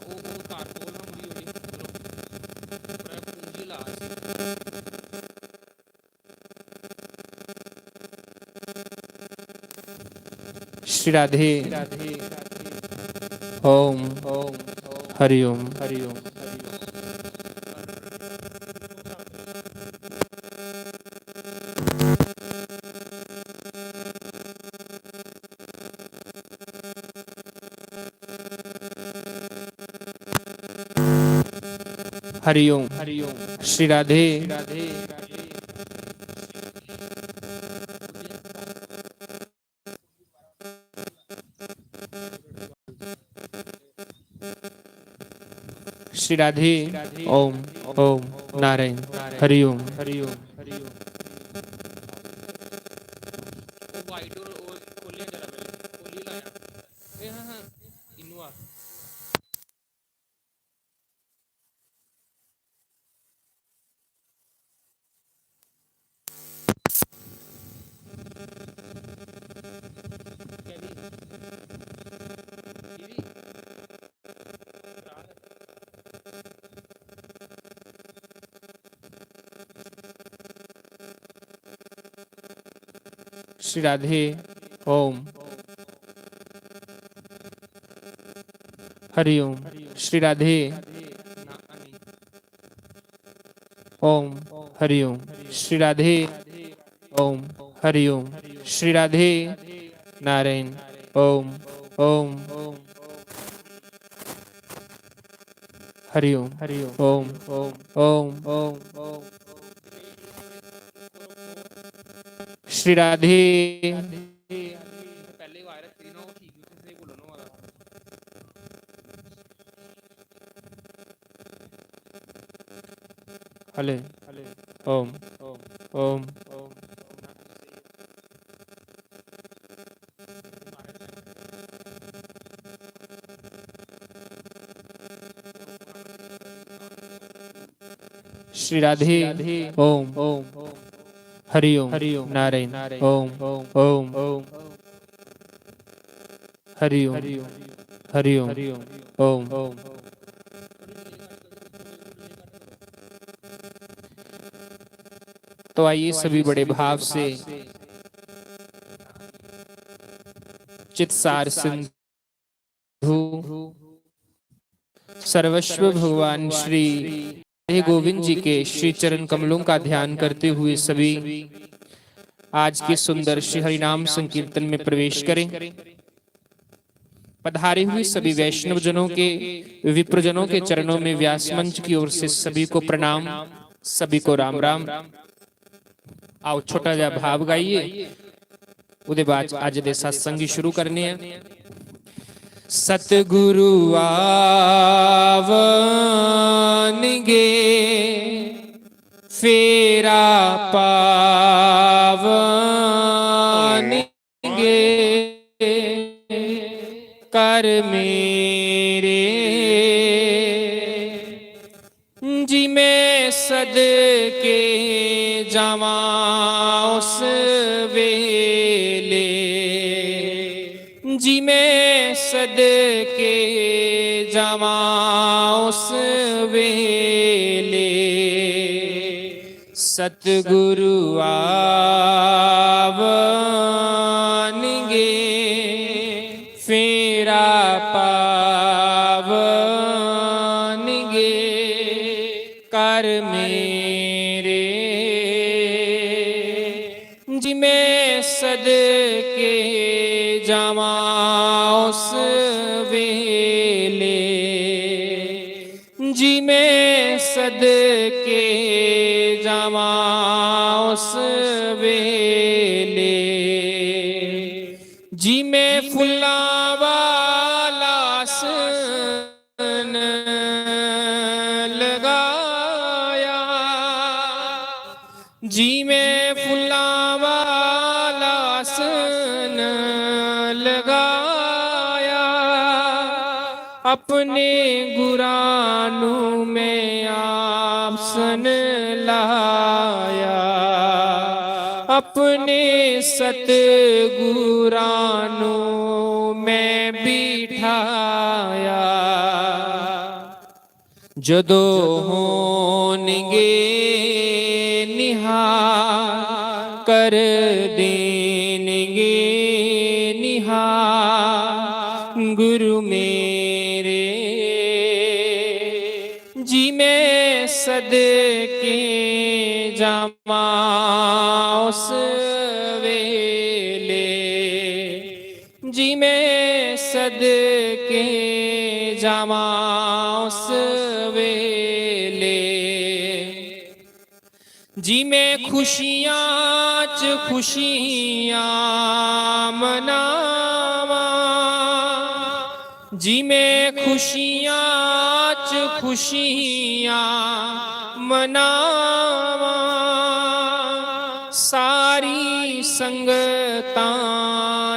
ਉਹ ਤਾਰ ਕੋਲ ਨਾ ਮੁੜੀ ਹੋਣੀ ਪੂਰਾ ਪੂੰਜੀ ਲਾ ਸੀ। श्री राधे। ओम हरि ओम। हरि ओम। श्री राधे। श्री राधे। ओम ओम नारायण। हरि ओम। ਉਹ ਵਾਈਟ ਔਰ ਉਹ ਖੋਲਿਆ ਜਰਾ ਪਹਿਲੇ ਖੋਲੀ ਲਾਇਆ ਇਹ ਹਾਂ ਹਾਂ ਇਹਨੂੰ ਆ ਕਿਹਦੀ ਇਹਦੀ श्री राधे। ओम हरि ओम। श्री राधे। ਨਾ ਨਹੀਂ ओम हरि ओम। श्री राधे। ओम हरि ओम। श्री राधे नारायण। ओम ओम हरि ओम। ओम ओम श्री राधे। ਪਹਿਲੇ ਵਾਇਰਸ ਸੀ ਨਾ ਉਹ ਠੀਕ ਕਿਸੇ ਕੋਲੋਂ ਨਾ ਵਾਲਾ हले ओम ओम श्री राधे। ओम हरि ओम नारायण। ओम ओम हरि ओम ओम तो आइए सभी बड़े भाव से चित्सार सिंधु सर्वस्व भगवान श्री राधे गोविंद जी के श्री चरण कमलों का ध्यान करते हुए सभी आज के सुंदर श्री हरिनाम संकीर्तन में प्रवेश करें। पधारे हुए सभी वैष्णव जनों के विप्रजनों के चरणों में व्यास मंच की ओर से सभी को प्रणाम, सभी को राम राम। आओ छोटा जा भाव गाइए, उदे बाद आज दे सत्संगी शुरू करने हैं। सतगुरु आवनगे फेरा पावनगे कर मेरे जी मैं सदके जावा उस वेले जी मैं सदके जावा उस वेले सतगुरु आवनगे फेरा पावनगे कर मेरे जी मैं सदके जावा उस वेले जी मैं सदके जावा उस वेले जी मैं फुल्लां वाला आसन लगाया जी मैं फुल्लां वाला आसन लगाया अपने गुरानू में आसन लाया अपने सतगुरानू में बिठाया जदो होनगे निहार कर देंगे निहार गुरु मेरे जी मैं सदके जावा उस वेले जी मैं सदके जावा उस वेले जी मैं खुशियां च खुशियां मनावा जी मैं खुशियां च खुशियां मनावा सारी संगतां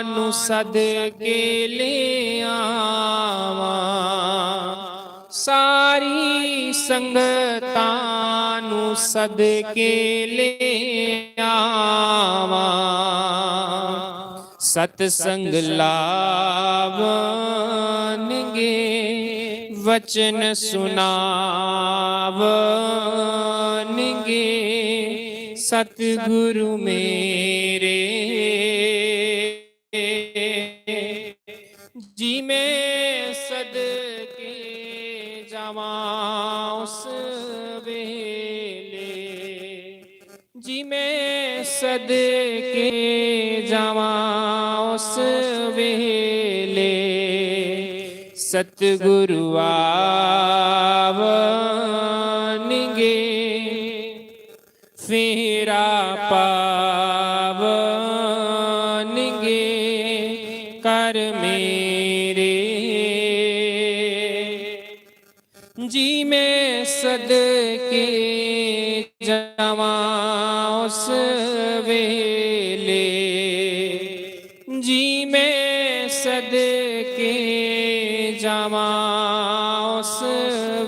नू सदके ले आवा सारी संगतां नू सदके ले आवा सतसंग लावनगे वचन सुनावनगे सतगुरु मेरे जी मैं सदके जावा उस वेले जी मैं सदके जावा उस वेले सतगुरु आवनगे फेरा पावनगे कर मेरे जी मैं सदके जावा उस वेले जी मैं सदके जावा उस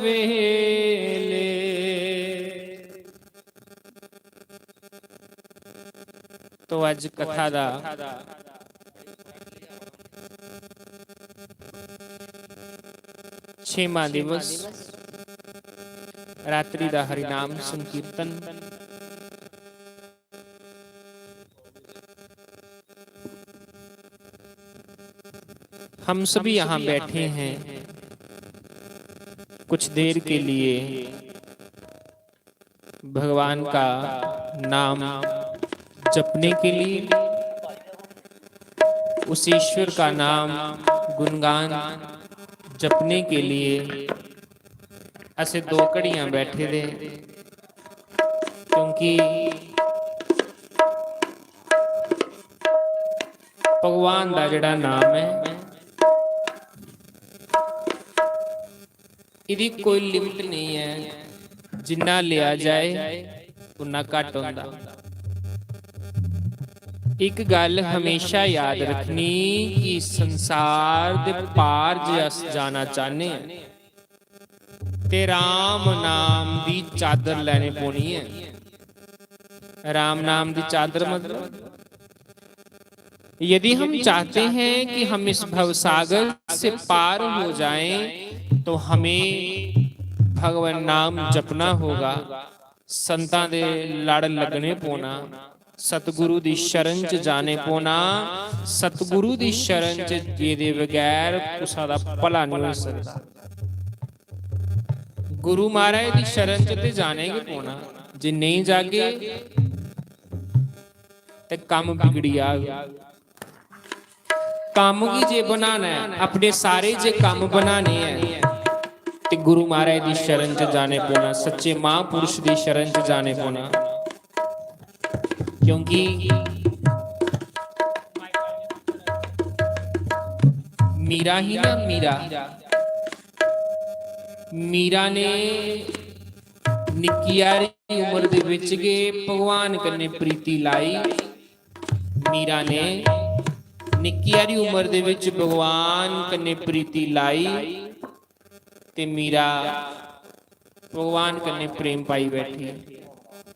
वेले। तो आज कथा दा छेवां दिवस रात्रि दा हरिनाम संकीर्तन हम सभी यहाँ बैठे हैं कुछ देर के लिए भगवान का नाम जपने के लिए, उस ईश्वर का नाम गुणगान जपने के लिए ऐसे 2 घड़ियां बैठे दे, क्योंकि भगवान का जिहड़ा नाम है इहदी कोई लिमिट नहीं है, जिन्ना लिया जाए उन्ना घट होंदा। एक गल हमेशा याद रखनी कि संसार दे पार जे अस जाना चाहने ते राम नाम दी चादर लैनी पौनी है। राम नाम दी चादर मतलब यदि हम चाहते हैं कि हम इस भवसागर से पार हो जाएं तो हमें भगवान नाम जपना होगा, संतां दे लड़ लगने पौना, सतगुरु दी शरण च जाने पौना। सतगुरु दी शरण च जेदे बगैर कुसा दा भला नहीं हो सकता। गुरु महाराज दी शरण च ते जाने के पौना, जे नहीं जागे ते काम बिगड़ी आग। काम की जे बनाना है, अपने सारे जे काम बनाने हैं ते गुरु महाराज दी शरण च जाने पौना, सच्चे महापुरुष दी शरण च जाने पौना। क्योंकि मीरा ही ना मीरा ने निक्की उम्र दे विच के भगवान कन्ने प्रीति लाई। मीरा ने निक्की उम्र दे विच भगवान कन्ने प्रीति लाई ते मीरा भगवान कन्ने प्रेम पाई बैठी,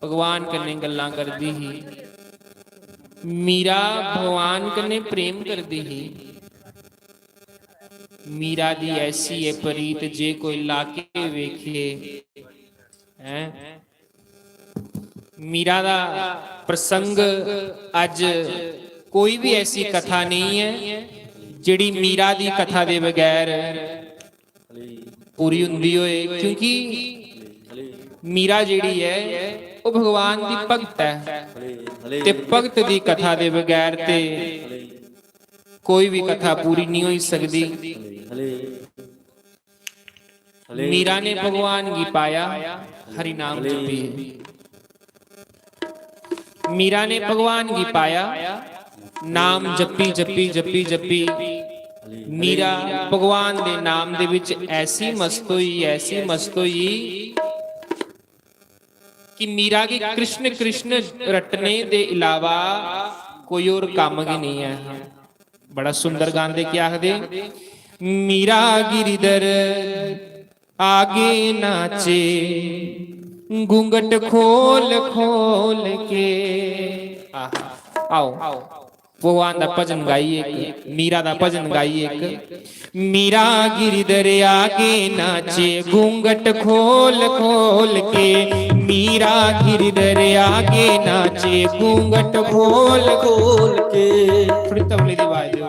भगवान कन्ने गल्लां करदी ही। मीरा भगवान कन्ने प्रेम करदी ही। मीरा दी ऐसी है प्रीत जे कोई लाके वेखे हैं। मीरा दा प्रसंग अज कोई भी ऐसी कथा नहीं है जिहड़ी मीरा दी कथा दे बगैर पूरी हुंदी होए, क्योंकि मीरा जिहड़ी है वो भगवान दी भगत है ते भगत दी कथा दे बगैर ते कोई भी कथा पूरी नहीं हो सकती। मीरा ने भगवान की पाया हरि नाम जपी। मीरा ने भगवान की पाया नाम जपी जपी जपी जपी। मीरा भगवान दे नाम दे विच ऐसी मस्त होई कि मीरा के कृष्ण कृष्ण रटने दे इलावा कोई और काम ही नहीं है। बड़ा सुंदर गांदे क्या आखदे, मीरा गिरधर आगे नाचे घूंघट खोल खोल के। आओ भगवान दा भजन गाइए, मीरा दा भजन गाइए। मीरा गिरधर आगे नाचे घूंघट खोल खोल के। मीरा गिरधर आगे नाचे घूंघट खोल खोल के। थोड़ी तबले दी आवाज दो।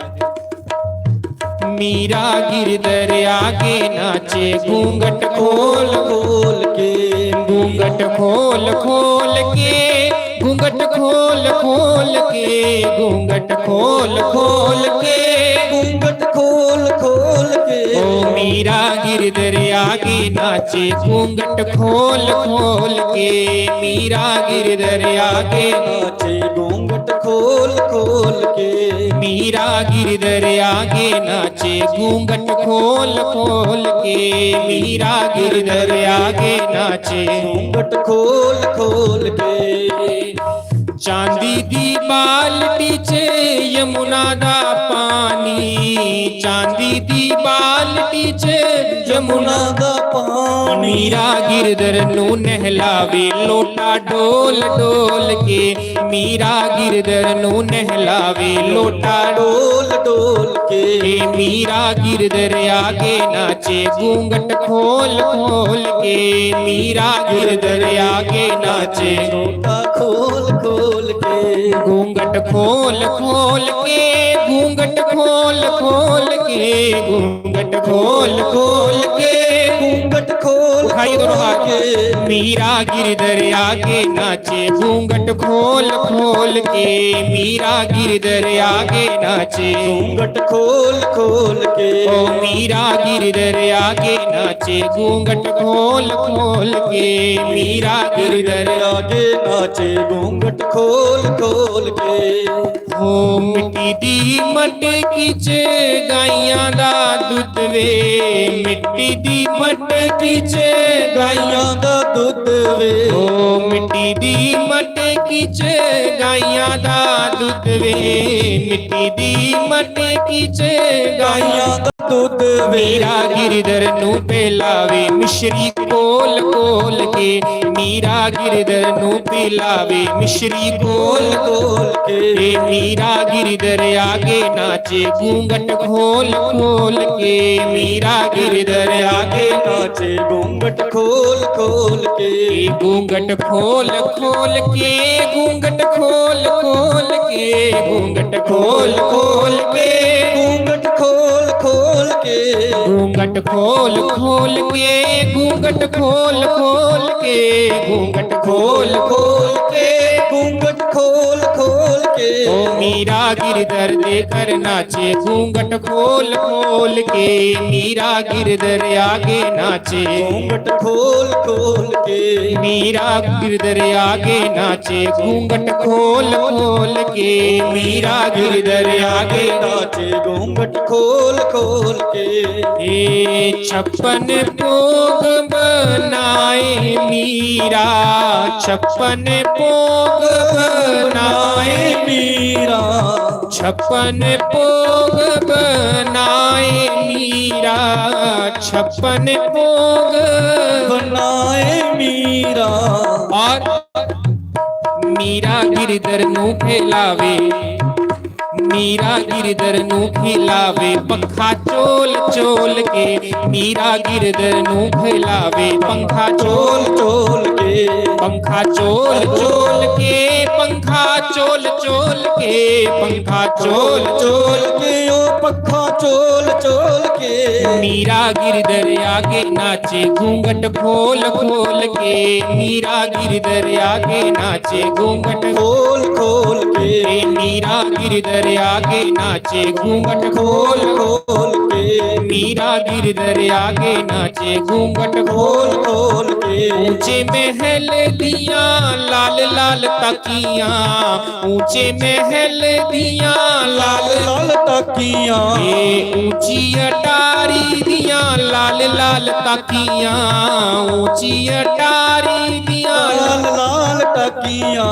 मीरा गिरधर आगे नाचे घूंघट खोल खोल के। घूंघट खोल खोल के, घूंघट खोल खोल के, घूंघट खोल खोल के, घूंघट खोल खोल के। ओ मीरा गिरधर आगे नाचे घूंघट खोल खोल के। मीरा गिरधर आगे नाचे घूंघट खोल खोल के। मीरा गिरधर आगे नाचे घूंघट खोल खोल के। मीरा गिरधर आगे नाचे घूंघट खोल खोल के। चांदी दी बाल्टी च यमुना दा पानी, चांदी दी बाल्टी च यमुना दा पानी। पानी मीरा गिरधर नू नहलावे लोटा डोल डोल के मीरा गिरधर नू नहलावे लोटा डोल डोल के मीरा गिरधर आगे नाचे घूंघट खोल खोल के मीरा गिरधर आगे नाचे लोटा खोल खोल के घूंघट खोल खोल के घूंघट खोल खोल के घूंघट खोल खोल के घूंघट खोल उठाइए दोनों हाथ के मीरा गिरधर आगे नाचे घूंघट खोल खोल के मीरा गिरधर आगे नाचे घूंघट खोल खोल के ओ मीरा गिरधर आगे नाचे घूंघट खोल खोल के मीरा गिरधर आगे नाचे घूंघट खोल खोल के हो मिट्टी दी मटकी च गाइयां दा दुੱਧ वे मिट्टी दी मटकी च गाइयां दा दुੱਧ वे ओ मिट्टी दी मटकी च गाइयां दा दुੱਧ वे मिट्टी दी मटकी च गाइयां गाइयां दा दुੱਧ वे मीरा गिरधर नू पिलावे मिश्री कोल कोल के मीरा गिरधर नू पिलावे मिश्री कोल खोल के मीरा गिरधर आगे नाचे घूंघट खोल खोल के मीरा गिरधर आगे नाचे घूंघट खोल खोल के घूंघट खोल खोल के घूंघट खोल खोल के घूंघट खोल खोल के घूंघट खोल खोल के घूंघट खोल खोल के घूंघट खोल खोल के घूंघट खोल खोल के घूंघट खोल खोल के ओ मीरा गिरधर देकर नाचे घूंघट खोल खोल के मीरा गिरधर आगे नाचे घूंघट खोल खोल के मीरा गिरधर आगे नाचे घूंघट खोल खोल के मीरा गिरधर आगे नाचे घूंघट खोल खोल के ए छप्पन भोग बनाए मीरा छप्पन भोग बनाए मीरा छप्पन भोग बनाए मीरा छप्पन भोग बनाए मीरा और मीरा गिरधर नू खिलावे मीरा गिरधर नू खिलावे पंखा चोल चोल के मीरा गिरधर नू खिलावे पंखा चोल चोल के पंखा चोल चोल के पंखा चोल चोल के पंखा चोल चोल के ओ पखा चोल चोल के मीरा गिरधर आगे नाचे घूंघट खोल खोल के मीरा गिरधर आगे नाचे घूंघट खोल खोल के मीरा गिरधर आगे नाचे घूंघट खोल खोल के मीरा गिरधर आगे नाचे घूंघट खोल खोल के ऊंचे महल दिया लाल लाल तकिया ऊंचे महल दिया लाल लाल तकिया ऊंची अटारी दिया लाल लाल तकिया ऊंची अटारी दिया लाल लाल तकिया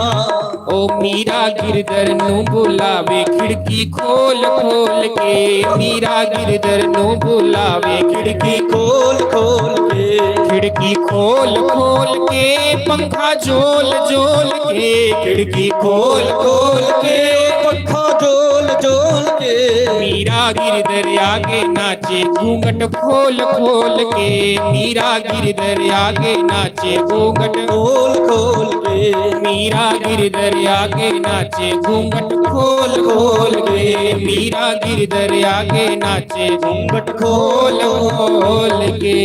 ओ मीरा गिरधर नू बुलावे खिड़की खोल खोल के मीरा गिरधर नू बुलावे खिड़की खोल खोल के खिड़की खोल खोल के पंखा झोल झोल के खिड़की खोल खोल के पखा झोल झोल के मीरा गिरधर आगे नाचे घूंघट खोल खोल के मीरा गिरधर आगे नाचे घूंघट खोल खोल के मीरा गिरधर आगे नाचे घूंघट खोल खोल के मीरा गिरधर आगे नाचे घूंघट खोल खोल के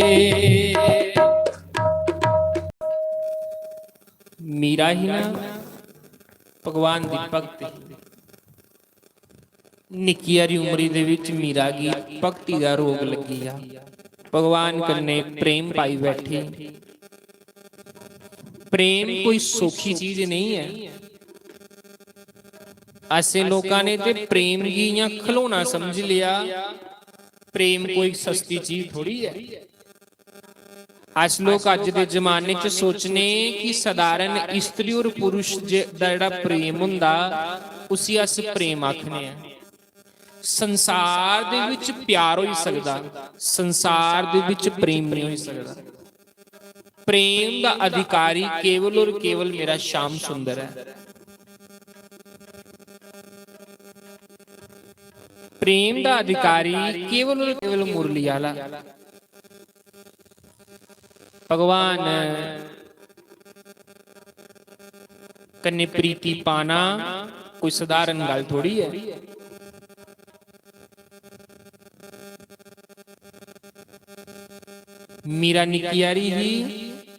मीरा ही ना भगवान दी भक्ति निक्की हारी उमरी दे विच मीरा गी भक्ति दा रोग लगी आ भगवान कन्ने प्रेम पाई बैठी प्रेम कोई सौखी चीज नहीं है ऐसे लोगों ने ते प्रेम गी या खिलौना समझ लिया प्रेम कोई सस्ती चीज थोड़ी है आज लोग अज दे जमाने च सोचने कि साधारण स्त्री और पुरुष दा जिहड़ा प्रेम हुंदा उसी अस प्रेम आखने हैं संसार दे विच प्यार हो सकदा संसार दे विच प्रेम नहीं हो सकदा प्रेम का अधिकारी केवल और केवल मेरा श्याम सुंदर है। प्रेम का अधिकारी केवल और केवल मुरली वाला भगवान कन्ने प्रीति पाना कोई साधारण गल थोड़ी है। मीरा निकियारी ही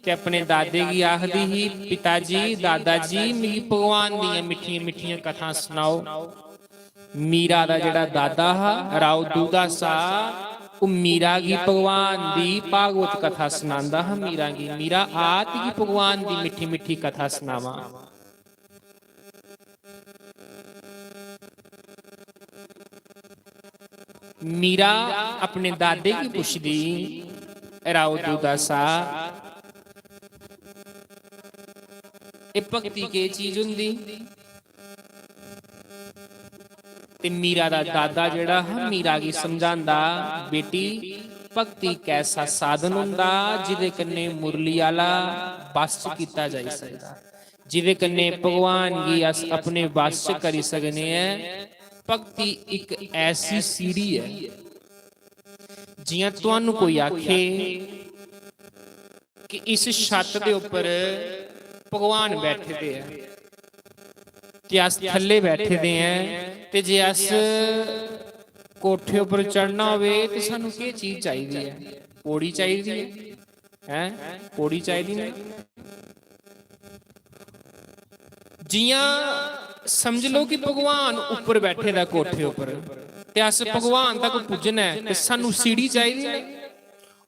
ते अपने दादे की आखदी ही, पिताजी दादाजी मेरी भगवान दियां मिठियां मिठियां कथा सुनाओ। मीरा दा जेड़ा दादा हा राव दूधा सा वो मीरा की भगवान दी भागवत कथा सुनांदा हा। मीरा की मीरा आत की भगवान दी मिठी मिठी कथा सुनावा। मीरा अपने दादे की पुछदी राव दूधा सा ए भक्ति के चीज हुंदी। ते मीरा दा दादा जेड़ा है मीरा की समझांदा, बेटी भक्ति कैसा साधन हुंदा जिदे कन्ने मुरली आला बस कीता जाई सकदा, जिदे कन्ने भगवान की अस अपने बस च करी सकने हैं। भक्ति एक ऐसी सीढ़ी है जियां तुहानू कोई आखे कि इस छत दे उपर भगवान बैठे दे है ते अस थल्ले बैठे दे हैं, ते जे अस कोठे उपर चढ़ना होवे ते सानू के चीज चाहिदी है? पौड़ी चाहिदी है, हैं? पौड़ी चाहिदी है। जियां समझ लो कि भगवान ऊपर बैठे दा कोठे उपर, ते अस भगवान तक पुजना है ते सानू सीढ़ी चाहिदी है।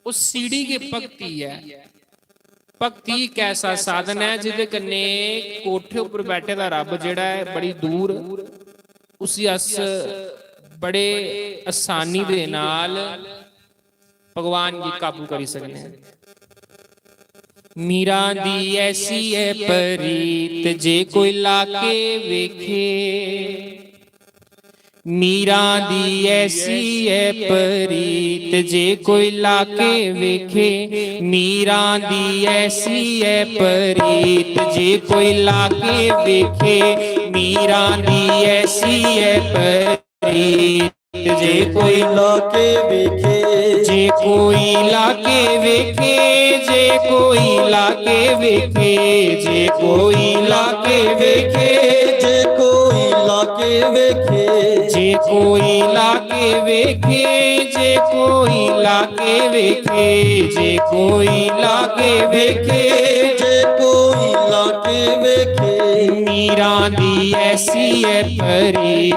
उस सीढ़ी की भक्ति है। भक्ति एक ऐसा साधन है जिदे कन्ने कोठे उपर बैठे दा रब जेड़ा है बड़ी दूर उसी अस बड़े आसानी दे नाल भगवान की काबू करी सकने हैं। मीरा दी ऐसी है परीत जे कोई लाके वेखे, मीरा दी ऐसी है परीत जे कोई लाके वेखे, मीरा दी ऐसी है परीत जे कोई लाके वेखे, मीरा दी ऐसी है परीत जे कोई लाके वेखे, जे कोई लाके वेखे, जे कोई लाके वेखे, जे कोई लाके वेखे, जे कोई लाके वेखे, जे कोई लाके वेखे, जे कोई लाके वेखे, जे कोई लाके वेखे, जे कोई लाके वेखे, मीरा दी ऐसी है परीत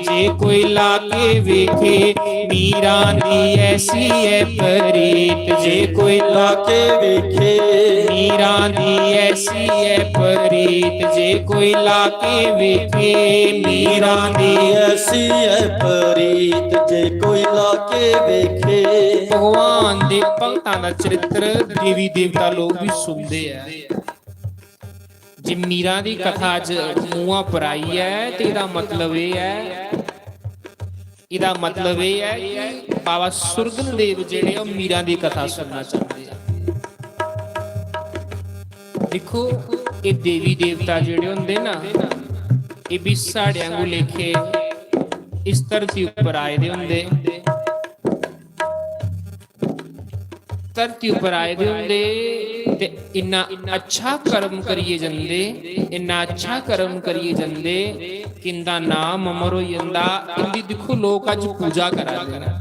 जे कोई लाके वेखे, मीरा दी ऐसी है परीत जे कोई लाके वेखे, मीरा दी ऐसी है परीत जे कोई लाके वेखे, मीरा दी ऐसी है परीत जे कोई लाके वेखे। भगवान दे भगतां दा चरित्र देवी देवता लोग भी सुनते हैं। जे मीरा दी कथा अज मूहां पर आई है ते इहदा मतलब यह है, इहदा मतलब यह है कि बाबा सुरगन देव जेड़े ओ मीरा दी कथा सुनना चाहते हैं। देखो ये देवी देवता जेड़े हुंदे ना ये भी साढ़े वांगू लेखे इस धरती उपर आए दे हुंदे, धरती उपर आए दे हुंदे ते इन्ना अच्छा कर्म करिए जंदे, इन्ना अच्छा कर्म करिए जंदे कि इंदा नाम अमर हो जंदा। इंदी दिखो लोग अज पूजा करा दे ने,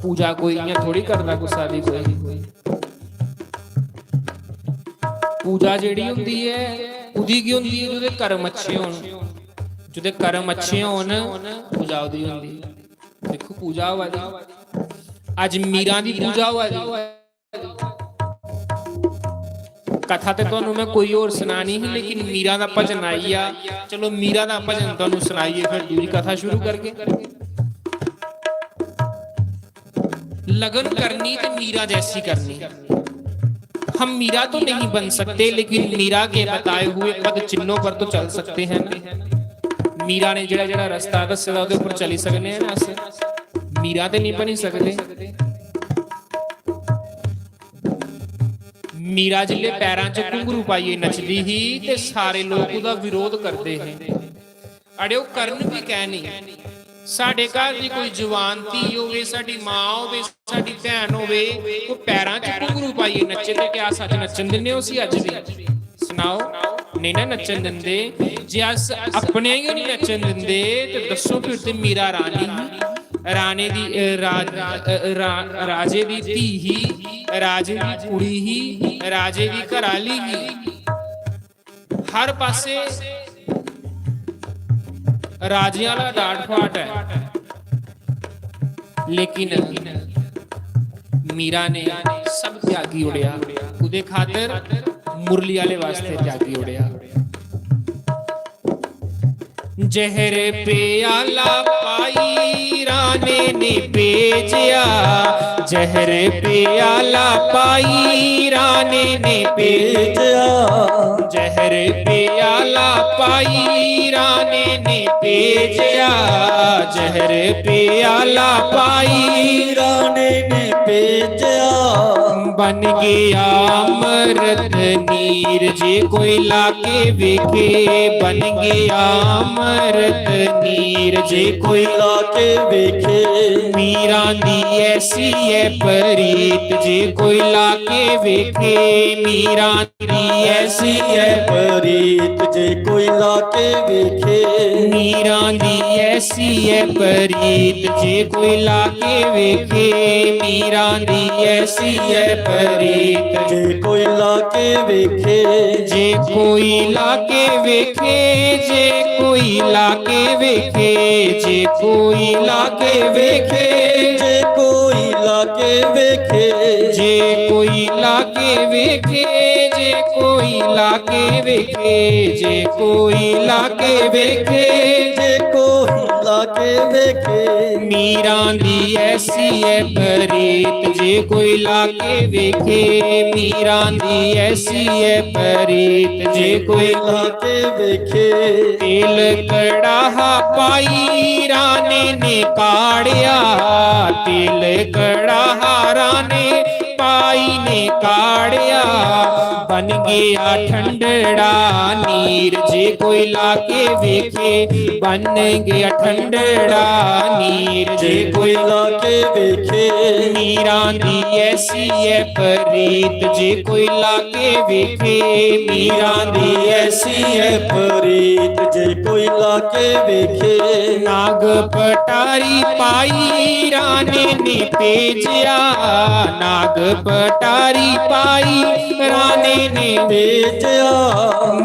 पूजा कोई इयां थोड़ी करदा गुस्सा दी कोई। पूजा जेड़ी हुंदी है उदी की हुंदी है जिहदे कर्म अच्छे होण, जिहदे कर्म अच्छे होण पूजा उदी हुंदी। देखो पूजा होआ दी अज मीरा दी पूजा होआ दी। कथा ते तुहानू मैं कोई और सुनानी ही, लेकिन मीरा दा भजन आई आ, चलो मीरा दा भजन तुहानू सुनाइए फिर दूसरी कथा शुरू करके। लगन करनी तो मीरा जैसी करनी। हम मीरा तो नहीं बन सकते लेकिन मीरा के बताए हुए पद चिन्हों पर तो चल सकते हैं ना। मीरा ने जेड़ा जेड़ा रास्ता दस्से उहदे उपर चली सकने हैं ना। अस मीरा ते नहीं बनी सकते। मीरा जिले पैरां च घुंघरू पाइए नचदी ही ते सारे लोग उहदा विरोध करते हैं। अड़े करन भी कह नहीं, साडे घर दी कोई जवान धी होवे, साडी मां होवे, साडी भैन होवे, वो पैरां च घुंघरू पाइए नचे ते क्या सच नचन दिंदे हो असीं अज भी? सुनाओ, नहीं ना नचन दिंदे। जे अस अपने ही नहीं नचन दिंदे ते दसो फिर ते मीरा रानी राणे दी राजे दी धी ही, राजे दी कुड़ी ही, राजे दी घराली ही, हर पासे राजियां वाला डांट फाट है। लेकिन मीरा ने सब त्यागी उड़िया, उदे खातर मुरली वाले वास्ते त्यागी उड़िया। जहर प्याला पाई राने ने भेजिया, जहर प्याला पाई राने ने भेजिया, जहर प्याला पाई राने ने भेजिया, जहर प्याला पाई राने ने भेजिया। बन गया अमृत नीर जे कोई लाके वेखे, बन गया अमृत नीर जे कोई लाके वेखे। मीरा दी ऐसी है परीत जे कोई लाके वेखे, मीरा दी ऐसी है परीत जे कोई लाके वेखे। मीरा दी ऐसी है परीत जे कोई लाके वेखे, मीरा दी ऐसी है परीत जे कोई लाके वेखे। जे कोई लाके वेखे, जे कोई लाके वेखे, जे कोई लाके वेखे, जे कोई लाके वेखे। जे कोई लाके वेखे, जे कोई लाके वेखे, जे कोई लाके वेखे, जे कोई लाके वेखे। मीरा दी ऐसी है परीत जे कोई लाके वेखे, मीरा दी ऐसी है परीत जे कोई लाके वेखे। तेल कड़ाहा पाई राने ने काढ़िया, तेल कड़ाहा राने पाई ने काढ़िया, बन गया ठंडड़ा नीर जे कोई लाके वेखे, बन गया ठंडड़ा नीर जे कोई लाके वेखे। मीरा दी ऐसी है परीत जे कोई लाके वेखे, मीरा दी ऐसी है परीत जे कोई लाके वेखे। नाग पटारी पाई राने ने भेजिया, नाग पटारी पाई राने ने भेजिया।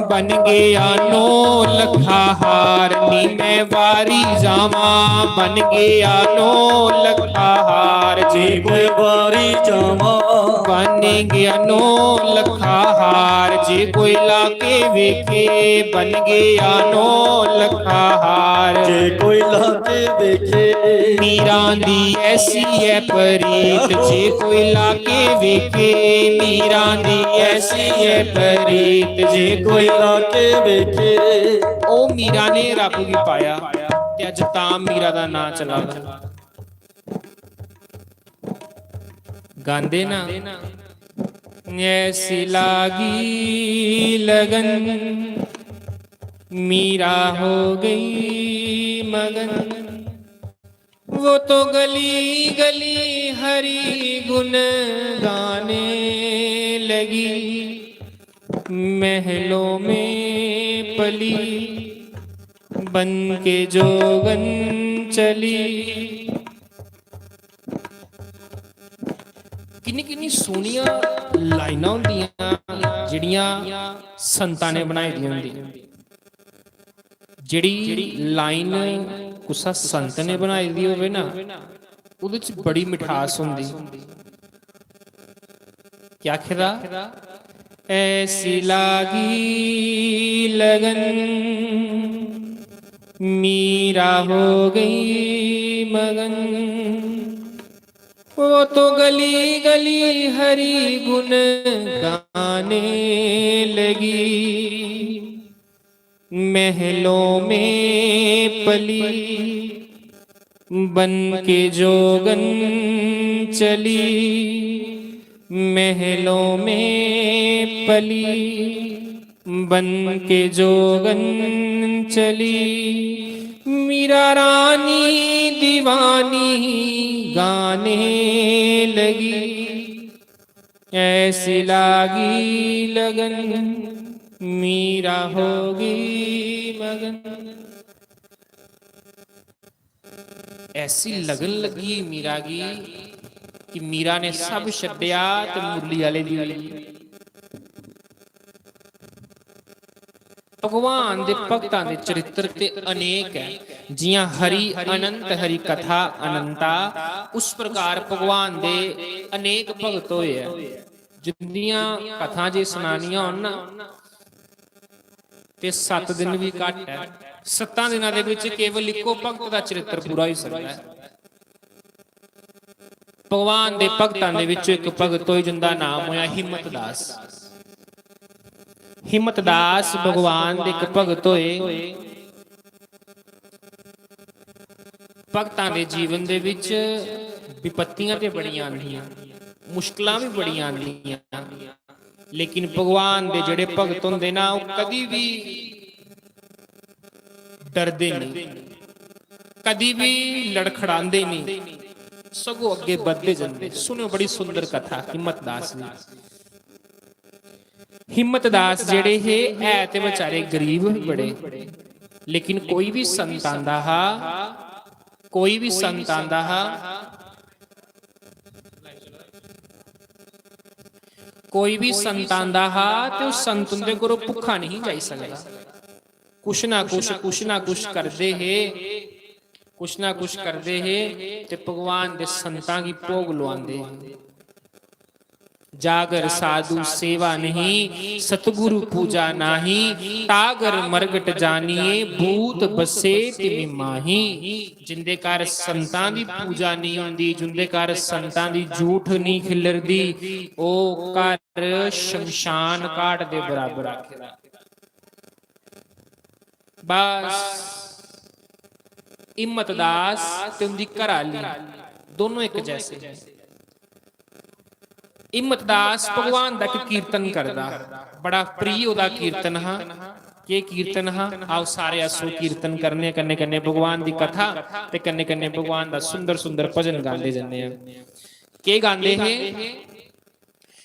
बन गया 9 लखा हार नी मैं वारी जावा, बन गया 9 लखा हार जे कोई वारी जावा। बन गया 9 लखा हार जे कोई लाके वेखे, बन गया 9 लखा हार जे कोई लाके वेखे। मीरा दी ऐसी है परीत जे कोई लाके वेखे, मीरा दी ऐसी है परीत जे कोई लाके वेखे। ओ मीरा ने रब की पाया ते अज तां मीरा दा नां चला गांदे ना। ऐसी लागी लगन मीरा हो गई मगन, वो तो गली गली हरी गुन गाने लगी, महलों में पली बन के जोगन चली। किन्नी किन्नी सोहनियां लाइनां होंदियां जिहड़ियां संतां ने बनाई दी होंदी। जिहड़ी लाइन कुसा संत ने बनाई दी होवे ना, उहदे च बड़ी मिठास होंदी। क्या आखेदा? ऐसी लागी लगन मीरा हो गई मगन, वो तो गली गली हरी गुन गाने लगी, महलों में पली बन के जोगन चली, महलों में पली बन के जोगन चली, मीरा रानी दीवानी गाने लगी, ऐसी लागी लगन मीरा होगी मगन। ऐसी लगन लगी मीरा की कि मीरा ने सब छड्डिया ते मुरली वाले दी भगवान दे भगतां दे चरित्र ते अनेक है। जियां हरि अनंत हरि कथा अनंता, उस प्रकार भगवान दे अनेक भगत होए है। जिंदियां कथा जे सुनानियां होन ना ते 7 दिन भी घट है। 7 दिनां दे विच केवल इक्को भगत दा चरित्र पूरा हो सकदा है। भगवान दे भगतां दे विच एक भगत होए जिंदा नाम होया हिम्मत दास। हिम्मत दास भगवान दे एक भगत होए। भगतां दे जीवन दे विच विपत्तियां ते बड़ियां आंदियां, मुश्किलां भी बड़ियां आंदियां, लेकिन भगवान दे जेड़े भगत हुंदे ना वो कदी भी डरदे नहीं, कदी भी लड़खड़ांदे नहीं, सगों अगे बढ़ते जाते। सुनो बड़ी सुंदर कथा हिम्मत दास दी। हिम्मत दास जेड़े है ते बेचारे गरीब बड़े, लेकिन कोई भी संत आंदा हा, कोई भी संत आंदा हा, कोई भी संत आंदा हा ते उस संत उंदे कोलों भुखा नहीं जाई सकदा। कुछ ना कुछ करदे है, कुछ ना कुछ करदे है ते भगवान दे संतां की भोग लवांदे। जागर साधु सेवा नहीं, सतगुरु पूजा नाही, तागर मरगट जानिए भूत बसे तिमि माही। जिंदे घर संतां दी पूजा नहीं होंदी, जिंदे घर संतां दी झूठ नहीं खिलरदी, ओ घर शमशान घाट दे बराबर आखेदा। बस हिम्मत दास ते उनदी घराली दोनों एक जैसे। हिम्मत दास भगवान दा कीर्तन करदा, बड़ा प्रिय ओदा कीर्तन हा। के कीर्तन हा? आओ सारे असो कीर्तन करने, कन्ने कन्ने भगवान दी कथा ते कन्ने कन्ने भगवान दा सुंदर सुंदर भजन गांदे जन्ने आ। के गांदे है?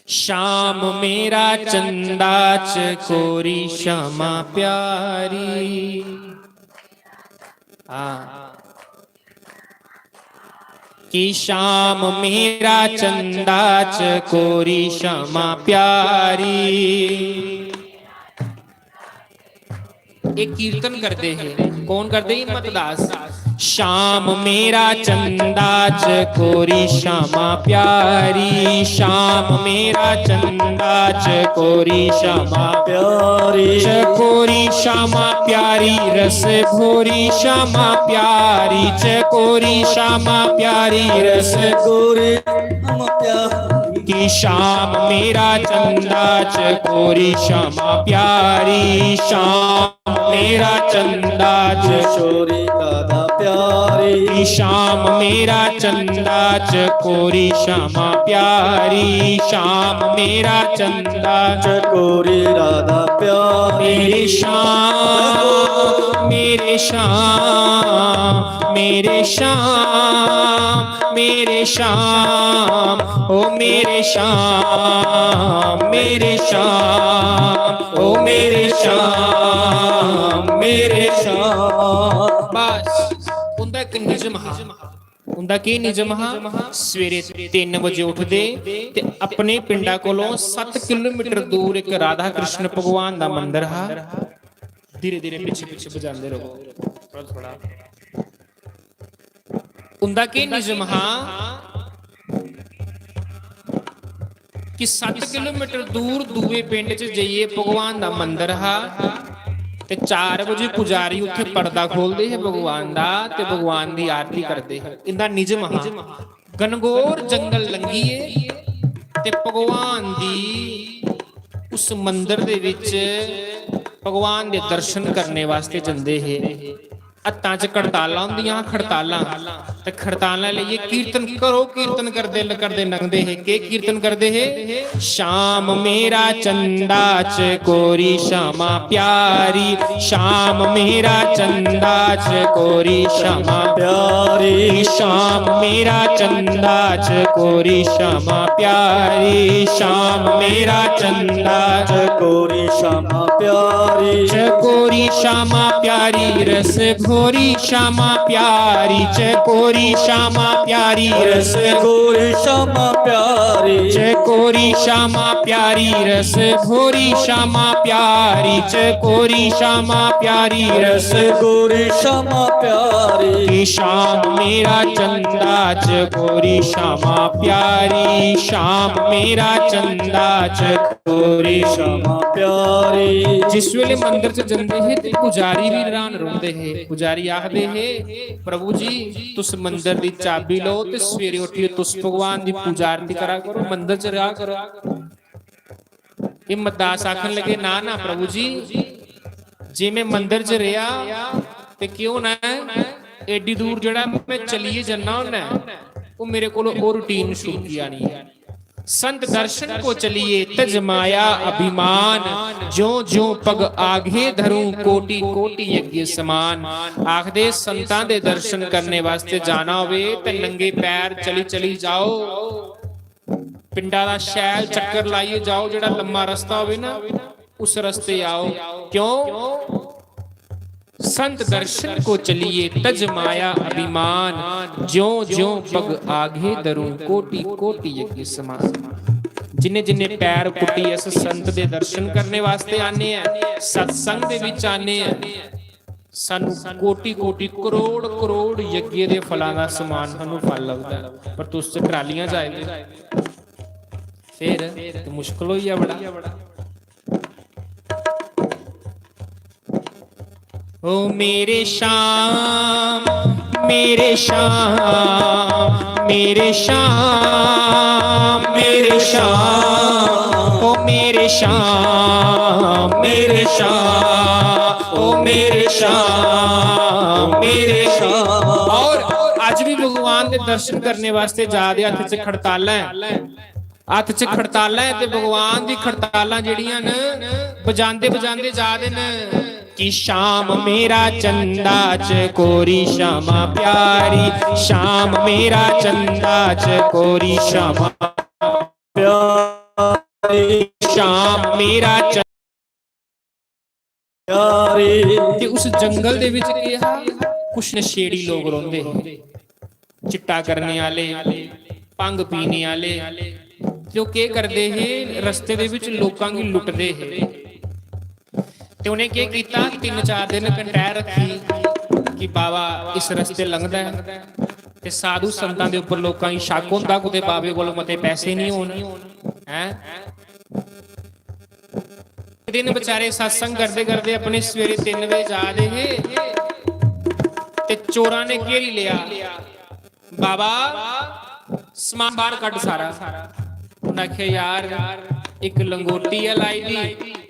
श्याम मेरा चंदा चकोरी श्यामा प्यारी। हाँ, कि श्याम मेरा चंदा चकोरी श्यामा प्यारी। एक कीर्तन करते हैं, कौन करते? हिम्मत दास। श्याम मेरा चंदा चकोरी श्यामा प्यारी, श्याम मेरा चंदा चकोरी श्यामा प्यारी, चकोरी श्यामा प्यारी, रस भोरी श्यामा प्यारी, चकोरी श्यामा प्यारी, रस गोरी हम प्यारी। कि श्याम मेरा चंदा चकोरी श्यामा प्यारी, श्याम मेरा चंदा चोरी राधा प्यारी, श्याम मेरा चंदा चकोरी श्यामा प्यारी, श्याम मेरा चंदा चकोरी राधा प्यारी। मेरे श्याम मेरे श्याम मेरे श्याम मेरे श्याम, ओ मेरे श्याम मेरे श्याम, ओ मेरे श्याम मेरे श्याम। बस उनका एक निजम हा, उनका की निजम हा? सवेरे 3 बजे उठदे ते अपने पिंडा कोलों 7 किलोमीटर दूर एक राधा कृष्ण भगवान दा मंदिर हा। धीरे धीरे पीछे पीछे बजाते रहो थोड़ा। उनका की निजम हा कि 7 किलोमीटर दूर दूए पिंड च जाइए भगवान दा मंदिर हा ते 4 बजे पुजारी उत्थे पर्दा खोलते है भगवान दा ते भगवान दी आरती करते हैं। इंदा निजम हा। घनघोर जंगल लंघीए ते भगवान दी उस मंदिर दे विच भगवान दे दर्शन करने वास्ते जंदे है। हत्थां च खड़तालां हुंदियां, खड़तालां ਤੇ ਖੜਤਾਲਾਂ ਲਈਏ ਕੀਰਤਨ ਕਰੋ, ਕੀਰਤਨ ਕਰਦੇ ਨੰਗਦੇ ਹੈ ਕੇ ਕੀਰਤਨ ਕਰਦੇ ਹੈ। ਸ਼ਾਮ ਮੇਰਾ ਚੰਦਾ ਚਕੋਰੀ ਸ਼ਾਮਾ ਪਿਆਰੀ, ਸ਼ਾਮ ਮੇਰਾ ਚੰਦਾ ਚਕੋਰੀ ਸ਼ਾਮਾ ਪਿਆਰੀ, ਸ਼ਾਮ ਮੇਰਾ ਚੰਦਾ ਚਕੋਰੀ ਸ਼ਾਮਾ ਪਿਆਰੀ, ਸ਼ਾਮ ਮੇਰਾ ਚੰਦਾ ਚਕੋਰੀ ਸ਼ਾਮਾ ਪਿਆਰੀ, ਚਕੋਰੀ ਸ਼ਾਮਾ ਪਿਆਰੀ ਰਸ ਘੋਰੀ ਸ਼ਾਮਾ ਪਿਆਰੀ, ਚਕੋਰੀ ਸ਼ਾਮਾ ਪਿਆਰੀ ਰਸ ਗੋਰੀ ਸ਼ਾਮਾ ਪਿਆਰੀ, ਚਕੋਰੀ ਸ਼ਾਮਾ ਪਿਆਰੀ ਰਸ ਘੋਰੀ ਸ਼ਾਮਾ ਪਿਆਰੀ, ਚਕੋਰੀ ਸ਼ਾਮਾ ਪਿਆਰੀ ਰਸ ਗੋਰੀ ਸ਼ਾਮਾ ਪਿਆਰੀ, की शाम मेरा चंदा चकोरी श्यामा प्यारी, शाम मेरा चंदा चकोरी ਸ਼ਾਮਾ ਪਿਆਰੀ। जिस वेले मंदिर च जंदे है ते पुजारी भी हैरान रोंदे है। पुजारी आखदे है प्रभु जी तुस मंदिर दी चाबी लो ते सवेरे उठिए तुस भगवान दी पूजा आरती करा करो, मंदिर च रहा करो। ये मद्दास आखन लगे ना ना प्रभु जी जे मैं मंदिर च रहा ते क्यों ना एडी दूर जड़ा मैं चलिए जन्ना होना वो मेरे को रूटीन शुरू किया नहीं है। संत दर्शन को चलिए तजमाया अभिमान, जो जो पग आगे धरूं कोटि कोटि यज्ञ समान। आखदे संतां दे दर्शन करने वास्ते जाना होवे ते नंगे पैर चली चली जाओ, पिंडा दा शैल चक्कर लाइए जाओ, जेड़ा लम्मा रास्ता होवे ना उस रास्ते आओ। क्यों? संत दर्शन को चलिए तजमाया अभिमान, ज्यों ज्यों पग आगे धरूं कोटि कोटि यज्ञ समान। जिन्ने जिन्ने पैर पुट्टी इस संत दे दर्शन करने वास्ते आने हैं, सत्संग दे विच आने हैं, सानू कोटि कोटि करोड़ करोड़ यज्ञ दे फलां दा समान सानू फल लगदा, पर तुस च ट्रालियां जाए फिर तो मुश्किल होई है बड़ा। ओ मेरे श्याम मेरे श्याम मेरे श्याम मेरे श्याम, ओ मेरे श्याम मेरे श्याम, ओ मेरे श्याम मेरे श्याम। और आज भी भगवान के दर्शन करने वास्ते जा दे, हथ च खड़ताला है, हथ च खड़ताला है ते भगवान दी खड़ताला जेड़ियां न बजांदे बजांदे जा दे न कि शाम मेरा चंदा चकोरी श्यामा प्यारी, शाम मेरा चंदा चकोरी श्यामा प्यारी, शाम मेरा प्यारी। ते उस जंगल दे विच कहा कुछ नशेड़ी लोग रोंदे, चिट्टा करने वाले, भंग पीने वाले, जो के करदे है रस्ते दे विच लोकां गी लुटदे है। ते उन्हें क्या किया, 3-4 दिन कंटै रखी कि बाबा इस रस्ते लंघदा है ते साधु संतां दे उपर लोकां गी शक हुंदा कुते बाबे कोल मते पैसे नहीं होण हैं। दिन बेचारे सत्संग करदे करदे अपने सवेरे 3 बजे जा दे हे ते चोरां ने घेरी लिया, बाबा समान बाहर कट सारा। उन्हें आख्या यार एक लंगोटी है लाई दी,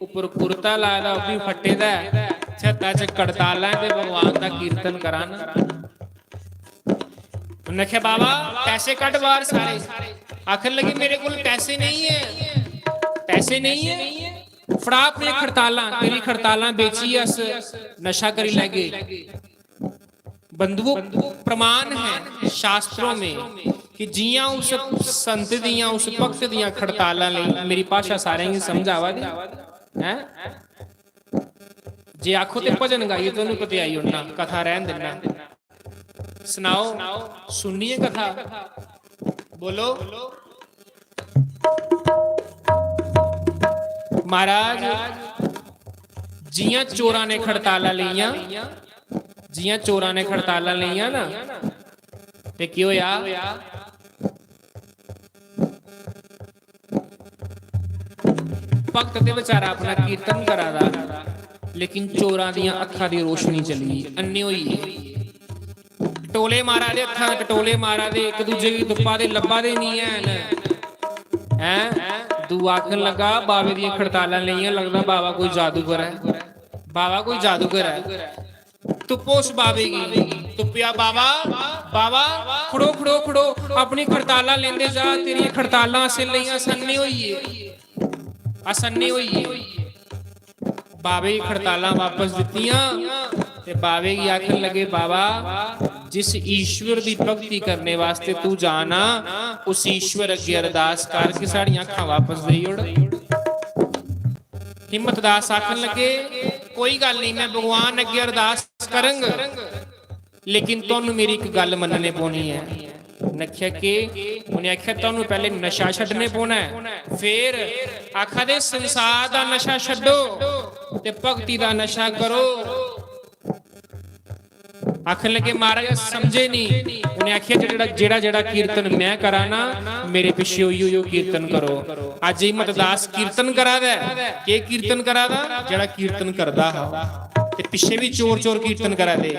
उपर कुर्ता लाया दा, भी फटे दा, छत्ता च कड़ताला ते भगवान दा कीर्तन कराना। उन्हें आख्या बाबा पैसे कट बाहर सारे। आखन लगे मेरे को पैसे नहीं है, पैसे नहीं है, फड़ा अपने खड़ताला, तेरी खड़ताला बेची अस नशा करी लगे। बंधुओं प्रमाण है शास्त्रों में कि जियां उस संत दियां उस भक्त दियां खड़तालां लई, मेरी भाषा सारे ही समझ आवा दी है। जे आखो ते भजन गाइए तो पते आई उड़ना, कथा रहन देना। सुनाओ सुनिए कथा, बोलो। महाराज जियां चोरां ने खड़तालां लईयां, जियां चोरां ने खड़तालां लईयां ना ते की होया, भगत ते बेचारा अपना कीर्तन करा दा, लेकिन चोरां दियां अखां दी रोशनी चली, अन्ने होई टोले मारा दे, अखां टोले मारा दे, एक दूजे की दुप्पा दे लब्बा दे नहीं हैं। दू आखन लगा बाबे दियां खड़तालां लईयां, लगदा बाबा कोई जादूगर है, बाबा कोई जादूगर है। तुप्पो उस बाबे की, तुप्पिया बाबा बाबा खड़ो खड़ो खड़ो अपनी खड़ताला लेंदे जा, तेरी खड़ताला असें लईआं संने होइए असन्ने होइए। बाबे की खड़ताला वापस दित्तियां ते बाबे की आखन लगे बाबा जिस ईश्वर की भक्ति करने वास्ते तू जाना उस ईश्वर अगे अरदास करके साड़ियां अखां वापस दे ओड़। हिम्मत दास आखन लगे कोई गल नहीं, मैं भगवान अगे अरदास करांगा, लेकिन तुहानू मेरी एक गल मनने पौनी है। नख्या के उन्हें आख्या तुहानू पहले नशा छड्डने पौना है, फिर आखा दे संसार दा नशा छड्डो ते भक्ति दा नशा करो। आखन लगे महाराज समझे नहीं। उन्हें आखिया जेड़ा जेड़ा कीर्तन मैं करा ना मेरे पिछे उइयो कीर्तन करो। अज हिम्मत दास कीर्तन करा दा, के कीर्तन करा दा जेड़ा कीर्तन करदा हा ते पिछे भी चोर चोर कीर्तन करा दे।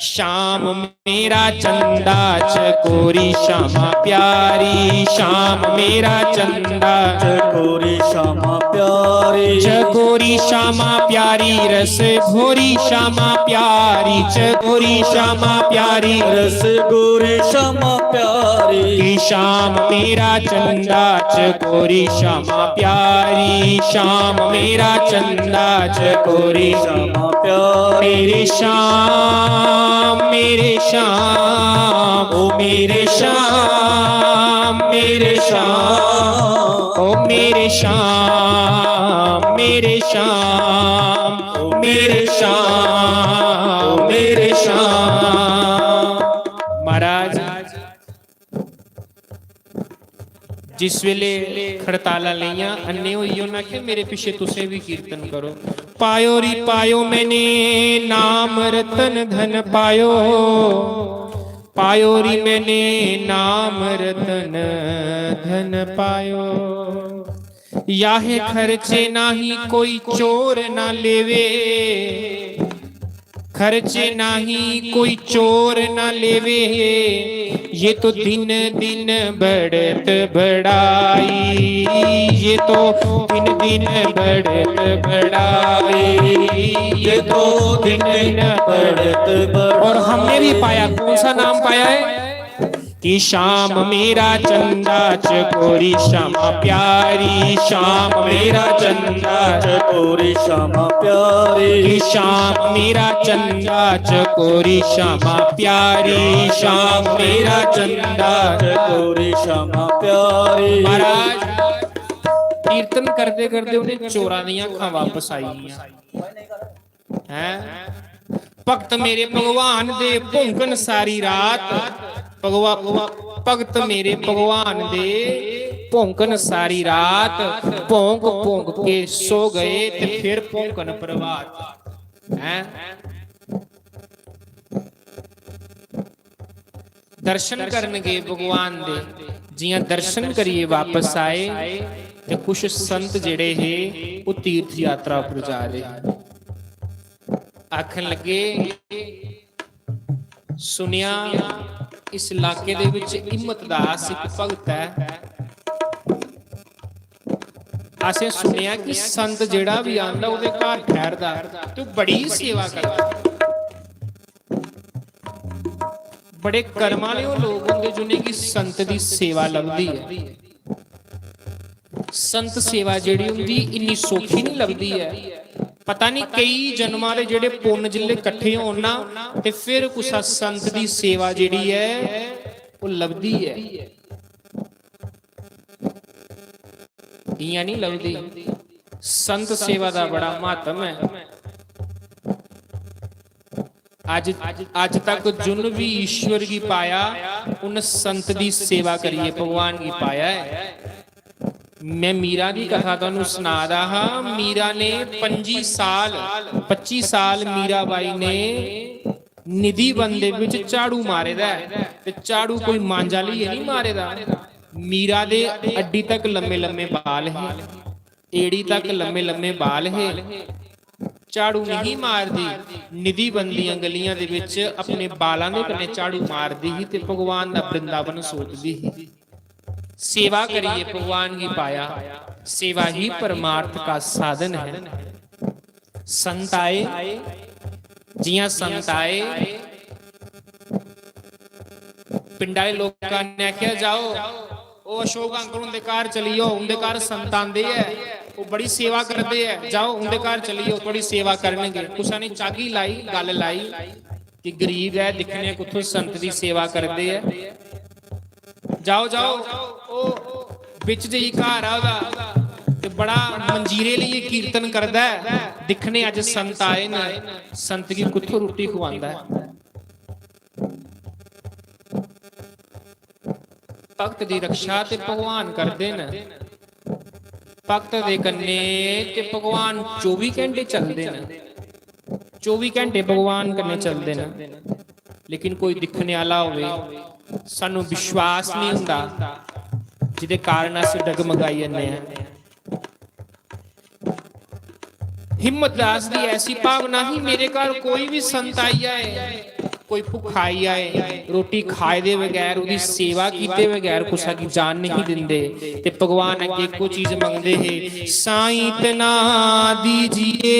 शाम मेरा चंदा चकोरी श्यामा प्यारी, शाम मेरा चंदा चकोरी श्यामा प्यारी, चकोरी श्यामा प्यारी रस घोरी श्यामा प्यारी, चकोरी श्यामा प्यारी रस गोरी श्यामा प्यारी। कि शाम मेरा चंदा चकोरी श्यामा प्यारी, शाम मेरा चंदा चकोरी श्यामा प्यारी। मेरे श्याम मेरे श्याम ओ मेरे श्याम मेरे श्याम ओ मेरे श्याम मेरे श्याम ओ मेरे श्याम मेरे श्याम। महाराज जिस वेले खड़ताला लिया अन्ने होइयो ना कि मेरे पीछे तुसे भी कीर्तन करो। पायो री पायो मैंने नाम रतन धन पायो, पायो री मैंने नाम रतन धन पायो। याहे खर्चे नाही कोई चोर ना लेवे, खर्चे नाही कोई चोर ना लेवे, ये तो दिन दिन बढ़त बढ़ाई, ये तो दिन दिन बढ़त बढ़ाई, ये तो दिन दिन बढ़त बढ़ाई। और हमने भी पाया, कौन सा नाम पाया है कि शाम मेरा चंदा चकोरी श्यामा प्यारी, शाम मेरा चंदा चकोरी श्यामा प्यारी, कि शाम मेरा चंदा चकोरी श्यामा प्यारी, शाम मेरा चंदा चकोरी श्यामा प्यारी। महाराज कीर्तन करते करते उन्हें चोरा दियां अखां वापस आई हैं। भगत मेरे भगवान दे भौंकन सारी रात, भगत मेरे भगवान दे भौंकन सारी रात, भौंक भौंक के सो गए ते फिर भौंकन प्रभात हैं। दर्शन करन गए भगवान दे, जियां दर्शन करिए वापस आए ते कुछ संत जेड़े है वो तीर्थ यात्रा पर जा रहे। आखन लगे सुनिया इस इलाके दे विच हिम्मत दास एक भगत है, असें सुनिया कि संत जेड़ा भी आंदा उहदे घर ठहरदा ते बड़ी सेवा करदा। बड़े कर्म वाले वो लोग होंगे जिन्हें की संत दी सेवा लगदी है। संत सेवा जेड़ी हुंदी इन्नी सौखी नहीं लगदी है। पता नहीं कई जन्मां दे जेड़े पुण्य जिले इकट्ठे होण ना ते फिर कुछ संत दी सेवा जेड़ी है वो लभदी है, इयां नहीं लभदी। संत सेवा दा बड़ा महत्व है। आज तक जुन भी ईश्वर की पाया उन संत दी सेवा करिए भगवान की पाया है। मैं मीरा की कथा तुहानू सुना रहा। मीरा ने 25 साल मीरा बाई ने निधि बंदे विच झाड़ू मारे दा ते झाड़ू कोई मांझा लिए नहीं मारे दा। मीरा दे अड्डी तक लम्मे लम्मे बाल है, एड़ी तक लम्मे लम्मे बाल है। झाड़ू नहीं मारदी, निधि बंदियां गलियां दे विच अपने बालां दे कन्ने झाड़ू मारदी ही ते भगवान दा वृंदावन सोचदी ही। सेवा करिए भगवान की पाया, सेवा ही परमार्थ का साधन है। संत आए, जियां संत आए ਪਿੰਡਾਂ ਦੇ ਲੋਕਾਂ ਨੇ ਆਖਿਆ ਜਾਓ ਉਹ ਅਸ਼ੋਕ ਅੰਕਲ ਦੇ ਘਰ ਚਲੀਓ, ਉਹਦੇ ਘਰ ਸੰਤ ਆਂਦੇ ਐ, ਉਹ ਬੜੀ ਸੇਵਾ ਕਰਦੇ ਐ, ਜਾਓ ਉਹਦੇ ਘਰ ਚਲੀਓ, ਥੋੜੀ ਸੇਵਾ ਕਰਨਗੇ। ਕੁਛ ਨੇ ਚਾਗੀ ਲਾਈ, ਗੱਲ ਲਾਈ ਕਿ ਗਰੀਬ ਹੈ, ਦਿਖਣੇ ਕਿੱਥੋਂ ਸੰਤ ਦੀ ਸੇਵਾ ਕਰਦੇ ਐ, ਜਾਓ ਜਾਓ। ਉਹ ਵਿੱਚ ਜਿਹੀ ਘਰ ਆ ਉਹਦਾ ਤੇ ਬੜਾ ਮੰਜੀਰੇ ਲਈ ਕੀਰਤਨ ਕਰਦਾ ਹੈ, ਦਿਖਣੇ ਅੱਜ ਸੰਤ ਆਏ ਨੇ, ਸੰਤ ਕੀ ਕਿੱਥੋਂ ਰੋਟੀ ਖਵਾਉਂਦਾ ਹੈ। ਭਗਤ ਦੀ ਰੱਖਿਆ ਤੇ ਭਗਵਾਨ ਕਰਦੇ ਨੇ, ਭਗਤ ਦੇ ਕੰਨੇ ਤੇ ਭਗਵਾਨ 24 ਘੰਟੇ ਚੱਲਦੇ ਨੇ, 24 ਘੰਟੇ ਭਗਵਾਨ ਕੰਨੇ ਚੱਲਦੇ ਨੇ। ਲੇਕਿਨ ਕੋਈ ਦਿਖਣੇ ਵਾਲਾ ਹੋਵੇ, ਸਾਨੂੰ ਵਿਸ਼ਵਾਸ ਨਹੀਂ ਹੁੰਦਾ, ਜਿਹਦੇ ਕਾਰਨ ਅਸੀਂ ਡਗਮਗਾਈ ਜਾਂਦੇ ਹਾਂ। ਹਿੰਮਤ ਦਾਸ ਦੀ ਐਸੀ ਭਾਵਨਾ ਹੀ, ਮੇਰੇ ਘਰ ਕੋਈ ਵੀ ਸੰਤ ਆਈ ਆਏ, ਕੋਈ ਭੁੱਖਾ ਆਈ ਆਏ, ਰੋਟੀ ਖਾਏ ਦੇ ਬਗੈਰ, ਉਹਦੀ ਸੇਵਾ ਕੀਤੇ ਬਗੈਰ ਕੁਛਾ ਕੀ ਜਾਨ ਨਹੀਂ ਦਿੰਦੇ। ਤੇ ਭਗਵਾਨ ਅੱਗੇ ਇੱਕੋ ਚੀਜ਼ ਮੰਗਦੇ ਹੈ, ਸਾਈਂ ਇਤਨਾ ਦੀਜੀਏ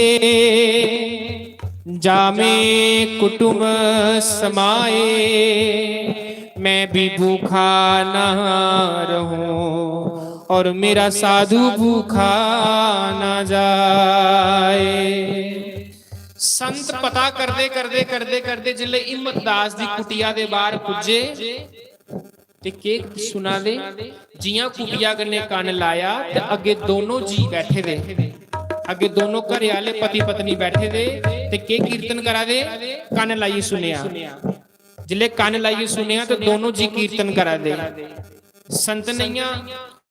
जामे कुटुंब समाए, मैं भी भूखा ना रहूं और मेरा साधु भूखा ना जाए। संत पता करदे करदे करदे करदे जिले हिम्मत दास दी कुटिया दे बाहर पुजे ते के सुना दे, जियां कुटिया कन्ने कन लाया ते अगे दोनों जी बैठे दे, अगे दोनों घर वाले पति पत्नी बैठे दे ते के कीर्तन करा दे, कन लाइए सुनिया। जिले कन लाइए सुनिया तो दोनों जी कीर्तन करा दे। संत नैया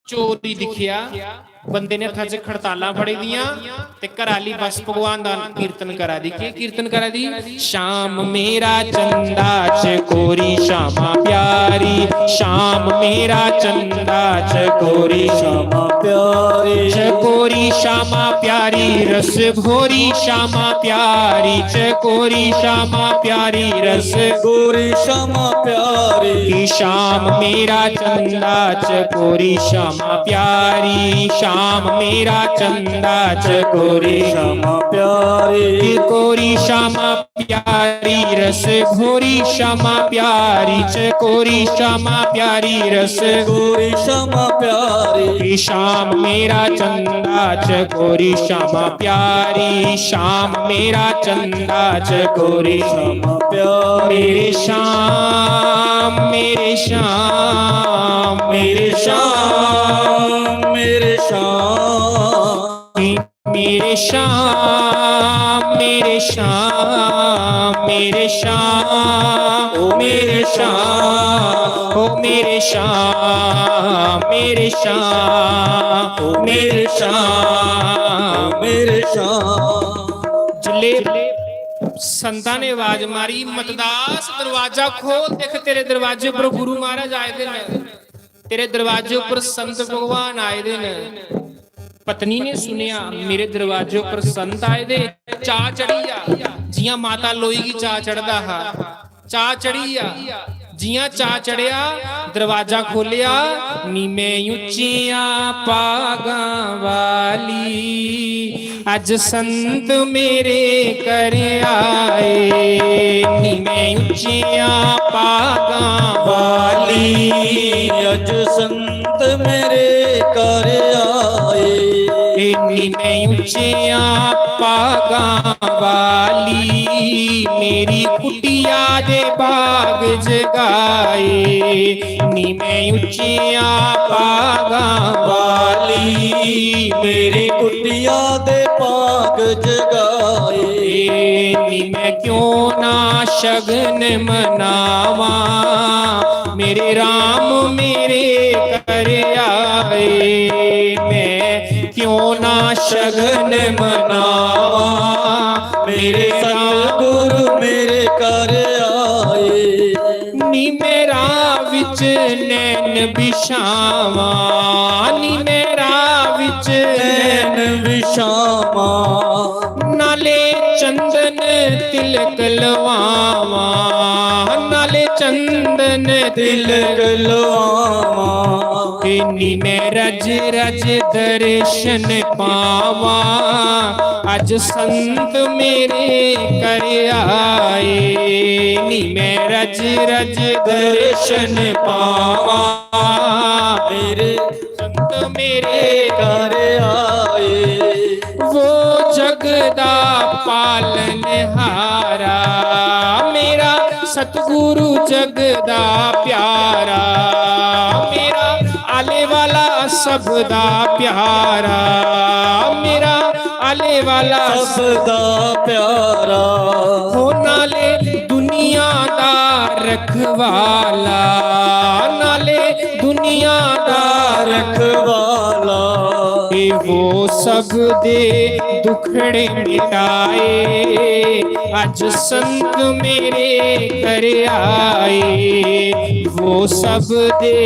चोरी दिखिया, बंदे ने हत्थां च खड़तालां फड़ी दियां ते घराली बस भगवान दा कीर्तन करा दी। के कीर्तन करा दी? शाम मेरा चंदा चकोरी श्यामा प्यारी, शाम मेरा चंदा चकोरी श्यामा प्यारी, चकोरी श्यामा प्यारी रस घोरी श्यामा प्यारी, चकोरी श्यामा प्यारी रस गोरी श्यामा प्यारी। की शाम मेरा चंदा चकोरी श्यामा प्यारी, शाम मेरा चंदा चकोरी श्यामा प्यारी, कोरी श्यामा प्यारी रस घोरी श्यामा प्यारी, चकोरी श्यामा प्यारी रस गोरी श्यामा प्यारी। शाम मेरा चंदा चकोरी श्यामा प्यारी, शाम मेरा चंदा चकोरी श्यामा प्यारी। मेरे श्याम मेरे श्याम मेरे श्याम मेरे श्याम मेरे श्याम मेरे श्याम मेरे श्याम ओ मेरे श्याम ओ मेरे श्याम मेरे श्याम ओ मेरे श्याम मेरे श्याम। जिले संता ने आवाज मारी, मतदास दरवाजा खोल, देख तेरे दरवाजे पर गुरु महाराज आए दिन, तेरे दरवाजे पर संत भगवान आए दिन। पत्नी ने सुनिया मेरे दरवाजे पर संत आए दे, चा चढ़ी आ, जियां माता लोई की चा चढ़दा हा, चा चढ़ी आ, जियां चा चढ़िया दरवाजा खोलिया, नी मैं उच्चिया पागा वाली, अज संत मेरे घर आए, नी मैं उच्चिया पागा वाली, अज संत मेरे घर आए, नी मैं उच्चिया पागा वाली, मेरी कुटिया दे बाग जगाए, नी मैं उच्चिया पागा वाली, मेरी कुटिया दे बाग जगाए, नी मैं क्यों ना शगन मनावा, मेरे राम मेरे घर आए, मैं क्यों ना शगन मनावा, मेरे सतगुरु मेरे घर आए, नी मेरा विच नैन बिछावा, नी मेरा विच नैन विशामा, नाले चंदन तिलक लवावा, नाले चंदन तिलक लवामा, नी मैं रज रज दर्शन पावा, अज संत मेरे कर आए। नी मैं रज रज दर्शन पावा, मेरे संत मेरे कर आए। वो जगदा पालनहारा, मेरा सतगुरु जगदा प्यारा, मेरा आले वाला सबदा प्यारा, मेरा आले वाला सबदा प्यारा। हो नाले दुनिया दा रखवाला, नाले दुनिया दा रखवाला। वो सब दे दुखड़े मिटाए, अज संत मेरे कर आए। वो सब दे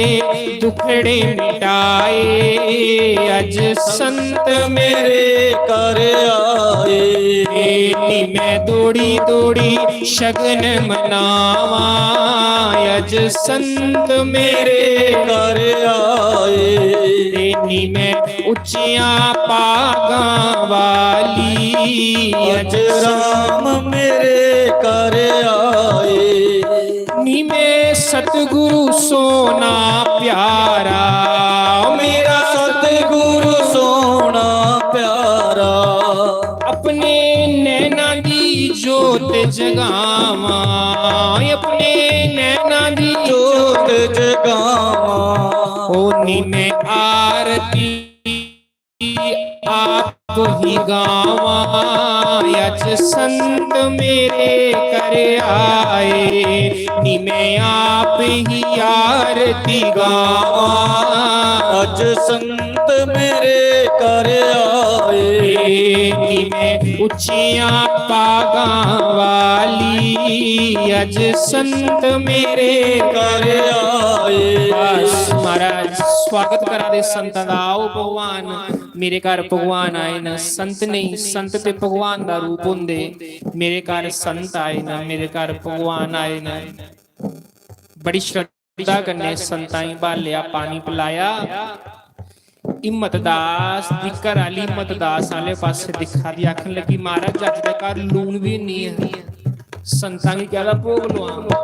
दुखड़े मिटाए, अज संत मेरे कर आए। नी मैं दौड़ी दौड़ी शगन मनावा, अज संत मेरे कर आए। नी मैं उच्चियां पागां वाली, अज राम मेरे कर आए। नी मैं सतगुरु सोना प्यारा, मेरा सतगुरु सोना प्यारा। अपने नैना दी जोत जगावा, अपने नैना दी जोत जगावा। ओ नी मैं आरती आप ही गावा, अज संत मेरे कर आए। नी मैं आप ही आरती गावा, अज संत मेरे कर आए। नी मैं उच्चियां पागां वाली, अज संत मेरे कर आए। बस महाराज स्वागत करा दे संतां दा। आओ भगवान मेरे घर भगवान आए ना, संत नहीं, संत ते भगवान दा रूप हुंदे। मेरे घर संत आए ना, मेरे घर भगवान आए ना। बड़ी श्रद्धा कन्नै संतां गी भालिया, पानी पिलाया। हिम्मत दास दी घर आली हिम्मत दास आले पासे दिखा दी, आखन लगी महाराज अज दे घर लून भी नहीं है, संतां गी कहदा भोग लवां।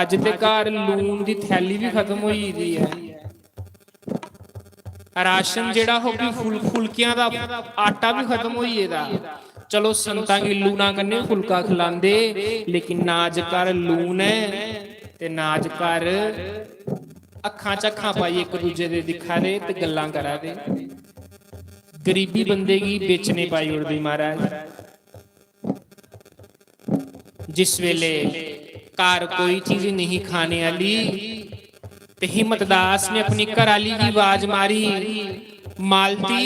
अज दे घर लून दी थैली भी खत्म होई दी है। राशन जेड़ा हो गई फुलकियां दा आटा भी खत्म होई गेदा। चलो संतां गी लूना कन्ने फुलका खिलांदे, लेकिन ना अज घर लून है ते ना अज घर अखां च अखां पाई एक दूजे दे दिखा दे ते गल्लां करा दे। गरीबी बंदे गी बेचने पाई उड़दी महाराज। जिस वेले घर कोई चीज नहीं खाने वाली ते हिम्मत दास ने अपनी घराली की आवाज मारी, मालती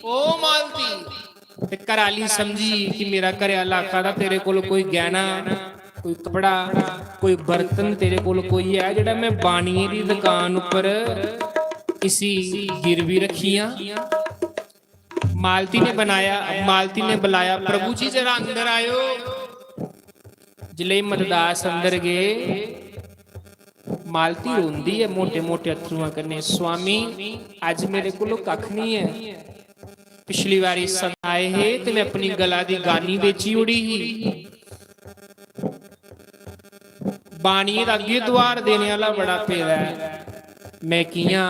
ओ मालती। ते घराली समझी कि मेरा घरेआला आखदा तेरे कोल कोई गहना, कोई कपड़ा, कोई बर्तन तेरे कोल कोई है जेड़ा मैं बाणिये दी दुकान उपर किसी गिरवी रखियां। मालती ने बनाया, मालती ने बुलाया, प्रभु जी जरा अंदर आयो। जिले हिम्मत दास अंदर गए, मालती रोंदी है मोटे मोटे अथरुआं कन्ने, स्वामी अज मेरे कोल कख नहीं है। पिछली बारी संत आए है ते मैं अपनी गला दी गानी बेची उड़ी ही। बाणिये दा अगे द्वार देने वाला बड़ा पेदा है, मैं कियां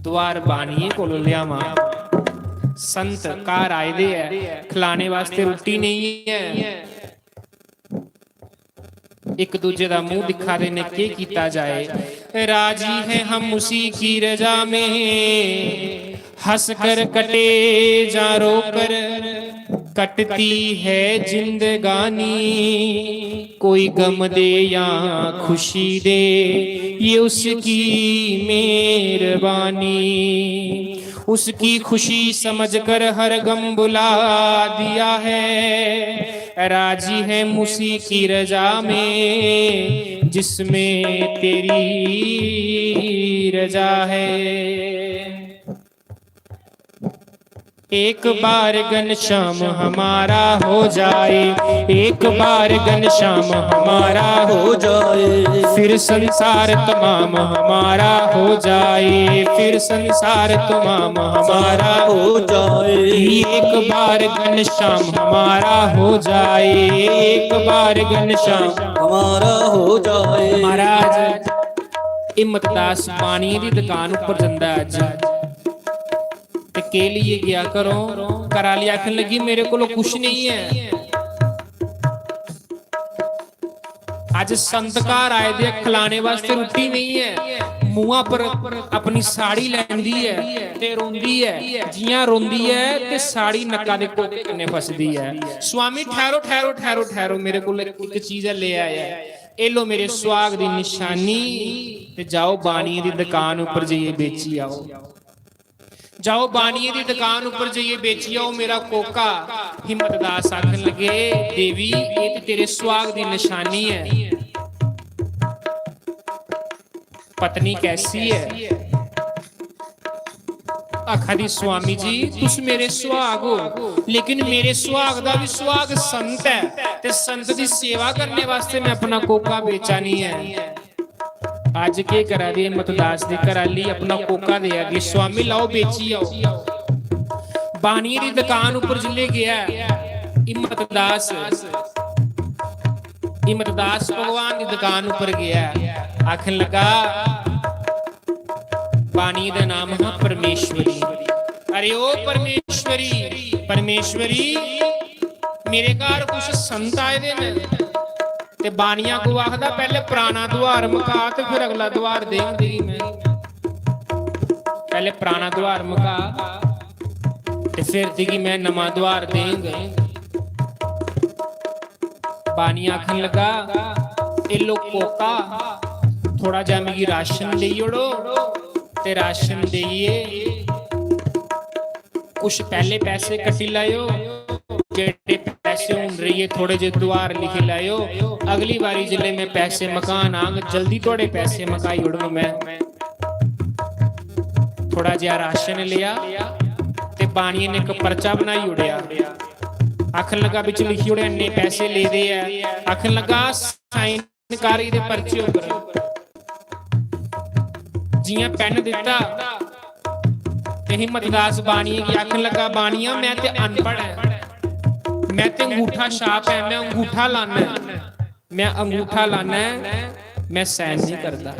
द्वार बाणिये कोल लियावां। संत घर आए दे है, खिलाने वास्ते रोटी नहीं है। एक दूजे दा मुंह दिखा देने के कीता जाए। राजी है हम उसी की रजा में, हंस कर कटे जा रो कर कटती है जिंदगानी। कोई गम दे या खुशी दे ये उसकी मेहरबानी। उसकी खुशी समझकर हर गम बुला दिया है। राजी है उसी की रजा में जिसमें तेरी रजा है। एक बार घनश्याम हमारा हो जाए, एक बार घनश्याम हमारा हो जाए, फिर संसार तमाम हमारा हो जाए, फिर संसार तमाम हमारा हो जाए। एक बार घनश्याम हमारा हो जाए, एक बार घनश्याम हमारा हो जाए। महाराज हिम्मतदास बाणी दी दुकान उपर जांदा अज ते के लिए गया करो, करा लिया, आखन लगी मेरे को कुछ नहीं है। आज संतकार आए दे खिलाने वास्ते रोटी नहीं है, मुंह पर अपनी साड़ी लैंदी है ते रोंदी है, जियां रोंदी है ते साड़ी नक्का दे कोके कन्ने फसदी है। स्वामी ठहरो ठहरो ठहरो ठहरो, मेरे को एक चीज ले आया, ए लो मेरे सुहाग दी निशानी ते जाओ बाणी दी दुकान उपर जाइए बेची आओ, जाओ बाणिये दी दुकान ऊपर जाइए बेची आओ मेरा कोका। हिम्मतदास आखन लगे देवी ये तो तेरे सुहाग दी निशानी है। पत्नी कैसी है? आखा दी स्वामी जी तुस मेरे सुहाग हो, लेकिन मेरे सुहाग दा भी सुहाग संत है ते संत दी सेवा करने वास्ते मैं अपना कोका बेचा नहीं है। आज के करा दे हिम्मतदास दी कराली अपना कोका दे आगे, स्वामी लाओ बेची आओ। बाणी दी दुकान ऊपर जिले गया हिम्मतदास, हिम्मतदास भगवान दी दुकान ऊपर गया, आखन लगा बाणी दा नाम है परमेश्वरी। अरे ओ परमेश्वरी, परमेश्वरी मेरे घर कुछ संत आए दे ने ते बानिया को आखदा पहले पुराना द्वार मुका ते फिर अगला द्वार देंगी मैं, पहले पुराना द्वार मुका ते फिर दिगी मैं नवा द्वार देंगे। बानिया आखन लगा ए लो कोका थोड़ा जा मिगी राशन देई ओड़ो ते राशन देइए, कुछ पहले पैसे कटी लायो, जेड़े पैसे हुन रही थोड़े जे द्वार लिखे लायो, अगली बारी जिले में पैसे मकान आंग जल्दी थोड़े पैसे मकाई उड़ो। मैं थोड़ा जिहा राशन लिया ते बाणिये ने एक पर्चा बनाई उड़िया, आखन लगा बिच लिखी उड़े इन्ने पैसे ले दे है, आखन लगा साइन कर इहदे पर्चे उपर। जियां पेन दिता ते हिम्मतदास बाणिये की आखन लगा बाणिया मैं ते अनपढ़ है, मैं ते अंगूठा छाप है, मैं अंगूठा लाना है, मैं अंगूठा लाना है, मैं साइन नहीं करता।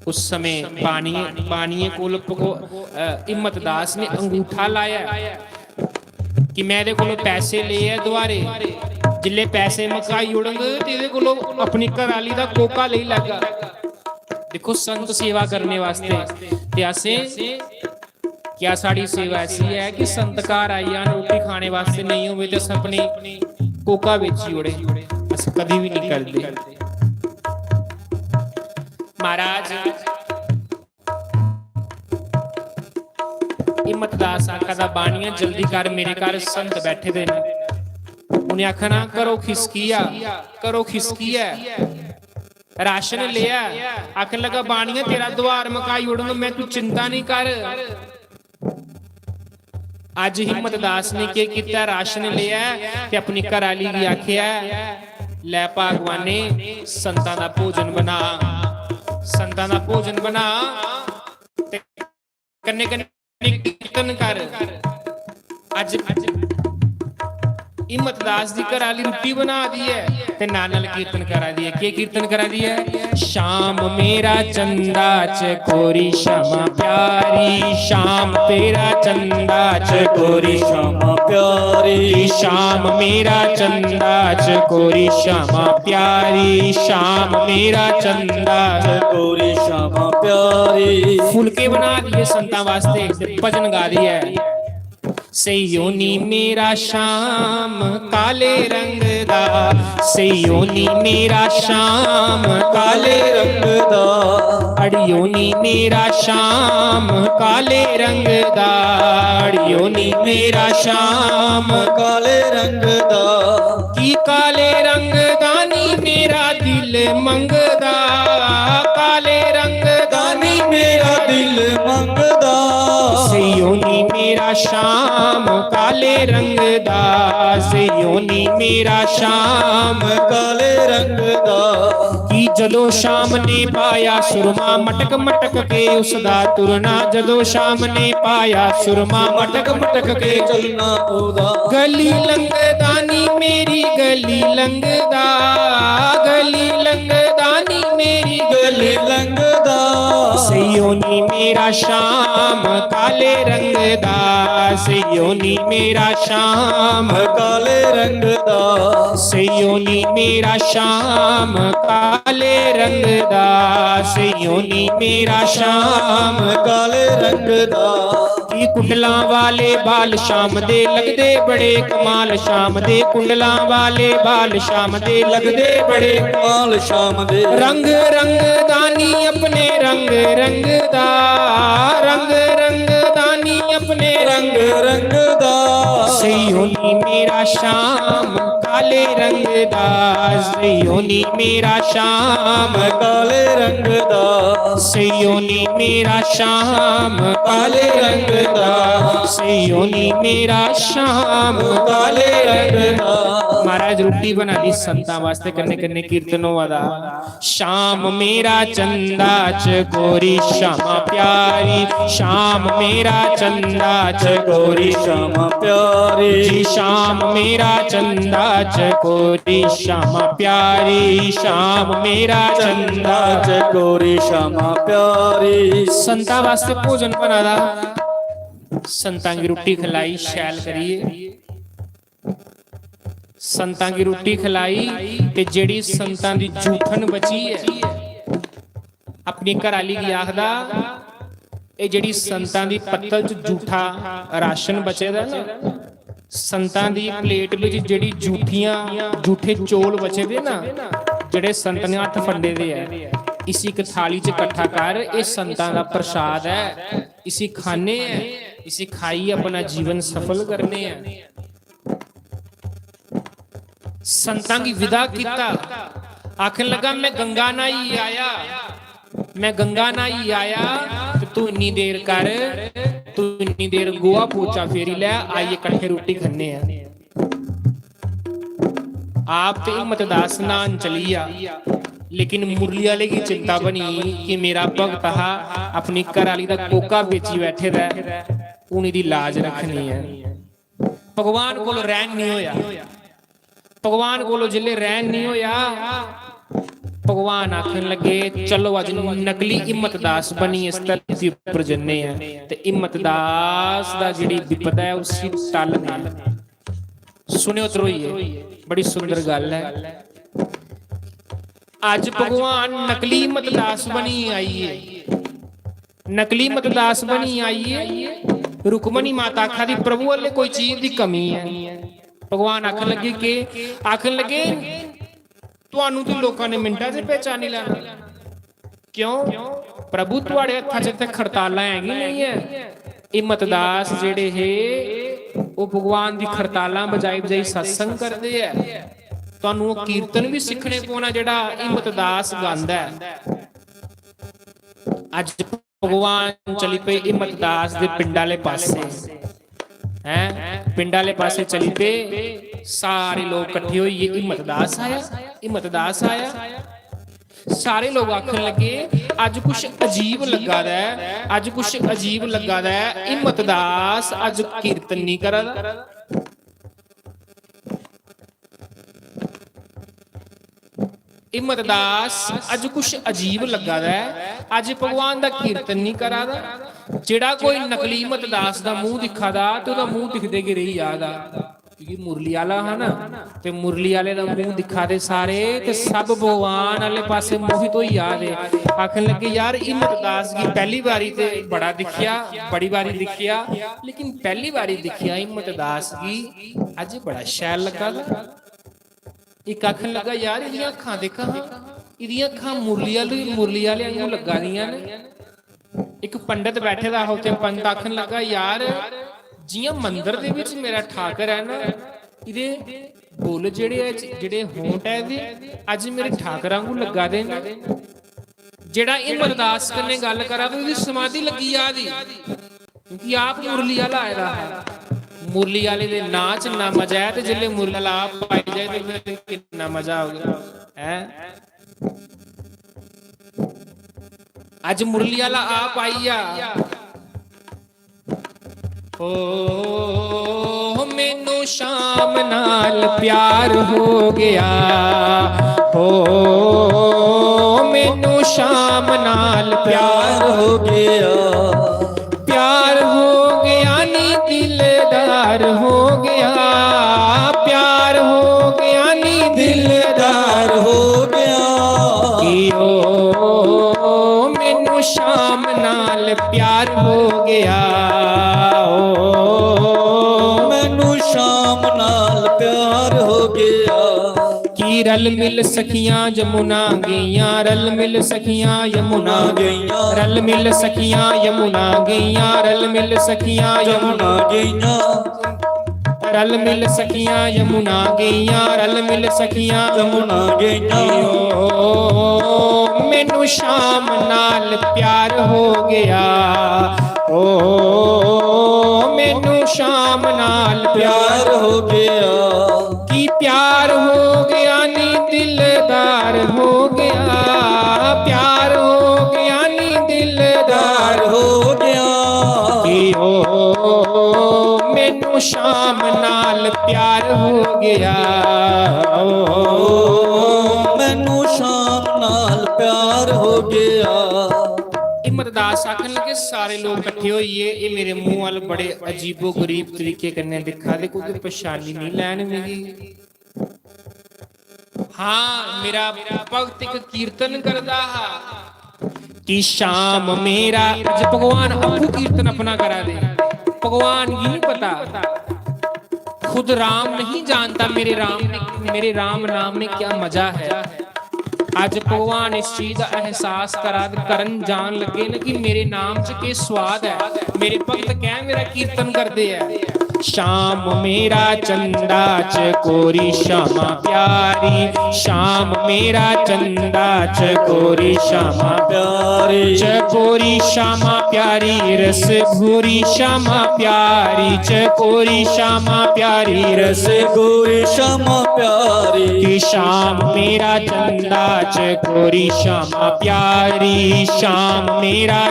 उस समय बाणिये को हिम्मतदास ने अंगूठा लाया कि मैं दे कोलों पैसे ले है द्वारे, जिले पैसे मकाई उड़ंग तेरे कोलों अपनी घराली दा कोका ले लगा। देखो संत सेवा करने वास्ते ते असे क्या साड़ी सेवा ऐसी है कि संतकार आई जान रोटी खाने वास्ते नहीं होवे तो अपनी कोका बेची उड़े, अस कभी भी नहीं करते। महाराज हिम्मतदास आखदा बाणिया जल्दी कर मेरे घर संत बैठे दे ने, उन्हें आखना करो खिसकिया, करो खिसकिया, राशन लिया, आखन लगा बाणिया तेरा द्वार मकाई उड़ूंगा मैं, तू चिंता नहीं कर। आज हिम्मतदास ने क्या किया, राशन लिया ते अपनी घराली की आखिया लै भगवाने संतां दा भोजन बना, संतां दा भोजन बना ते कन्ने कन्ने कीर्तन कर। आज हिम्मतदास दी घराली रोटी बना दी है ते नाल कीर्तन करा दी है। के कीर्तन करा दी है? शाम मेरा चंदा चकोरी श्यामा प्यारी, शाम तेरा चंदा चकोरी श्यामा प्यारी, शाम मेरा चंदा चकोरी श्यामा प्यारी, शाम मेरा चंदा चकोरी श्यामा प्यारी। फुलके बना दिए संतां वास्ते, भजन गा दी है। सयोनी मेरा श्याम काले रंग दा, सयोनी मेरा श्याम काले रंग दा, अड़ियोनी मेरा श्याम काले रंग दा, अड़ियोनी मेरा श्याम काले रंग दा, की काले रंग दानी मेरा दिल मंगदा, काले रंग दानी मेरा दिल मंगदा, सयोनी मेरा श्याम काले रंग दा, सियोनी मेरा श्याम काले रंग दा। कि जदों शाम ने पाया सुरमा मटक मटक के उसदा तुरना, जदों शाम ने पाया सुरमा मटक मटक के चलना ओदा। गली लंगदानी मेरी गली लंगदा, गली लंगदानी मेरी गली लंग दा। सियोनी मेरा श्याम काले रंग दा, सियोनी मेरा श्याम काले रंग दा। सियोनी मेरा श्याम काले रंग दा, सियोनी मेरा श्याम काले रंग दा। की कुंडलां वाले बाल श्याम दे लगदे बड़े कमाल, श्याम दे कुंडलां वाले बाल श्याम दे लगदे बड़े माल शाम दे। रंग रंग दानी अपने रंग रंग दा, रंग रंग दानी अपने रंग रंग दा। सियोनी मेरा श्याम काले रंग दा, सियोनी मेरा श्याम काले रंग दा। सियोनी मेरा श्याम काले रंग दा, सियोनी मेरा श्याम काले रंग दा। महाराज रोटी बना दी संतां वास्ते कन्ने कन्ने कीर्तनों वादा। श्याम मेरा चंदा चकोरी श्यामा प्यारी, श्याम मेरा चंदा चकोरी श्यामा प्यारी। जी श्याम मेरा चंदा चकोरी श्यामा प्यारी, श्याम मेरा चंदा चकोरी श्यामा प्यारी। संतां वास्ते भोजन बना दा, संतां की रोटी खिलाई शैल करिए, संतां की रोटी खिलाई ते जेड़ी संतां दी जूठन बची है अपनी घराली की आखदा, ये जेड़ी संतां दी पत्तल च जूठा राशन बचे दा ना, संतां दी प्लेट विच जेड़ी जूठे चौल बचे दे ना, जेड़े संत ने हत्थ फंडे दे है, इसी एक थाली च इकट्ठा कर, ये संतां दा प्रसाद है, इसी खाने हैं, इसी खाई अपना जीवन सफल करने हैं। संतां की विदा किता, आखन लगा मैं गंगा नाई आया, मैं गंगा नाई आया, तो तू इन्नी देर कर, तू इन्नी देर गोआ पोचा फेरी ले, आइए इकट्ठे रोटी खन्ने हैं। आप तो हिम्मतदास नान चलिया, लेकिन मुरली वाले की चिंता बनी कि मेरा भगत अपनी घराली दा कोका बेची बैठे दा, उन्हीं दी लाज रखनी है। भगवान कोल रहन नहीं होया, भगवान कोलो जिले रहन नहीं होया, भगवान आखन लगे चलो अज नकली हिम्मतदास बनी इस धरती उपर जन्ने हैं, ते हिम्मतदास दा जिहड़ी विपदा है उसी टालने। सुनियो त्रोइए, बड़ी सुंदर गल है। अज भगवान नकली हिम्मतदास बनी आईए, नकली हिम्मतदास बनी आईए। रुकमणी माता आखा दी प्रभु वाले कोई चीज की कमी है। भगवान आखन लगे कि आखन लगे तुहानू तो लोगों ने मिंटां च पहचानी लेना, क्यों प्रभु तुहाडे हत्थां च ते खड़तालां हैगी नहीं है। हिम्मतदास जेड़े है वो भगवान दी खड़तालां बजाई बजाई सत्संग करदे है। तुहानू वो कीर्तन भी सीखने पौना जेड़ा हिम्मतदास गांदा है। अज भगवान चली पे हिम्मतदास दे पिंड वाले पासे हैं, पिंड वाले पासे चली पे, सारे लोग इकट्ठे होइए, हिम्मतदास आया, हिम्मतदास आया। सारे लोग आखन लगे अज कुछ अजीब लगा दा है, अज कुछ अजीब लगा दा है, हिम्मतदास अज कीर्तन नहीं करा दा। हिम्मतदास अज कुछ अजीब लगा दा है, अज भगवान दा कीर्तन नहीं करा दा। जेड़ा कोई नकली हिम्मतदास दा मुंह दिखा दा ते ओदा मुंह दिखदे कि रही याद आ, क्योंकि मुरली वाला है ना, ते मुरली वाले दा मुंह दिखा दे सारे ते सब भगवान वाले पासे मोहित होई याद है। आखन लगे यार हिम्मतदास की पहली बारी ते बड़ा दिखिया, बड़ी बारी दिखिया, लेकिन पहली बारी दिखिया हिम्मतदास की अज बड़ा शैल लगा दा। एक आखन लगा यार इहदियां अखां देखा, इहदियां अखां मुरली वाले वांगू लगा दियां ने। एक पंडित बैठे दा होते, पंडित आखन लगा यार जियां मंदिर दे विच मेरा ठाकर है ना, इहदे बुल जेड़े होंठ है इहदे अज मेरे ठाकर वांगू लगा दे ने। जेड़ा हिम्मतदास कन्ने गल करा ते ओहदी समाधि लगी याद ही। क्योंकि आप मुरली वाला आया रहा मुरली वाले दे नाच ना मजा है, तो जिले मुरली वाला आप पाई जाए तो फिर कितना मजा हो गया है। अज मुरली वाला आप आईया ओ मैनू शाम नाल प्यार हो गया, हो मैनू शाम नाल प्यार हो गया, प्यार हो गया नी दिलदार हो गया, प्यार हो गया नी दिलदार हो गया। ओ मैनू शाम नाल प्यार हो गया, मैनू शाम नाल प्यार हो गया। की रल मिल सखियां यमुना गईयां, रल मिल सखियां यमुना गईयां, रल मिल सखियां यमुना गईयां, रल मिल सखियां यमुना गईयां, रल मिल सखियां यमुना गईयां, रल मिल सखियां यमुना गईयां। मैनू शाम नाल प्यार हो गया, ओ मैनू शाम नाल प्यार हो गया। की प्यार हो गया नी दिलदार हो गया, प्यार हो गया नी दिलदार हो गया। कि ओ मैनू शाम नाल प्यार हो गया, मैनू शाम नाल प्यार हो गया। हिम्मतदास आखन लगे सारे लोग इकट्ठे होइए, ये मेरे मुंह वाल बड़े अजीबो गरीब तरीके कन्ने दिखा दे, कोई परेशानी नहीं लैन मेरी। हाँ मेरा भगत एक कीर्तन करदा हा कि शाम मेरा, अज भगवान अपू कीर्तन अपना करा दे, भगवान ये नहीं पता, खुद राम नहीं जानता मेरे राम नाम में क्या मजा है। आज भगवान इस चीज का एहसास करन जान लगे ना कि मेरे नाम च के स्वाद है। मेरे भगत क्या मेरा कीर्तन करते हैं, शाम मेरा चंदा चकोरी श्यामा प्यारी, शाम मेरा चंदा चकोरी श्यामा प्यारी, चकोरी श्यामा प्यारी, रस भूरी श्यामा प्यारी, चकोरी श्यामा प्यारी, रस गोरी श्यामा प्यारी। की शाम मेरा चंदा चकोरी श्यामा प्यारी, शाम मेरा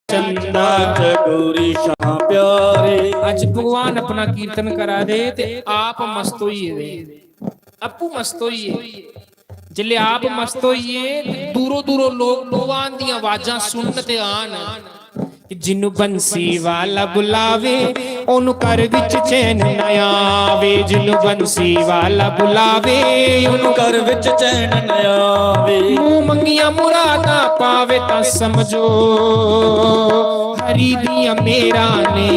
चंदा चकोरी श्यामा प्यारी। अज भगवान अपना कीर्तन करा दे ते आप मस्त होइए दे, अपू मस्त होइए। जिले आप मस्त होइए दूरों दूरों लोग भगवान दी आवाजां सुनन ते आन, जिन्नू बंसी वाला बुलावे ओनू कर विच चैन न आवे, जिन्नू बंसी वाला बुलावे ओनू कर विच चैन न आवे। मुंह मंगिया मुरादा पावे ता समझो हरी दिया मेरा ने,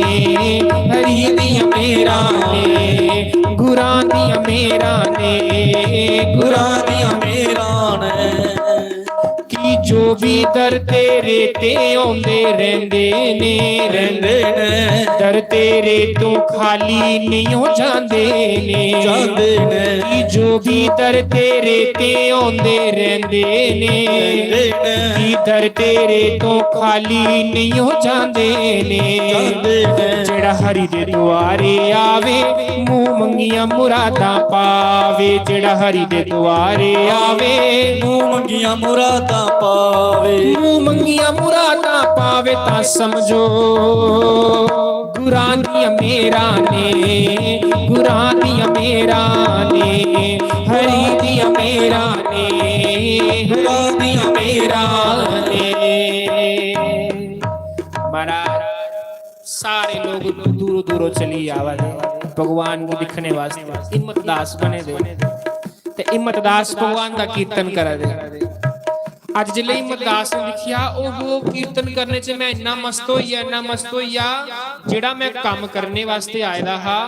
हरी दिया मेरा ने, गुरां दिया मेरा ने, गुरां दिया मेरा ने। कि जो भी दर तेरे ते आउंदे रहंदे ने, रहंदे ने, दर तेरे तू खाली नहीं हो जांदे ने, जांदे ने। कि जो भी दर तेरे ते आउंदे रहंदे ने, कि दर तेरे तो खाली नहीं हो जांदे ने, जेड़ा हरि दे दुआरे आवे मुंह मंगिया मुरादा पावे, जेड़ा हरि दे दुआरे आवे मुंह मंगिया मुरादा पावे, मुंह मंगिया मुरादा पावे ता समझो गुरां दिया मेरा ने, गुरां दिया मेरा ने, हरि दिया मेरा ने, हरि दिया मेरा ने। महाराज सारे लोग दूरों दूरों चली आवा दे भगवान को दिखने वास्ते, हिम्मतदास बने दे ते हिम्मतदास भगवान का कीर्तन करा दे। अज जिले हिम्मतदास ने लिखिया ओहो कीर्तन करने च मैं इन्ना मस्त होइया, इन्ना मस्त होइया, जेड़ा मैं काम करने वास्ते आया हा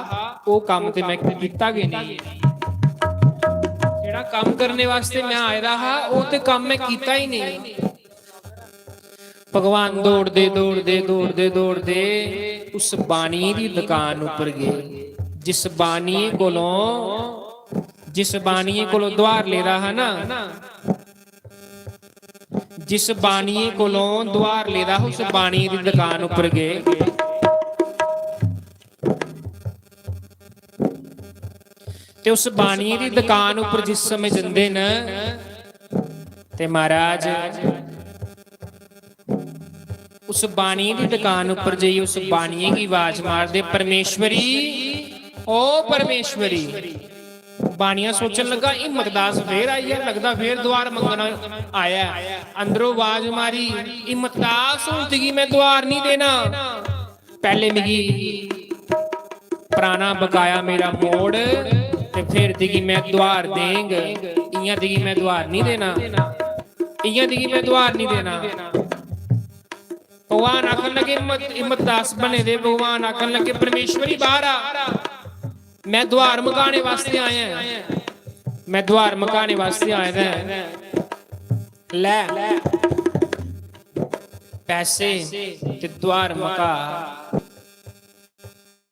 वो काम ते मैं कीता गै नहीं, जेड़ा काम करने वास्ते मैं आया हा वो ते काम मैं कीता ही नहीं। भगवान दौड़दे दौड़दे दौड़दे दौड़दे उस बानी दी दुकान उपर गए, जिस बानी कोलों द्वार ले रहा ना, जिस बानिए कोलों द्वार ले रहा उस बानी दी दुकान उपर गए ਤੇ ਉਸ ਬਾਣੀਏ ਦੀ ਦੁਕਾਨ ਉੱਪਰ ਜਿਸ ਸਮੇਂ ਜਾਂਦੇ ਨੇ ਤੇ ਮਹਾਰਾਜ उस बाणीए की दुकान ऊपर जाइए उस बाणीए की आवाज मार दे परमेश्वरी ओ परमेश्वरी। बाणिया सोचन लगा हिम्मतदास फिर आई है, लगता फिर द्वार मंगना आया। अंदरों आवाज मारी हिम्मतदास हुण तिगी मैं द्वार नहीं देना, पहले मिगी पुराना बकाया मेरा मोड़ ते फिर तिगी मैं द्वार देंग, इयां तिगी मैं द्वार नहीं देना, इयां तिगी मैं द्वार नहीं देना। भगवान आखन लगे हिम्मतदास बने दे, भगवान आखन लगे परमेश्वरी बाहर आ, मैं द्वार मकाने वास्ते आया, मैं द्वार मकाने वास्ते आया। ले पैसे ते द्वार मका,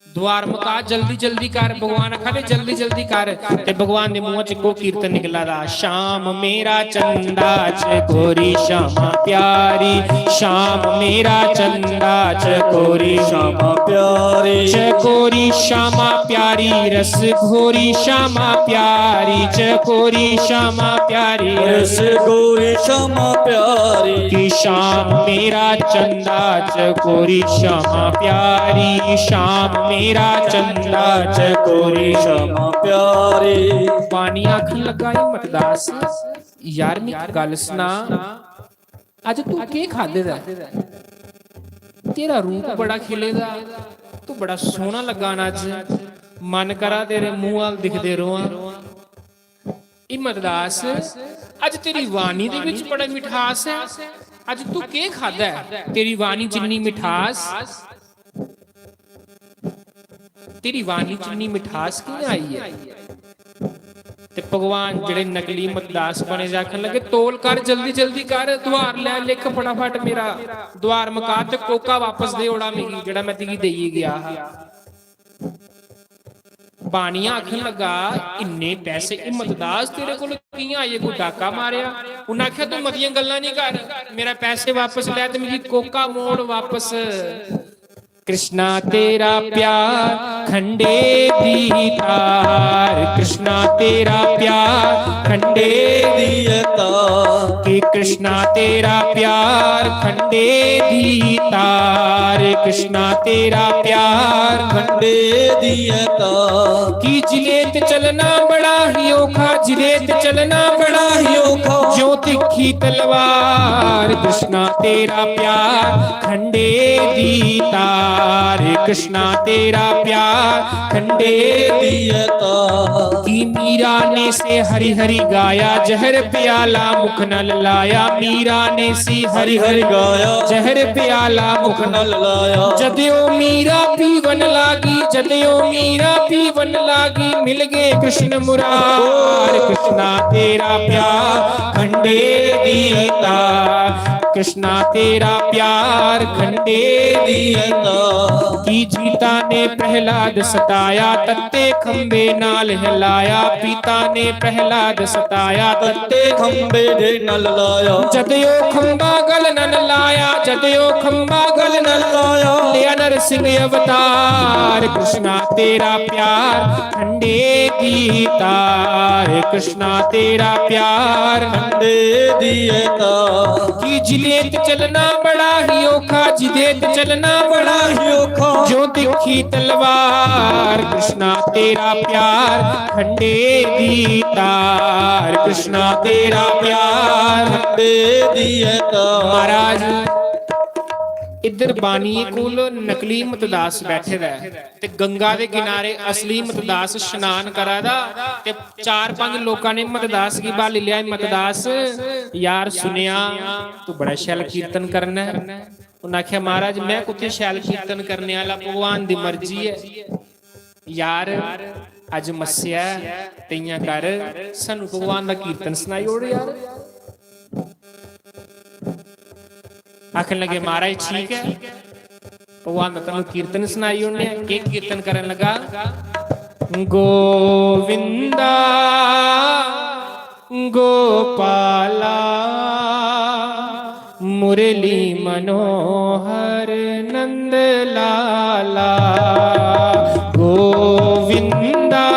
द्वार मका जल्दी जल्दी कर। भगवान आखा जल्दी जल्दी कर ते भगवान दे मुंह च को कीर्तन निकला दा, शाम मेरा चंदा चकोरी श्यामा प्यारी, शाम मेरा चंदा चकोरी श्यामा प्यारी, चकोरी श्यामा प्यारी, रस घोरी श्यामा प्यारी, चकोरी श्यामा प्यारी, रस गोरी श्यामा प्यारी। कि शाम मेरा चंदा चकोरी श्यामा प्यारी, शाम मेरा चंदा चकोरी श्यामा प्यारी। बाणी आखन लगा हिम्मतदास यार मैं एक गल सुना, अज तू के खादे दा, तेरा रूप बड़ा खिले दा, तू बड़ा सोहना लगा ना, अज मन करा तेरे मुंह वाल दिखदे रोआ। हिम्मतदास अज तेरी वाणी दे विच बड़ा मिठास है, अज तू के खादा है, तेरी वाणी च इन्नी मिठास, तेरी वाणी च इन्नी मिठास किवें आई है। ते भगवान जेड़े नकली हिम्मतदास बने आखन लगे तोल कर जल्दी जल्दी कर, द्वार लै लिख फटाफट मेरा द्वार मका ते कोका वापस दे ओड़ा मिगी जेड़ा मैं तिगी देई गया। बाणिया आखन लगा इन्ने पैसे हिम्मतदास तेरे कोल कियां आए, कोई डाका मारिया? उन्हें आख्या तू मतियां गल्लां नहीं कर, मेरा पैसे वापस लै ते मिगी कोका मोड़ वापस। कृष्णा तेरा प्यार खंडे दी तार, कृष्णा तेरा प्यार खंडे दी तार, कि कृष्णा तेरा प्यार खंडे दी तार, कृष्णा तेरा प्यार खंडे दी तार। कि जिलेत चलना बड़ा ही औखा, जिलेत चलना बड़ा ही औखा, जो तिखी तलवार, कृष्णा तेरा प्यार खंडे दी तार, कृष्णा तेरा प्यार खंडे दिया तार। कि मीरा ने से हरि हरि गाया, जहर प्याला मुख न लाया, मीरा ने से हरि हरि गाया, जहर प्याला मुख न लाया। जदयो मीरा पीवन लागी, जदयो मीरा पीवन लागी, मिल गए कृष्ण मुरार, कृष्णा तेरा प्यार खंडे दिया तार, कृष्णा तेरा प्यार खंडे दिया तार। कि जीता ने प्रहलाद सताया, तत्ते खंबे नाल हिलाया, पिता ने प्रहलाद सताया, तत्ते खंबे दे नल लाया। जदयो खंबा गल न लाया, जदयो खंबा गल न लाया, लिया नरसिंह अवतार, कृष्णा तेरा प्यार खंडे दी तार, कृष्णा तेरा प्यार खंडे दिए तार। कि जिलेत चलना बड़ा ही औखा, जिलेत चलना बड़ा ही औखा, जो तिखी तलवार, कृष्णा तेरा प्यार खंडे दी तार, कृष्णा तेरा प्यार खंडे दिए तार। महाराज इधर बाणीए कोल नकली हिम्मतदास बैठे दा ते गंगा दे किनारे असली हिम्मतदास स्नान करा दा ते 4-5 लोकां ने हिम्मतदास की बाली लिया। हिम्मतदास यार सुनिया तू बड़ा शैल कीर्तन करना है। उन्हें आख्या महाराज मैं कुत्थे शैल कीर्तन करने वाला, भगवान दी मर्जी है यार, अज मस्या तैयां कर सानू भगवान दा कीर्तन सुनाई ओड़ यार। आखन लगे महाराज ठीक है, भगवान दा तैनूं कीर्तन सुनाई ओड़ने। के कीर्तन करन लगा, गोविंदा गोपाला मुरली मनोहर नंद लाला, गोविंदा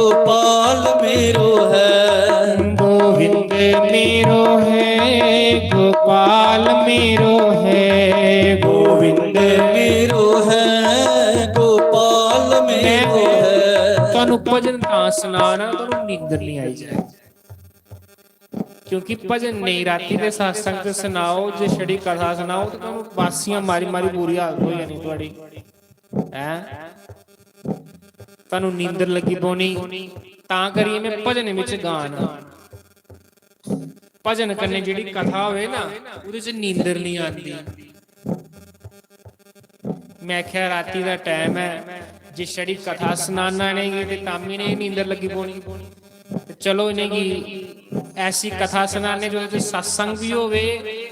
गोपाल मेरो है। गोविंद मेरो है, गोपाल मेरो है, गोविंद मेरो है, गोपाल मेरो है। ਤੁਹਾਨੂੰ ਭਜਨ ਤਾਂ ਸੁਣਾਣਾ, ਤੁਹਾਨੂੰ ਨੀਂਦਰ ਨਹੀਂ ਆਈ ਜਾਏ, ਕਿਉਂਕਿ ਭਜਨ ਨਹੀਂ ਰਾਤੀ ਦੇ satsang ਤੇ ਸੁਣਾਓ, ਜੇ ਛੜੀ ਕਥਾ ਸੁਣਾਓ ਤਾਂ ਤੁਹਾਨੂੰ ਬਾਸੀਆਂ ਮਾਰੀ ਮਾਰੀ ਬੁਰੀ ਹਾਲਤ ਹੋ ਜਾਣੀ ਤੁਹਾਡੀ ਹੈ, ਤੁਹਾਨੂੰ ਨੀਂਦਰ ਲੱਗੀ ਪੋਣੀ। ਤਾਂ ਕਰੀਏ ਮੈਂ ਭਜਨ ਵਿੱਚ ਗਾਣਾ, ਭਜਨ ਕਰਨੇ ਜਿਹੜੀ ਕਥਾ ਹੋਵੇ ਨਾ ਉਹਦੇ ਚ ਨੀਂਦਰ ਨਹੀਂ ਆਉਂਦੀ। ਮੈਂ ਕਿਹਾ ਰਾਤੀ ਦਾ ਟਾਈਮ ਹੈ, ਜੇ ਛੜੀ ਕਥਾ ਸੁਣਾਣਾ ਨਹੀਂ ਤੇ ਤਾਮੀ ਨੇ ਨੀਂਦਰ ਲੱਗੀ ਪੋਣੀ। ਚਲੋ ਇਹਨੇ ਐਸੀ ਕਥਾ ਸੁਣਾਣੇ ਜੋ ਤੇ satsang ਵੀ ਹੋਵੇ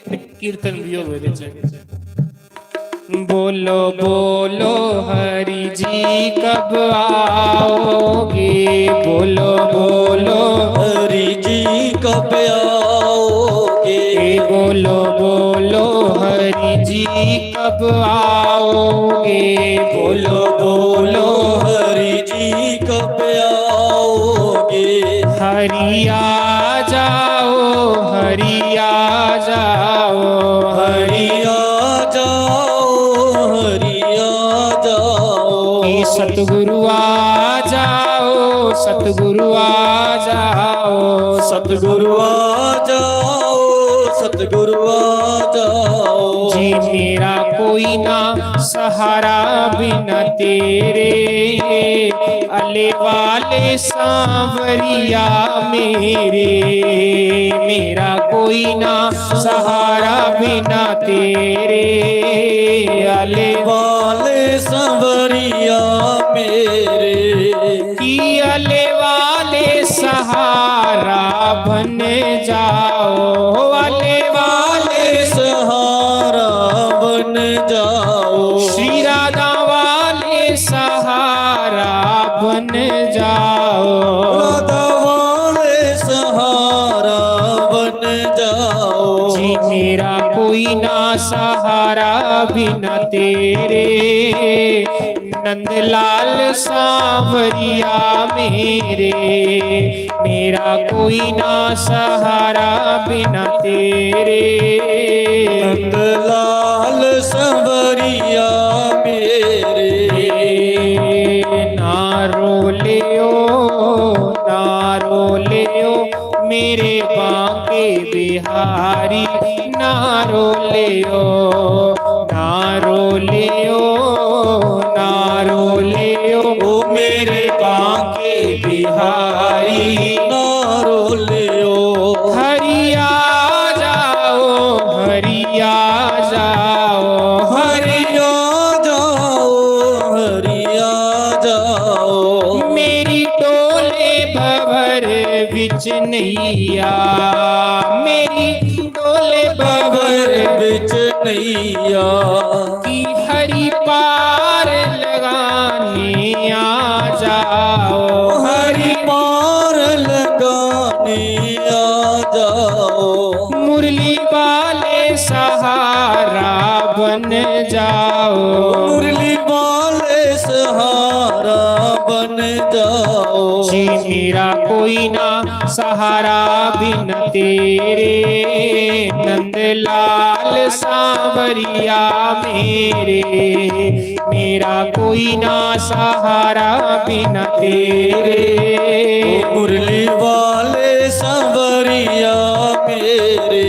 ਤੇ ਕੀਰਤਨ ਵੀ ਹੋਵੇ ਇਹਦੇ ਚ। बोलो बोलो हरि जी कब आओगे, बोलो बोलो हरि जी कब आओगे, बोलो बोलो हरि जी कब आओगे, बोलो बोलो हरि जी कब आओगे। हरि आ जाओ, हरि आ जाओ, हरि आ जाओ, हरि आ जाओ। सतगुरु आ जाओ, सतगुरु आ जाओ, सतगुरु आ जाओ, सतगुरु आ जाओ। जी मेरा कोई ना सहारा बिना तेरे, अले वाले सांवरिया मेरे, मेरा कोई ना सहारा बिना तेरे, अले वाले सांवरिया मेरे, की अले वाले सहारा बन जाओ, अले वाले सहारा बन जाओ। श्री राधा वाले सहारा बन जाओ, राधा वाले सहारा बन जाओ। जी मेरा कोई ना सहारा बिना तेरे, नंदलाल सांवरिया मेरे, मेरा कोई ना सहारा बिना तेरे, नंदलाल सांवरिया मेरे। ना रो लियो मेरे बांके बिहारी, ना रो लियो, ना रो लियो, ना रो लियो मेरे बांके बिहारी, ना रो लियो। हरि आ जाओ, हरि आ जाओ, हरि आ जाओ, हरि आ जाओ। मेरी डोले भंवर विच नैया, मेरी डोले भंवर बिच नैया, की हरि पार लगाने आ जाओ, हरि पार लगाने आ जाओ। मुरली वाले सहारा बन जाओ, मुरली वाले सहारा बन जाओ। जी मेरा कोई ना सहारा बिन तेरे, नंदलाल सांवरिया मेरे, मेरा कोई ना सहारा बिन तेरे, मुरली वाले सांवरिया मेरे।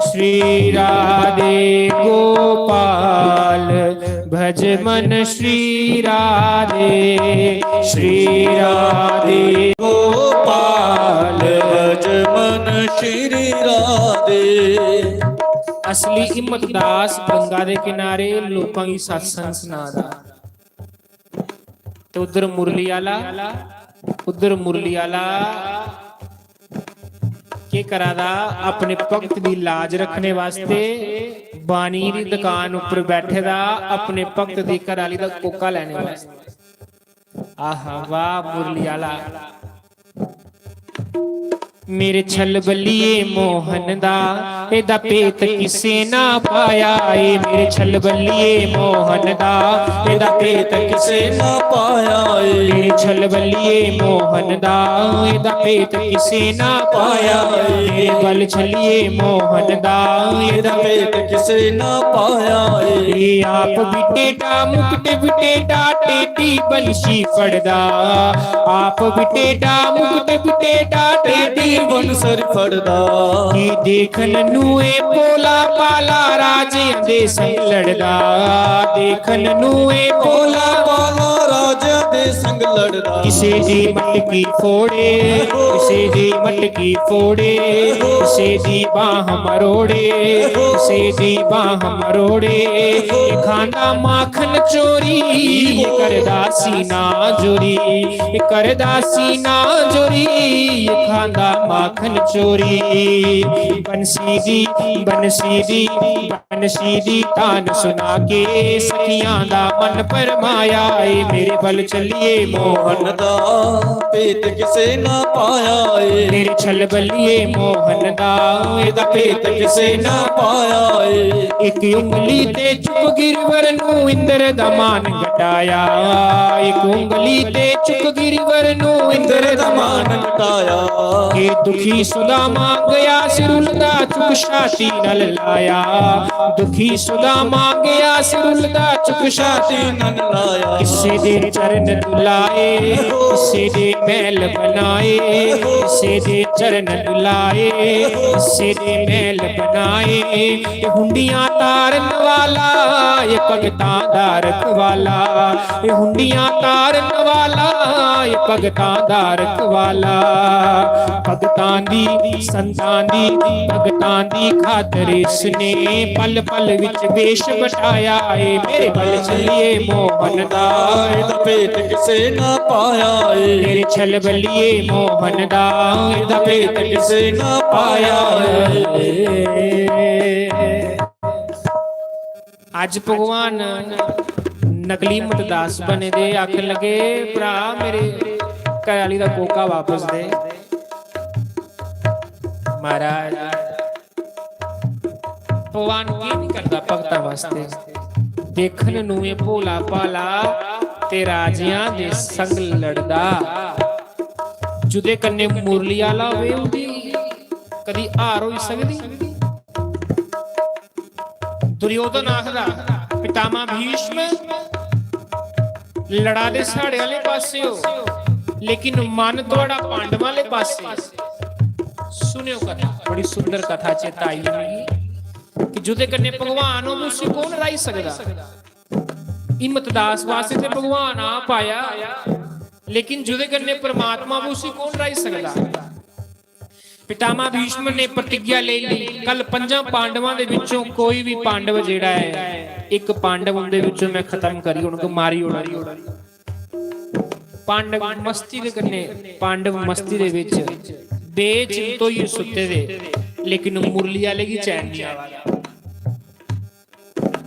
श्री राधे गोपाल भज मन, श्री राधे, श्री राधे गोपाल भज मन, श्री राधे। असली हिम्मतदास गंगा ਦੇ ਕਿਨਾਰੇ ਲੋਕਾਂ ਦੀ satsang ਸੁਣਾਦਾ, ਤੇ ਉਧਰ ਮੁਰਲੀ ਵਾਲਾ ਕੀ ਕਰਾਦਾ, ਆਪਣੇ ਭਗਤ ਦੀ ਲਾਜ ਰੱਖਣੇ ਵਾਸਤੇ ਬਾਣੀ ਦੀ ਦੁਕਾਨ ਉੱਪਰ ਬੈਠੇ ਦਾ, ਆਪਣੇ ਭਗਤ ਦੀ ਘਰਾਲੀ ਦਾ ਕੋਕਾ ਲੈਣੇ ਵਾਸਤੇ। ਆਹਾ ਵਾਹ ਮੁਰਲੀ ਵਾਲਾ। ਮੇਰੇ ਛਲ ਬੱਲੀਏ ਮੋਹਨ ਦਾ, ਇਹਦਾ ਭੇਤ ਕਿਸੇ ਨਾ ਪਾਇਆ ਏ, ਮੇਰੇ ਛਲ ਬੱਲੀਏ ਮੋਹਨ ਦਾ, ਇਹਦਾ ਭੇਤ ਕਿਸੇ ਨਾ ਪਾਇਆ ਏ ਮੇਰੇ ਛਲਵਲੀਏ ਮੋਹਨ ਦਾ ਇਹਦਾ ਭੇਤ ਕਿਸੇ ਨਾ ਪਾਇਆ ਏ ਮੇਰੇ ਬਲ ਛਲੀਏ ਮੋਹਨ ਦਾ ਇਹਦਾ ਭੇਤ ਕਿਸੇ ਨਾ ਪਾਇਆ ਏ ਇਹ ਆਪ ਵਿਟੇਡਾ ਮੁਕਟ ਵਿਟੇਡਾ ਟੇਢੀ ਬੰਸੀ ਫੜਦਾ ਆਪ ਵਿਟੇਡਾ ਮੁਕਟ ਵਿਟੇਡਾ ਟੇਢੀ ਬੰਸਰ ਫੜਦਾ ਕੀ ਦੇਖਣ ਨੂੰ ਇਹ ਭੋਲਾ ਪਾਲਾ ਰਾਜਿਆਂ ਦੇ ਸੰਗ ਲੜਦਾ ਦੇਖਣ ਨੂੰ ਇਹ ਭੋਲਾ ਪਾਲਾ ਰਾਜਿਆਂ ਦੇ ਸੰਗ ਲੜਦਾ ਕਿਸੇ ਦੀ ਮਟਕੀ ਫੋੜੇ ਕਿਸੇ ਦੀ ਮਟਕੀ ਫੋੜੇ ਕਿਸੇ ਦੀ ਬਾਹ ਮਰੋੜੇ ਕਿਸੇ ਦੀ ਬਾਹ ਮਰੋੜੇ ਇਹ ਖਾਂਦਾ ਮਾਖਨ ਚੋਰੀ ਇਹ ਕਰਦਾ ਸੀਨਾ ਚੋਰੀ ਇਹ ਕਰਦਾ ਸੀਨਾ ਚੋਰੀ ਇਹ ਖਾਂਦਾ ਮਾਖਨ ਚੋਰੀ ਬੰਸੀ ਦੀ ਤਾਨ ਸੁਣਾ ਕੇ ਸਖੀਆਂ ਦਾ ਮਨ ਪਰਮਾਇਆ ਏ ਮੇਰੇ ਬਲ ਚੱਲੀਏ ਮੋਹਨ ਦਾ ਭੇਤ ਕਿਸੇ ਨਾ ਪਾਇਆ ਏ ਮੇਰੇ ਛਲ ਬੱਲੀਏ ਮੋਹਨ ਦਾ ਇਹਦਾ ਭੇਤ ਕਿਸੇ ਨਾ ਪਾਇਆ ਏ ਇੱਕ ਉਂਗਲੀ ਤੇ ਚੁੱਪ ਗਿਰਵਰ ਨੂੰ ਇੰਦਰ ਦਾ ਮਾਨ ਘਟਾਇਆ ਇੱਕ ਉਂਗਲੀ ਤੇ ਚੁੱਪ ਗਿਰਵਰ ਨੂੰ ਇੰਦਰ ਦਾ ਮਾਨ ਘਟਾਇਆ ਕਿ ਦੁਖੀ ਸੁਦਾਮਾ ਗਿਆ ਸਿਰੁਲਦਾ ਚੁੱਕ ਛਾਤੀ ਨਾਲ ਲਾਇਆ ਦੁਖੀ ਸੁਦਾਮਾ ਗਿਆ ਸਿਰੁਲਦਾ ਚੁੱਕ ਛਾਤੀ ਨਨ ਲਾਇਆ ਕਿਸੇ ਦੇ ਚਰਨ ਦੁਲਾਏ ਕਿਸੇ ਦੇ ਮਹਿਲ ਬਣਾਏ ਕਿਸੇ ਦੇ ਚਰਨ ਦੁਲਾਏ ਕਿਸੇ ਦੇ ਮਹਿਲ ਬਣਾਏ ਇਹ ਹੁੰਡੀਆਂ ਤਾਰਨ ਵਾਲਾ ਇਹ ਭਗਤਾਂ ਦਾ ਰਖਵਾਲਾ ਇਹ ਹੁੰਡੀਆਂ ਤਾਰਨ ਵਾਲਾ ਇਹ ਭਗਤਾਂ ਦਾ ਰਖਵਾਲਾ ਭਗਤਾਂ ਦੀ ਸੰਤਾਂ ਦੀ ਭਗਤਾਂ ਦੀ ਖਾਤਰ ਇਸਨੇ ਪਲ ਪਲ ਵਿੱਚ ਵੇਸ਼ ਬਟਾਇਆ ਏ ਮੇਰੇ ਬਲ ਚੱਲੀਏ ਮੋਹਨ ਦਾ ਇਹਦਾ ਭੇਤ ਕਿਸੇ ਨਾ ਪਾਇਆ ਏ ਮੇਰੇ ਛਲ ਬੱਲੀਏ ਮੋਹਨ ਦਾ ਇਹਦਾ ਭੇਤ ਕਿਸੇ ਨਾ ਪਾਇਆ ਏ ਅੱਜ ਭਗਵਾਨ ਨਕਲੀ ਮਤਦਾਸ ਬਣੇ ਦੇ ਆਖ ਲਗੇ ਭਰਾ ਮੇਰੇ ਘਰ ਵਾਲੀ ਦਾ ਕੋਕਾ ਵਾਪਸ ਦੇ ਮਹਾਰਾਜ ਭਗਵਾਨ ਕੀ ਨਹੀਂ ਕਰਦਾ ਭਗਤਾਂ ਵਾਸਤੇ ਦੇਖਣ ਨੂੰ ਇਹ ਭੋਲਾ ਭਾਲਾ ਤੇ ਰਾਜਿਆਂ ਦੇ ਸੰਗ ਲੜਦਾ ਜੁਦੇ ਕੰਨੇ ਮੁਰਲੀ ਵਾਲਾ ਹੋਵੇ ਉਹਦੀ ਕਦੀ ਹਾਰ ਹੋਈ ਸਕਦੀ ਦੁਰਯੋਧਨ ਆਖਦਾ ਪਿਤਾਮਾ ਭੀਸ਼ਮ ਲੜਾ ਦੇ ਸਾੜੇ ਵਾਲੇ ਪਾਸੇ ਹੋ ਲੇਕਿਨ ਮਨ ਤੁਹਾਡਾ ਪਾਂਡਵਾਂ ਵਾਲੇ ਪਾਸੇ ਸੁਣਿਓ ਕਥਾ ਬੜੀ ਸੁੰਦਰ ਕਥਾ ਚੇਤਾ ਆਈ ਮੈਨੂੰ ਕਿ ਜੁਦੇ ਕੰਨੇ ਭਗਵਾਨ ਨੂੰ ਉਸੇ ਕੌਣ ਰਾਈ ਸਕਦਾ ਹਿੰਮਤਦਾਸ ਵਾਸਤੇ ਤੇ ਭਗਵਾਨ ਆਪ ਆਇਆ ਲੇਕਿਨ ਜੁਦੇ ਕੰਨੇ परमात्मा उसी कौन राई सकदा पितामह भीष्म ने प्रतिज्ञा ले ली कल पंजा पांडवां दे विचों कोई भी पांडव जेड़ा है एक पांडव उनदे विचों मैं खत्म करी उनको मारी उड़ारी पांडव मस्ती दे कन्ने पांडव मस्ती दे विच बेचिंत तो ये सुते दे लेकिन मुरली वाले की चैन नहीं आवा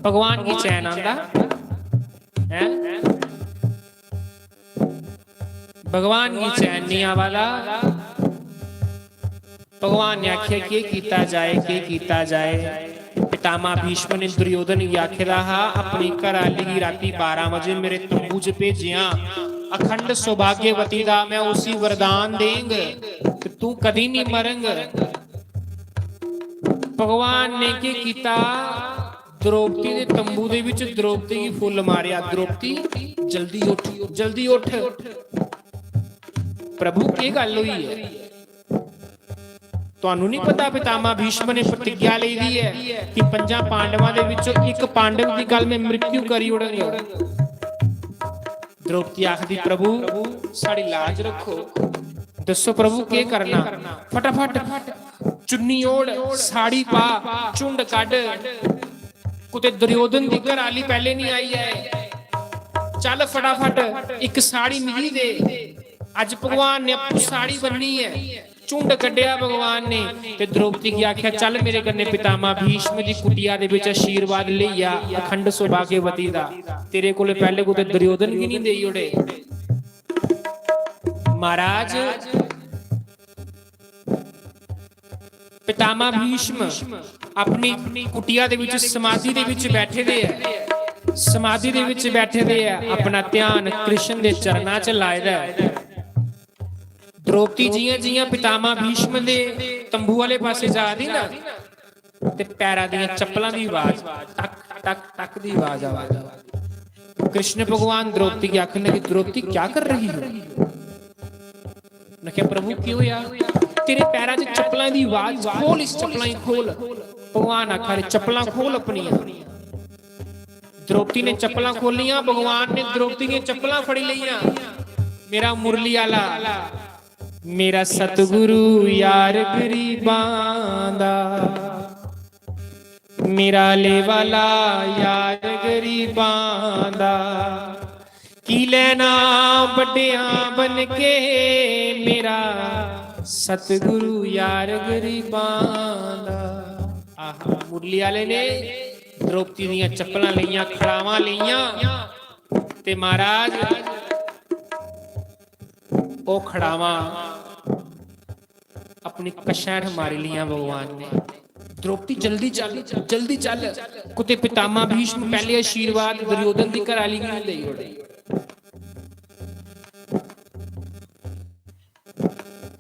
भगवान की चैन आंदा है भगवान की चैन नहीं आवाला भगवान ने आख्या के कीता जाए पितामह भीष्म ने दुर्योधन आखे रहा अपनी घराली की राती 12 बजे मेरे तंबू च भेजिया अखंड सौभाग्यवती दा मैं उसी वरदान देंग कि तू कदी नहीं मरंग भगवान ने के कीता द्रौपदी दे तंबू दे विच द्रौपदी की फुल मारिया द्रौपदी जल्दी उठ प्रभु की गल हुई है ਤੁਹਾਨੂੰ नहीं पता पितामह भीष्म ने प्रतिज्ञा ले ली है कि पंजा पांडवां दे विचों एक पांडव की गल में मृत्यु करी उड़ांगे द्रौपदी आखदी प्रभु साड़ी लाज रखो दसो प्रभु के करना फटाफट चुन्नी ओढ़ साड़ी पा चुंड कड कुते दुर्योधन दी घराली पहले नहीं आई है चल फटाफट एक साड़ी मिली दे अज भगवान ने अपनी साड़ी बननी है चुंड कड्डिया भगवान ने ते द्रौपदी की आख्या चल मेरे कन्ने पितामह भीष्म दी कुटिया दे विच आशीर्वाद लईया अखंड सौभाग्यवती दा तेरे कोले पहले कुते दुर्योधन की नहीं देई ओड़े महाराज पितामह भीष्म अपनी कुटिया दे विच समाधि दे विच बैठे दे समाधि दे विच बैठे दे है, अपना ध्यान कृष्ण दे चरनां च लाएदा है। द्रौपदी जियां जियां पितामह भीष्म दे तंबू वाले पासे जा रही ना, ते पैरां दियां चप्पलां दी आवाज टक टक टक दी आवाज आवाज। कृष्ण भगवान द्रौपदी की आखने लगे, द्रौपदी क्या कर रही हो? मैं क्या प्रभु क्यों यार, तेरे पैरां च चप्पलां दी आवाज, खोल इस चप्पलां खोल। भगवान आखा रहे चप्पलां खोल अपनियां। द्रौपदी ने चप्पलां खोलियां, भगवान ने द्रौपदी दी चप्पलां फड़ी लईयां। मेरा मुरली आला, मेरा सतगुरु यार गरीबां दा, मेरा ले वाला यार गरीबां दा, की लेना बड़ियां बन के, मेरा सतगुरु यार गरीबां दा। आहा, मुरली वाले ने द्रौपदी दियां चप्पलां लईयां, खड़ावां लईयां, ते महाराज ओ खड़ावां अपनी कशैठ मारी लियां भगवान ने। द्रौपदी जल्दी चल जल्दी चल, कुते पितामह भीष्म पहले आशीर्वाद दुर्योधन दी घराली गी लई ओड़े।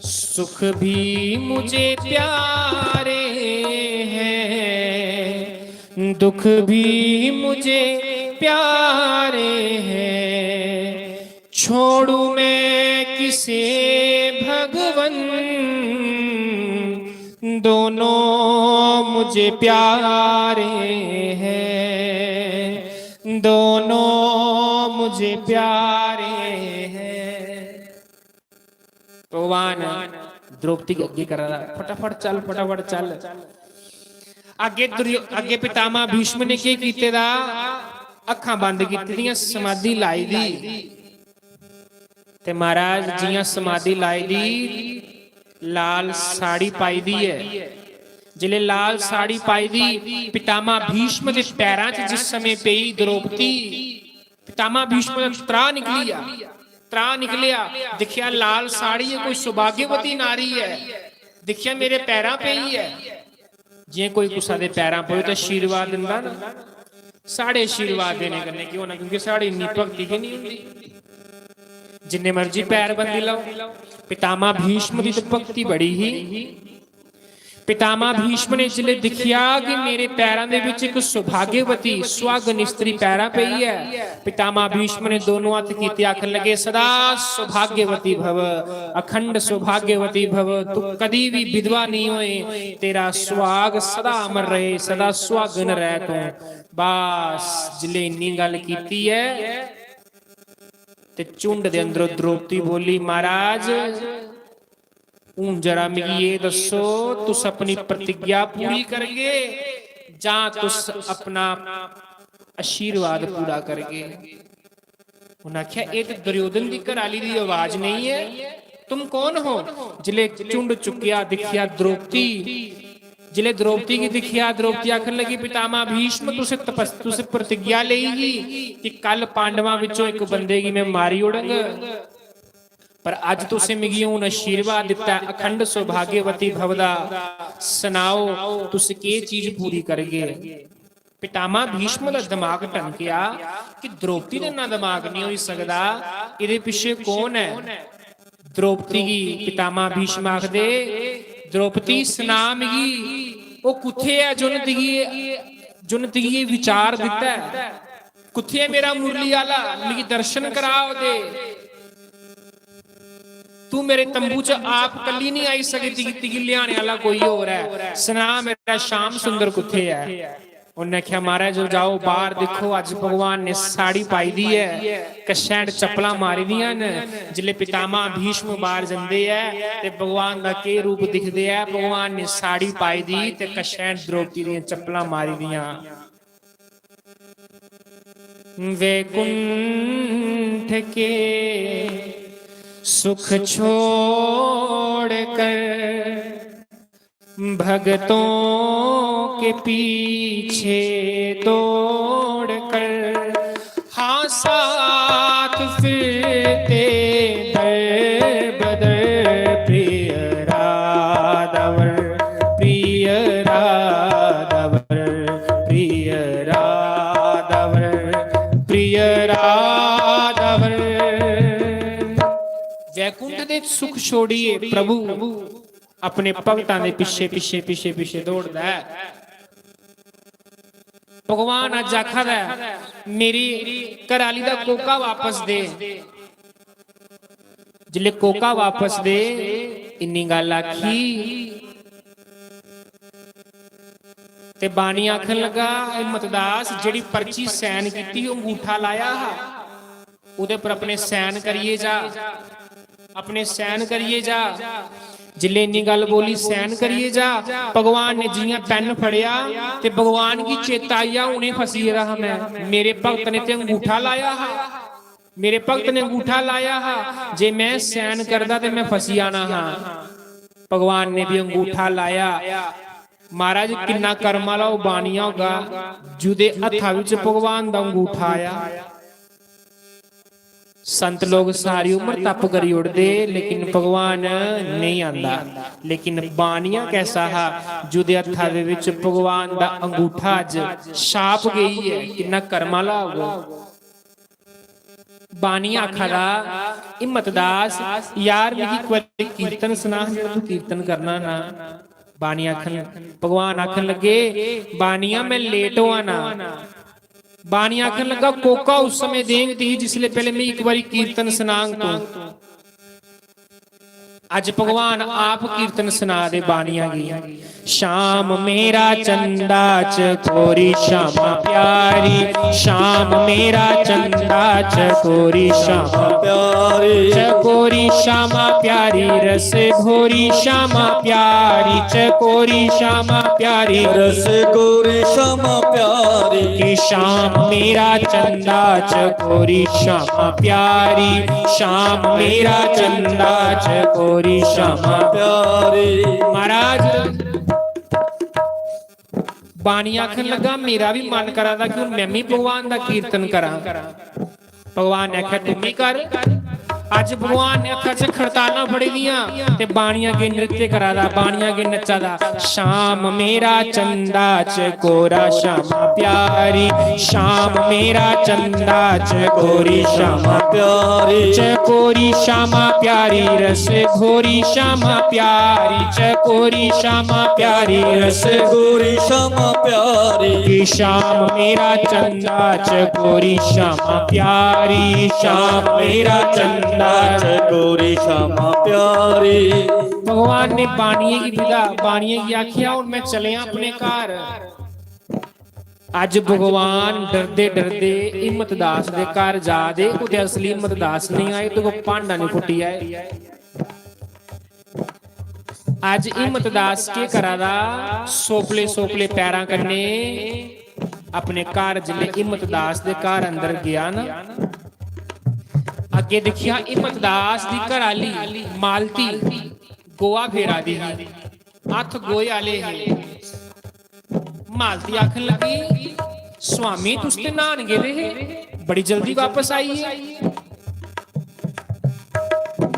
सुख भी मुझे प्यारे हैं, दुख भी मुझे प्यारे हैं, छोड़ू मैं किसे भगवन, दोनों मुझे प्यारे हैं, दोनों मुझे प्यारे हैं। भगवान द्रौपदी के अगे कर रहा, फटाफट चल फटाफट चल। अगे पितामह भीष्म ने क्या कीते दा, अखां बंद कीतियां, समाधि लाई दी। ते महाराज जियां समाधि लाई दी, लाल साड़ी पाई दी है। जिले लाल साड़ी पाई दी, पितामह भीष्म के पैरां च जिस समय पई द्रौपदी, पितामह भीष्म दा त्रा निकलिया, त्रा निकलिया, दिखिया लाल साड़ी है, कोई सौभाग्यवती नारी है, दिखिया मेरे पैरां पई है। जे कोई कुसा दे पैरां पवे तो आशीर्वाद दिंदा ना, साढ़े आशीर्वाद देने कन्ने क्यों ना, क्योंकि साड़ी इन्नी भक्ति की नहीं हुंदी। जिन्ने मर्जी पैर बंदी लो, पितामह भीष्म की तो भक्ति बड़ी ही। पितामह भीष्म ने जिले दिखिया कि मेरे पैरों दे विच एक सौभाग्यवती सुहागन स्त्री पैरा पई है, पितामह भीष्म ने दोनों हाथ कीते, आखन लगे सदा सौभाग्यवती भव, अखंड सौभाग्यवती भव, तू कदी भी विधवा नहीं होए, तेरा सुहाग सदा अमर रहे, सदा सुहागन रह तू। बस जिले इन्नी गल कीती है ते झुंड दे अंदरों द्रौपदी बोली, महाराज हूं जरा मिगी ये दसो, तुस अपनी प्रतिज्ञा पूरी करगे जां तुस अपना आशीर्वाद पूरा करगे? उन्हें आख्या ये तो दुर्योधन की घराली की आवाज नहीं है, तुम कौन हो? जिले झुंड चुकिया, दिखिया द्रौपदी, जिले द्रौपदी की दिखिया, द्रौपदी आखन लगी पितामह भीष्म तुसे प्रतिज्ञा लेगी कि कल पांडवां विचों एक बंदे की मैं मारी ओड़ांगा, पर अज तुसे मिगी हुण आशीर्वाद दिता अखंड सौभाग्यवती भवदा, सुनाओ तुस के चीज पूरी करगे? पितामह भीष्म का दिमाग टनकिया कि द्रौपदी दे ना दिमाग नहीं हो सकदा, इहदे पिछे कौन है? द्रौपदी की पितामह भीष्म आखदे, द्रौपदी सुना मिगी वो कुत्थे है जुन तिगी विचार दिता है, कुत्थे है मेरा मुरली आला, मिगी दर्शन कराओ दे। तू मेरे तंबू च आप कली नहीं आई सकती, तिगी लियाने वाला कोई और है, सुना मेरा श्याम सुंदर कुत्थे है? उन्हें आख्या महाराज जाओ बाहर देखो, अज भगवान ने साड़ी पाई दी है, कशैंड चप्पलां मारी दियां ने। जिले पितामह भीष्म बाहर जांदे है ते भगवान दा के रूप दिखदे है, भगवान ने साड़ी पाई दी ते कशैंड द्रौपदी दियां चप्पलां मारी दियां। वैकुंठ के सुख छोड़ कर भगतों के पीछे दौड़ कर, हाँ साथ फिरते दर बदर, प्रिय राधवर प्रिय राधवर प्रिय राधवर। ਵੈਕੁੰਠ ਦੇ ਸੁਖ ਛੋੜੀਏ ਪ੍ਰਭੂ ਆਪਣੇ ਭਗਤਾਂ ਦੇ ਪਿੱਛੇ ਪਿੱਛੇ ਪਿੱਛੇ ਪਿੱਛੇ ਦੌੜਦਾ ਹੈ। ਭਗਵਾਨ ਅੱਜ ਆਖਦਾ ਮੇਰੀ ਘਰਾਲੀ ਦਾ ਕੋਕਾ ਵਾਪਸ ਦੇ। ਜਿਲੇ ਕੋਕਾ ਵਾਪਸ ਦੇ ਇੰਨੀ ਗੱਲ ਆਖੀ ਤੇ ਬਾਣੀ ਆਖਣ ਲੱਗਾ ਹਿੰਮਤਦਾਸ ਜਿਹੜੀ ਪਰਚੀ ਸੈਨ ਕੀਤੀ ਉਹ ਅੰਗੂਠਾ ਲਾਇਆ ਉਹਦੇ ਪਰ ਆਪਣੇ ਸੈਨ ਕਰੀਏ ਜਾ, ਆਪਣੇ ਸੈਨ ਕਰੀਏ ਜਾ। जिले इन्नी गल बोली सैन करिए जा, भगवान ने जियां पेन फड़िया ते भगवान की चेता आया उन्हें फसी रहा मैं। मेरे भगत ने ते अंगूठा लाया हा, मेरे भगत ने अंगूठा लाया हा, जे मैं सैन करदा ते मैं फसी आना हा। भगवान ने भी अंगूठा लाया। महाराज किन्ना कर्म वाला वो बानिया होगा जुदे हत्था विच भगवान दा अंगूठा आया। संत लोग सारी उम्र तप करी उड़दे लेकिन भगवान नहीं आंदा। लेकिन बानिया कैसा हा जुदे हत्था दे विच भगवान दा अंगूठा अज छाप गई है। किन्ना कर्म वाला होगा बानिया आखदा हिम्मतदास यार मेरी कोई कीर्तन सुना, तू कीर्तन करना ना। बानिया आखन भगवान आखन लगे बानिया मैं लेट होआ ना। बानी आखन लगा कोका उस समय देंगी जिसले पहले मैं एक बारी कीर्तन सुनांग तो। अज भगवान आप कीर्तन सुना दे बानिया की। शाम मेरा चंदा चकोरी श्यामा प्यारी, शाम मेरा चंदा चकोरी श्यामा प्यारी, चकोरी श्यामा प्यारी रस घोरी श्यामा प्यारी, चकोरी श्यामा प्यारी रस गोरी श्यामा प्यारी। कि शाम मेरा चंदा चकोरी श्यामा प्यारी, शाम मेरा चंदा चकोरी श्यामा प्यारी। महाराज बानी आखन लगा मेरा भी मन करा था कि मैं भी भगवान का कीर्तन करा। भगवान ने आख्या तुम भी कर। अज भगवान ने आख्या च खड़ताला फड़ी दियां ते बाणियां के नृत्य करा दा, बाणियां के नचा दा। शाम मेरा चंदा चकोरा श्यामा प्यारी, शाम मेरा चंदा चकोरी श्यामा प्यारी, चकोरी श्यामा प्यारी रस घोरी श्यामा प्यारी, चकोरी श्यामा प्यारी रस गोरी श्यामा प्यारी। कि शाम मेरा चंदा चकोरी श्यामा प्यारी, शाम मेरा चंदा चकोरी श्यामा प्यारी। भगवान ने बानिए की विदा, बानिए की आखिया और मैं चले अपने घर। अज भगवान डरदे डरदे हिम्मतदास दे घर जा दे, कुते असली हिम्मतदास नहीं आए तो भांडा नहीं फुटी आए। अज हिम्मतदास के करा दा सोपले सोपले पैरां कन्ने अपने घर जिले हिम्मतदास दे घर अंदर गया ना। अगे देखिया हिम्मतदास दी घराली मालती गोआ फेरा दी, हथ गोए आले है। मालती आखन लगी स्वामी तुस ते नहान गेदे हे, बड़ी जल्दी वापस आई है।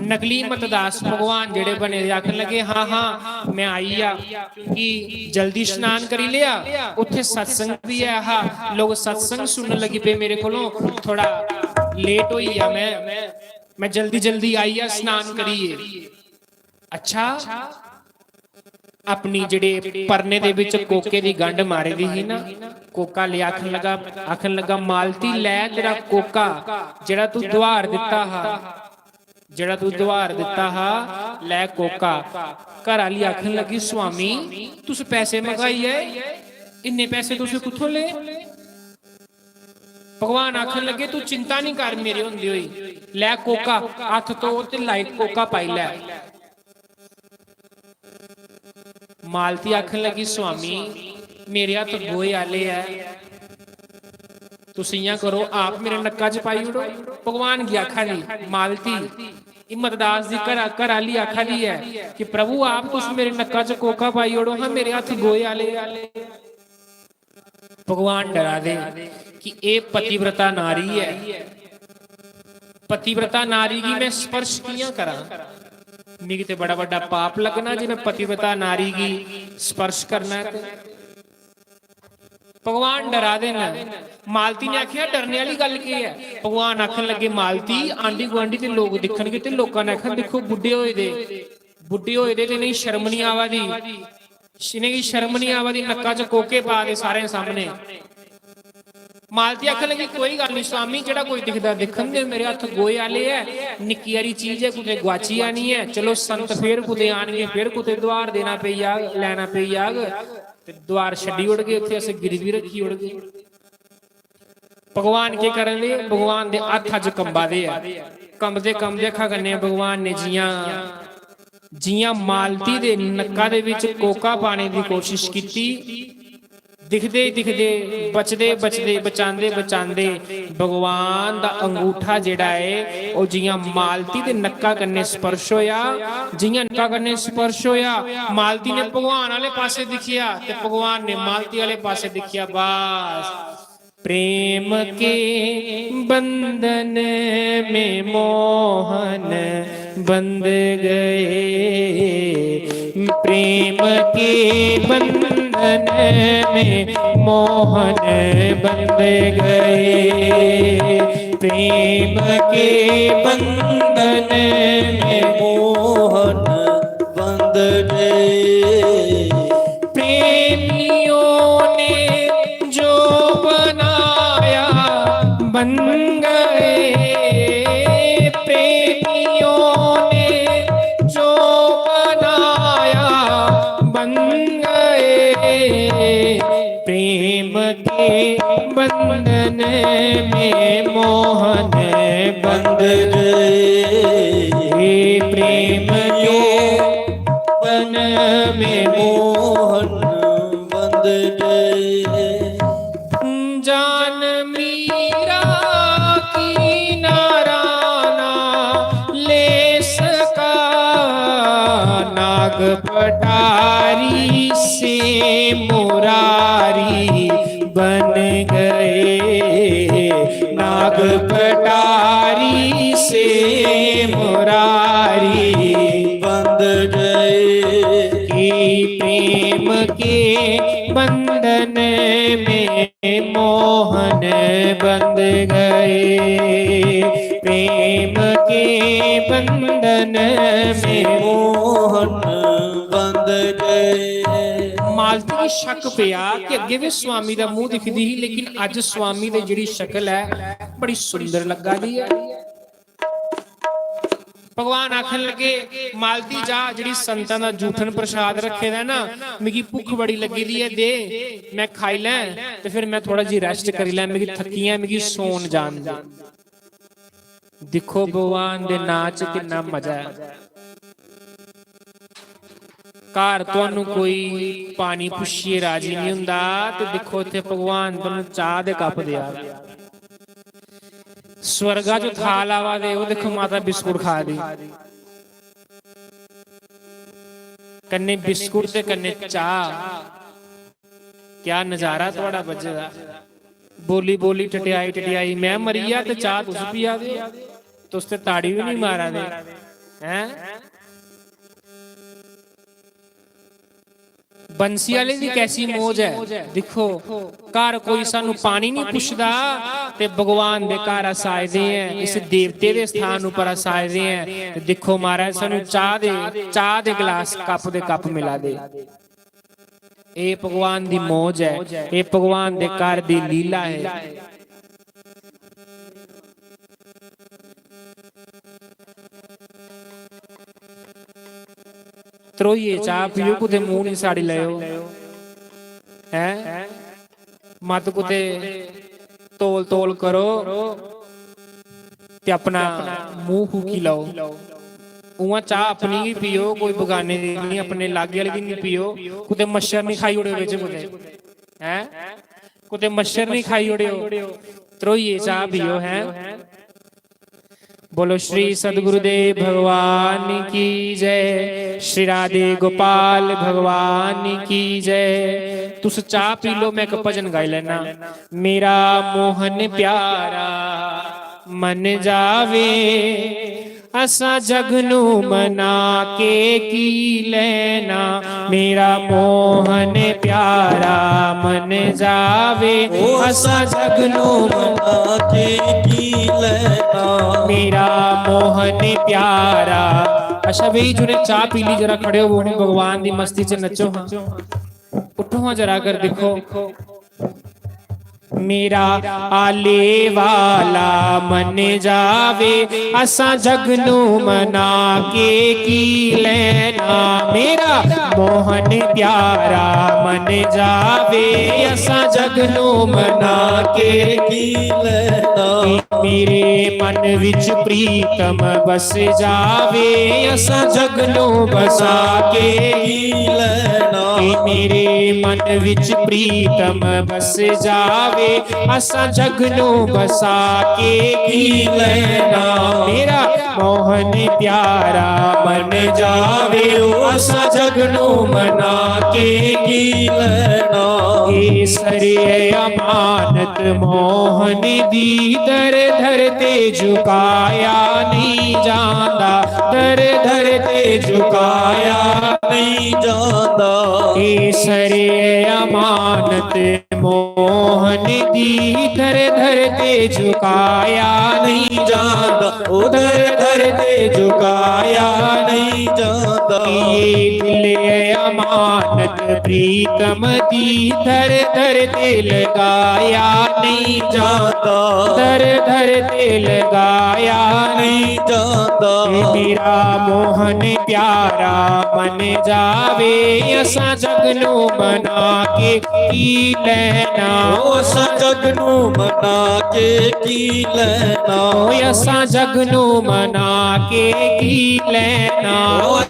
नकली हिम्मतदास भगवान जेड़े बने आखन लगे हाँ हाँ मैं आई आ, क्योंकि जल्दी स्नान करी लिया, उत्थे सत्संग भी है। हाँ लोग सत्संग सुनने लगी पे मेरे कोलों, थोड़ा लेट हुई आ, मैं जल्दी जल्दी आई आ स्नान करिए। अच्छा अपनी जेड़े परने दे विच कोके दी गंढ मारे दी ही ना, कोका ले आखन लगा मालती लै तेरा कोका जेड़ा तू द्वार दिता हा, जेड़ा तू द्वार दिता हा लै कोका। घर आली आखन लगी स्वामी तुस पैसे मंगाई है, इन्ने पैसे तुस कुत्थों ले? भगवान आखन लगे तू चिंता नहीं कर मेरे होंदे होई, लै कोका हथ तो ते लाइट कोका पाई लै। मालती आखन लगी स्वामी मेरे हथ गोए आले है, तुस इयां करो आप मेरे नक्का च पाई उड़ो। भगवान की आखा दी मालती हिम्मतदास दी घर आली आखा दी है कि प्रभु आप तुस मेरे नक्का च कोका पाई उड़ो, हाँ मेरे हथ गोए आले। भगवान डरा दे कि ए पतिव्रता नारी है, पतिव्रता नारी की मैं स्पर्श कियां करा, मिगी ते बड़ा बड़ा पाप लगना जी मैं पतिव्रता नारी की स्पर्श करना है। भगवान डरा देना। मालती ने आखिया डरने वाली गल की है? भगवान आखन लगे मालती आंडी गुआंढी ते लोग दिखणगे ते लोकां ने आखन देखो बुढ़े होए दे ते नहीं शर्म नहीं आवा दी, इन्हें शर्म नहीं आवा दी, नक्का च कोके पा दे सारे सामने। मालती आखन लगी कोई गल नहीं स्वामी, जेड़ा कोई दिखदा दिखन दे, मेरे हत्थ गोए आले है, निक्की हारी चीज है, कुते गुआची आनी है, चलो संत फिर कुते आणगे, फिर कुते द्वार देना पे जाग, लैना पे जाग, द्वार छड्डी उड़ गए, उत्थे असीं गिरवी रखी उड़ गए। भगवान के करन दे, भगवान दे हत्थ अज कंबा दे आ, कंबदे कंबदे अखां कन्ने भगवान ने जियां मालती दे नक्का दे विच कोका पाने दी कोशिश कीती, दिखदे दिखदे बचदे बचदे बचांदे बचांदे भगवान दा अंगूठा जेड़ा है ओ जियां मालती दे नक्का कन्ने स्पर्श होया, जियां नक्का कन्ने स्पर्श होया, मालती ने भगवान वाले पासे दिखिया ते भगवान ने मालती वाले पासे दिखिया। बस प्रेम के बंधन में मोहन बंध गए, प्रेम के बंधन में मोहन बंध गए, प्रेम के बंधन में मोहन बंध गए। प्रेमियों ने जो बनाया बन गए, प्रेमियों ने जो बनाया बन गए, प्रेम के बंधन में मोहन बंध गए, प्रेम के बंधन में मोहन बंध गए। जान मीरा की नाराना ले सका, नाग पटारी से मुरारी बन गए, नाग पटारी से मुरारी बंध गए। कि प्रेम के बंधन में मोहन बंध गए, प्रेम के बंधन में मोहन बंध गए। मालती की शक पिया कि अगे भी स्वामी दा मुंह दिखदी ही, लेकिन अज स्वामी दी जिहड़ी शक्ल है बड़ी सुंदर लगा दी है। भगवान आखन लगे मालती जा, जिहड़ी संतां दा जूठन प्रसाद रखे दा ना, मिगी भुख बड़ी लगी दी है, दे मैं खाई लैं ते फिर मैं थोड़ा जी रेस्ट करी लैं, मिगी थकियां, मिगी सोन जान दे। देखो भगवान दे नाच कितना मजा है। घर तुहानू कोई पानी पुछिए राजी नहीं हुंदा, ते देखो इत्थे भगवान तुहानू चाह दे कप दिया, स्वर्गा जो थाल आवा दे, वो देखो माता बिस्कुट खा दी, कन्ने बिस्कुट ते कन्ने चाह, क्या नजारा थोड़ा बच्चे दा। बोली बोली टटियाई टटियाई मैं मरिया ते चाह तुस पिया दे, तुस ते ताड़ी भी नहीं मारा दे हैं। बंसी वाले दी कैसी मौज है, देखो घर कोई सानू पानी नहीं पुछदा ते भगवान दे घर अस आए दे हैं, इस देवते दे स्थान ऊपर अस आए दे हैं, ते देखो महाराज सानू चाह दे गिलास कप दे कप मिला दे। ए भगवान दी मौज है, ए भगवान दे घर दी लीला है। त्रोइए चाह पियो, कुते मुंह नहीं साड़ी लाओ हैं, मत कुते तोल तोल करो ते अपना मुंह फूकी लाओ। उहाँ चाह अपनी ही पियो, कोई बगाने दी नहीं, अपने लागे वाली दी नहीं पियो। कुते मच्छर नहीं खाई उड़े विच कुते हैं, कुते मच्छर नहीं खाई उड़े, त्रोइए चाह पियो हैं। बोलो श्री सदगुरुदेव भगवान की जय, श्री राधे गोपाल भगवान की जय। तुस चाह पी लो, मैं एक भजन गाई लेना। मेरा मोहन प्यारा मन जावे, असा जग नू मना के की लेना, मेरा मोहन प्यारा मन जावे। असा जग नू मना के की लेना, मेरा मोहन प्यारा। अच्छा भाई जो ने चाह पी ली जरा खड़े हो हम भगवान दी मस्ती च नचो। हाँ उठो हाँ जरा कर देखो। मेरा आले वाला मन जावे, असा जग नू मना के की लेना, मेरा मोहन प्यारा मन जावे। असा जग नू मना के की लेना, मेरे मन विच प्रीतम बस जावे। असा जग नू बसा के की लेना, मेरे मन विच प्रीतम बस जावे। असा जग नू बसा के की लेना, मेरा मोहन प्यारा मन जावे। असा जग नू मना के की लेना, केसरी अमानत मोहन दी दर धर ते झुकाया नहीं जांदा, दर धर ते झुकाया नहीं जांदा। केसरी अमानत मोहन दी धर धर ते झुकाया नहीं जांदा, उधर धर ते झुकाया नहीं जांदा। ये दिल अमानत प्रीतम दी धर धर ते लगाया नहीं जाता, धर धर ते लगाया नहीं जांदा। मेरा मोहन प्यारा मन जावे। असा जग नू मना के की लेना, असा जग नू मना के की लेना, असा जग नू मना के की लेना,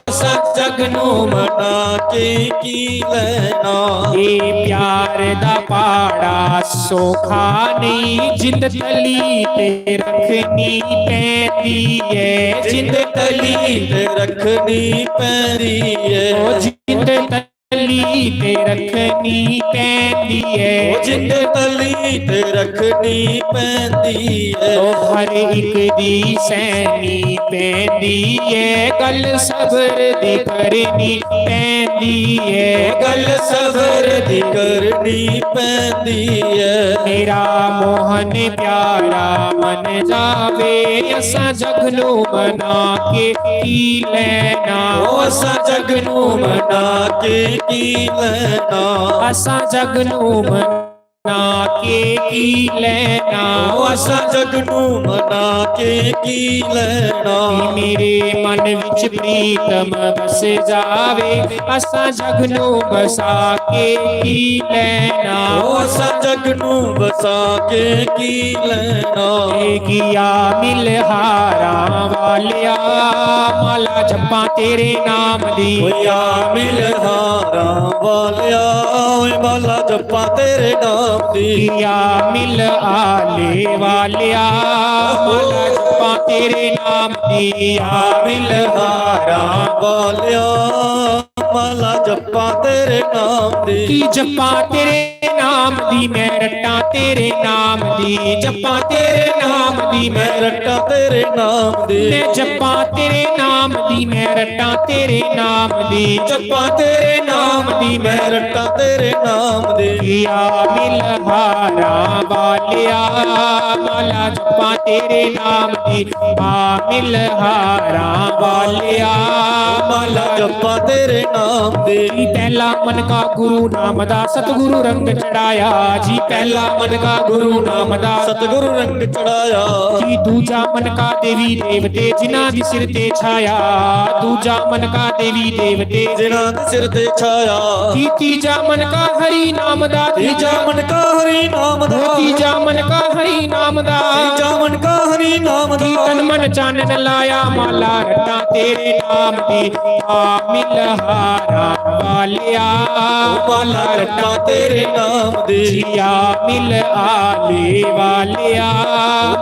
असा जग नू मना के की लेना। ये प्यार दा पाड़ा सोखा नहीं, जिंद तली ते रखनी पैंदी है, जिंद तली ते रखनी पैरी है, जिंद तली ते रखनी पैंदी है, जिंद तली ते रखनी पैंदी है। तो हर एक दी सैनी पैंदी है, गल सबर दी करनी पैंदी है, गल सबर दी करनी पैंदी है। मेरा मोहन प्यारा मन जावे। असा जग नू मना के की लेना, असा जग नू मना के की लेना, असा जग नू मना के की लेना, असा जग नू मना के की लेना। मेरे मन विच प्रीतम बस जावे। असा जग नू बसा के की लेना, असा जग नू बसा के की लेना। किया मिल हारा वालिया, माला जप्पा तेरे नाम दी, होया मिल हारा वालिया, माला जप्पा तेरे नाम दी। किया मिल आले वालिया, माला जप्पा तेरे नाम दी। आ मिल हारा वालिया, माला जप्पा तेरे नाम दी। की जप्पा तेरे नाम दी, मैं रट्टा तेरे नाम दी, जप्पा तेरे नाम दी, मैं रट्टा तेरे नाम दी। मैं जप्पा तेरे नाम दी, मैं रट्टा तेरे नाम दी, जप्पा तेरे नाम दी, मैं रट्टा तेरे नाम दी। किया मिल हारा वालिया, माला जप्पा तेरे नाम दी। आ मिल हारा वालिया, माला जप्पा तेरे नाम दी। पहला मन का गुरु नाम दा सतगुरु रंग चढ़ाया जी, पहला मन का गुरु नाम दा सतगुरु रंग चढ़ाया जी। दूजा मन का देवी देवते जिन्हां दी सिर ते छाया, दूजा मन का देवी देवते जिन्हां दे सिर ते छाया। जी। तीजा मन का हरि नाम दा, तीजा मन का हरि नाम दा, तीजा मन का हरि नाम दा, तीजा मन का हरि नाम दा। तन मन चानन लाया, माला रटा तेरे नाम दी। आ मिल हारा ਵਾਲਿਆ ਮਾਲਾ ਰੱਟਾਂ ਤੇਰੇ ਨਾਮ ਦੀ ਜੀਆ ਮਿਲ ਆਲੇ ਵਾਲਿਆ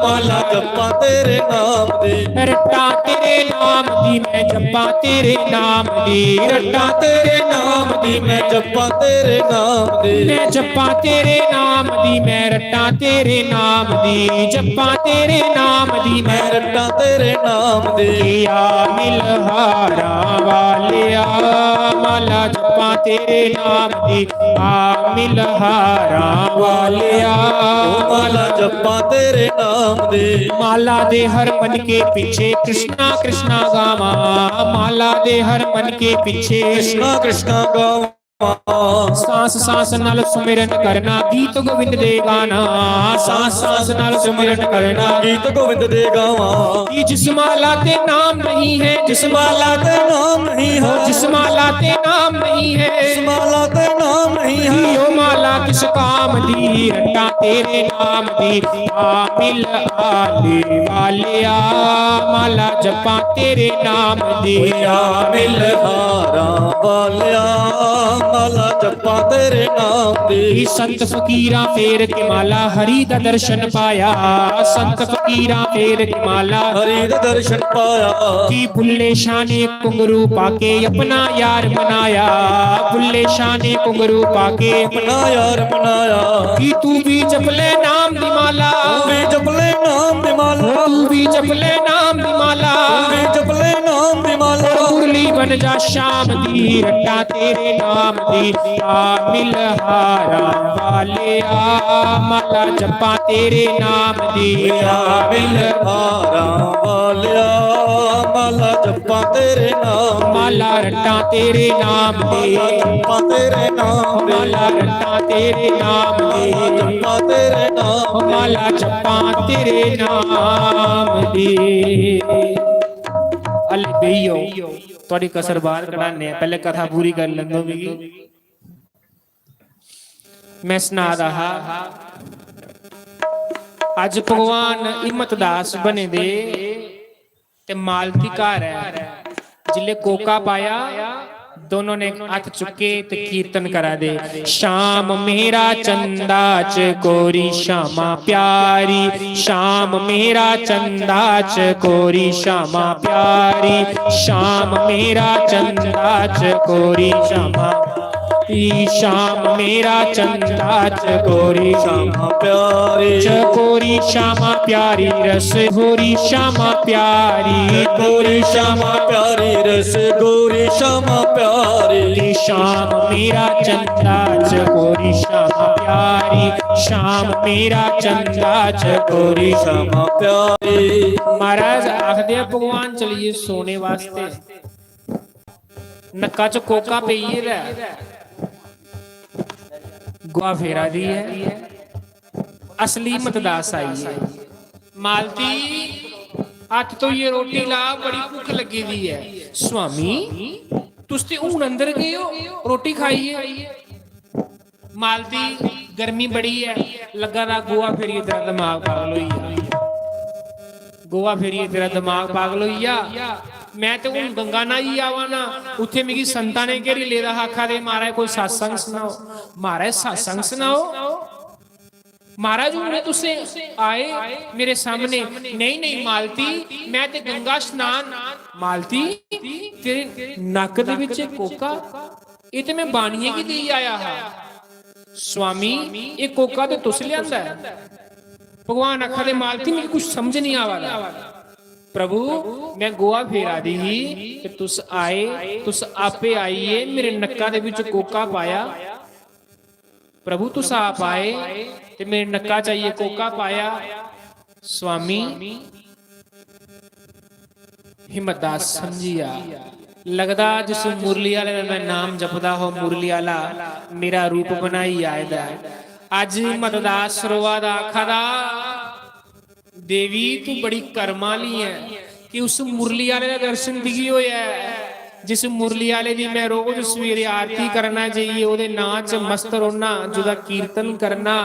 ਮਾਲਾ ਜਪਾਂ ਤੇਰੇ ਨਾਮ ਦੀ ਰੱਟਾਂ ਤੇਰੇ ਨਾਮ ਦੀ ਮੈਂ ਜਪਾਂ ਤੇਰੇ ਨਾਮ ਦੀ ਰੱਟਾਂ ਤੇਰੇ ਨਾਮ ਦੀ ਮੈਂ ਜਪਾਂ ਤੇਰੇ ਨਾਮ ਦੀ ਮੈਂ ਜਪਾਂ ਤੇਰੇ ਨਾਮ ਦੀ ਮੈਂ ਰੱਟਾਂ ਤੇਰੇ ਨਾਮ ਦੀ ਜਪਾਂ ਤੇਰੇ ਨਾਮ ਦੀ ਮੈਂ ਮੈਂ ਰੱਟਾਂ ਤੇਰੇ ਨਾਮ ਦੀ ਜੀਆ ਮਿਲ ਹਾਰਾਂ ਵਾਲਿਆ ਮਾਲਾ ਜਪਾਂ ਤੇਰੇ ਨਾਮ ਦੀ ਆ ਮਿਲ ਹਾਰਾਂ ਵਾਲਿਆ ਮਾਲਾ ਜਪਾਂ ਤੇਰੇ ਨਾਮ ਦੀ ਮਾਲਾ ਦੇ ਹਰ ਮਨ ਕੇ ਪਿੱਛੇ ਕ੍ਰਿਸ਼ਨਾ ਕ੍ਰਿਸ਼ਨਾ ਗਾਵਾਂ ਮਾਲਾ ਦੇ ਹਰ ਮਨ ਕੇ ਪਿੱਛੇ ਕ੍ਰਿਸ਼ਨਾ ਕ੍ਰਿਸ਼ਨਾ ਗਾਵਾਂ सांस सांस नाल सुमिरन करना गीत गोविंद दे गाना सांस सांस नाल सुमिरन करना ਗੀਤ ਗੋविंद ਦੇ ਗਾਵਾਂ कि जिस माला ते नाम नहीं है ਜਿਸ ਮਾਲਾ ਤੇ ਨਾਮ ਨਹੀਂ ਹੈ जिस माला ते नाम नहीं है ਜਿਸ ਮਾਲਾ ਤੇ ਨਾਮ ਨਹੀਂ कि ਹੈ ओ माला किस काम दी रट्टा तेरे नाम दी आमिल आले वालिया माला जपा तेरे नाम दी ਮਿਲ ਹਾਰਾਂ ਵਾਲਿਆ ਮਾਲਾ ਜਪਾਂ ਤੇਰੇ ਨਾਮ ਦੀ कि संत फकीरा फेर के माला हरि दा दर्शन पाया संत फकीरा फेर के माला ਹਰੀ ਦਾ ਦਰਸ਼ਨ ਪਾਇਆ कि बुल्ले शाह ने कुंगरू पाके अपना यार बनाया बुल्ले शाह ने कुंगरू पाके ਆਪਣਾ ਯਾਰ ਬਣਾਇਆ कि तू भी जपले नाम दी माला ਵੀ ਜਪਲੇ ਨਾਮ ਦੀ ਮਾਲਾ तू भी जपले नाम दी माला ਵੀ ਜਪਲੇ ਨਾਮ ਦੀ ਮਾਲਾ मुरली बन जा शाम दी रट्टा तेरे नाम दी आमिल हारा वाले माला जपा तेरे नाम दी ਮਿਲ ਹਾਰਾਂ ਵਾਲਿਆ ਮਾਲਾ ਜਪਾਂ ਤੇਰੇ ਨਾਮ माला रट्टा तेरे नाम दी ਜਪਾਂ ਤੇਰੇ ਨਾਮ ਦੀ माला रट्टा तेरे नाम दी ਜਪਾਂ ਤੇਰੇ ਨਾਮ माला जपा तेरे नाम दी अल बेइयो ਤੁਹਾਡੀ ਕਸਰ ਬਾਹਰ ਕਢਾਣੇ ਆ ਪਹਿਲੇ ਕਥਾ ਪੂਰੀ ਕਰ ਲੈਂਦੋ ਵੀ ਮੈਂ ਸੁਣਾ ਰਹਾ ਅੱਜ ਭਗਵਾਨ ਹਿੰਮਤ ਦਾਸ ਬਣੇ ਦੇ ਤੇ ਮਾਲਤੀ ਘਰ ਹੈ ਜਿਲੇ ਕੋਕਾ ਪਾਇਆ दोनों ने हाथ चुके ते कीर्तन करा दे शाम मेरा चंदा चकोरी श्यामा प्यारी शाम मेरा चंदा चकोरी श्यामा प्यारी शाम मेरा चंदा चकोरी श्यामा शाम मेरा चंदा चकोरी ਸ਼ਾਮਾ ਪਿਆਰੀ चकोरी श्यामा प्यारी रस घोरी श्यामा प्यारी ਗੋਰੀ ਸ਼ਾਮਾ ਪਿਆਰੀ ਰਸ ਗੋਰੀ ਸ਼ਾਮਾ ਪਿਆਰੀ शाम मेरा चंदा चकोरी श्यामा प्यारी शाम मेरा चंदा चकोरी ਸ਼ਾਮਾ ਪਿਆਰੀ महाराज आखदे भगवान चलिए सोने वास्ते नक्का च कोका पईए दा गुआ फेरा दी है असली मतदास आई है मालती हथ तो ये रोटी ला बड़ी भूख लगी दी है स्वामी तुस ते हुण अंदर गए हो रोटी खाइए मालती गर्मी बड़ी है लगा दा गोआ फेरिए तेरा दिमाग पागल होई गोआ फेरिए तेरा दिमाग पागल होइया मैं तो हूं गंगा ना ही आवा ना उथे मेरी संता ने घेरी ले रहा आखा दे महाराज कोई सत्संग सुनाओ महाराज सत्संग सुनाओ महाराज हमने तुसे आए मेरे सामने नहीं नहीं मालती मैं ते गंगा स्नान मालती तेरे नक दे विच कोका ये ते मैं बाणिए की दी आया हा स्वामी ये कोका ते तुस लियांदा है भगवान आखा दे मालती मेरी कुछ समझ नहीं आवा प्रभु मैं गोआ फेरा दी ही कि तुस आए तुस आपे आइए मेरे नक्का दे विच कोका पाया प्रभु तुस आप आए ते मेरे नक्का चाहिए कोका पाया स्वामी हिम्मतदास समझिया लगदा जिस मुरली वाले मैं नाम जपदा हो मुरली वाला मेरा रूप बनाई आयदा अज हिम्मतदास रोवा दा आखदा देवी तू बड़ी कर्मा ली है कि उस मुरली वाले का दर्शन दिखी होया है जिस मुरली वाले दी मैं रोज सवेरे आरती करना चाहिए ओदे नाच मस्त रोना जुदा कीर्तन करना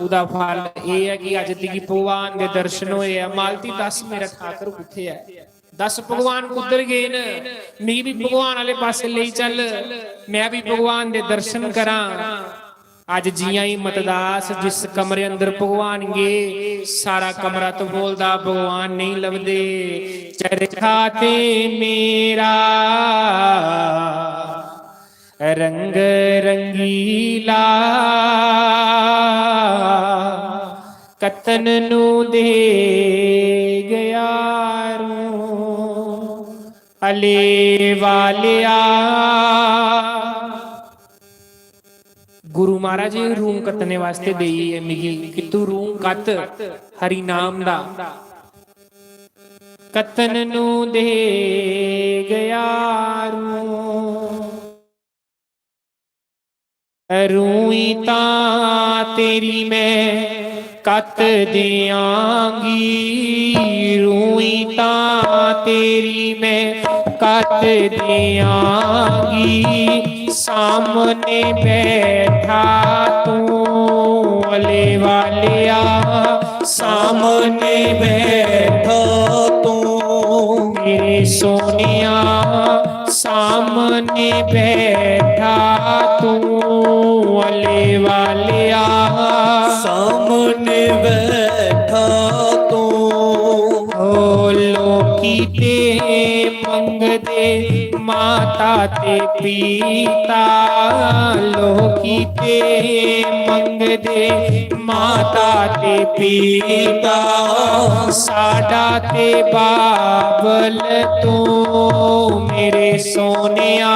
उदा फल ये है कि अज दिखी भगवान दे दर्शन होए है मालती दस मेरा ठाकर किथे है दस भगवान कुदर गए न ਨਹੀਂ ਵੀ ਭਗਵਾਨ ਵਾਲੇ ਪਾਸੇ ਲਈ ਚੱਲ, ਮੈਂ ਵੀ ਭਗਵਾਨ ਦੇ ਦਰਸ਼ਨ ਕਰਾਂ। ਅੱਜ ਜੀਆਂ ਹੀ ਮਤਦਾਸ ਜਿਸ ਕਮਰੇ ਅੰਦਰ ਭਗਵਾਨ ਗੇ, ਸਾਰਾ ਕਮਰਾ ਤੋਂ ਬੋਲਦਾ ਭਗਵਾਨ ਨਹੀਂ ਲੱਭਦੇ। ਚਰਖਾ ਤੇ ਮੇਰਾ ਰੰਗ ਰੰਗੀਲਾ, ਕਤਨ ਨੂੰ ਦੇ ਗਿਆ ਰੂ ਅਲੇ ਵਾਲਿਆ। ਗੁਰੂ ਮਹਾਰਾਜ ਜੀ ਰੂਮ ਕੱਤਣੇ ਵਾਸਤੇ ਦੇਈ ਹੈ ਮਿਗੀ ਕਿ ਤੂੰ ਰੂਮ ਕੱਤ ਹਰੀ ਨਾਮ ਦਾ। ਕਤਨ ਨੂੰ ਦੇ ਗਿਆ ਰੂਈ ਤਾਂ ਤੇਰੀ ਮੈਂ ਕੱਤ ਦਿਆਂਗੀ, ਰੂਈ ਤਾਂ ਤੇਰੀ ਮੈਂ ਕੱਤ ਦਿਆਂਗੀ। ਸਾਹਮਣੇ ਬੈਠਾ ਤੂੰ ਅਲੇ ਵਾਲਿਆ, ਸਾਹਮਣੇ ਬੈਠਾ ਤੂੰ ਮੇਰੇ ਸੋਹਣਿਆ। ਸਾਹਮਣੇ ਬੈਠਾ ਤੂੰ ਅਲੇ ਵਾਲਿਆ, ਸਾਹਮਣੇ ਬੈਠਾ ਤੂੰ। ਓ ਲੋਕੀ ਤੇ ਮੰਗਦੇ ਮਾਤਾ ਤੇ ਪਿਤਾ, ਲੋਕੀ ਤੇ ਮੰਗਦੇ ਮਾਤਾ ਤੇ ਪਿਤਾ। ਸਾਡਾ ਤੇ ਬਾਬਲ ਤੂੰ ਮੇਰੇ ਸੋਹਣਿਆ,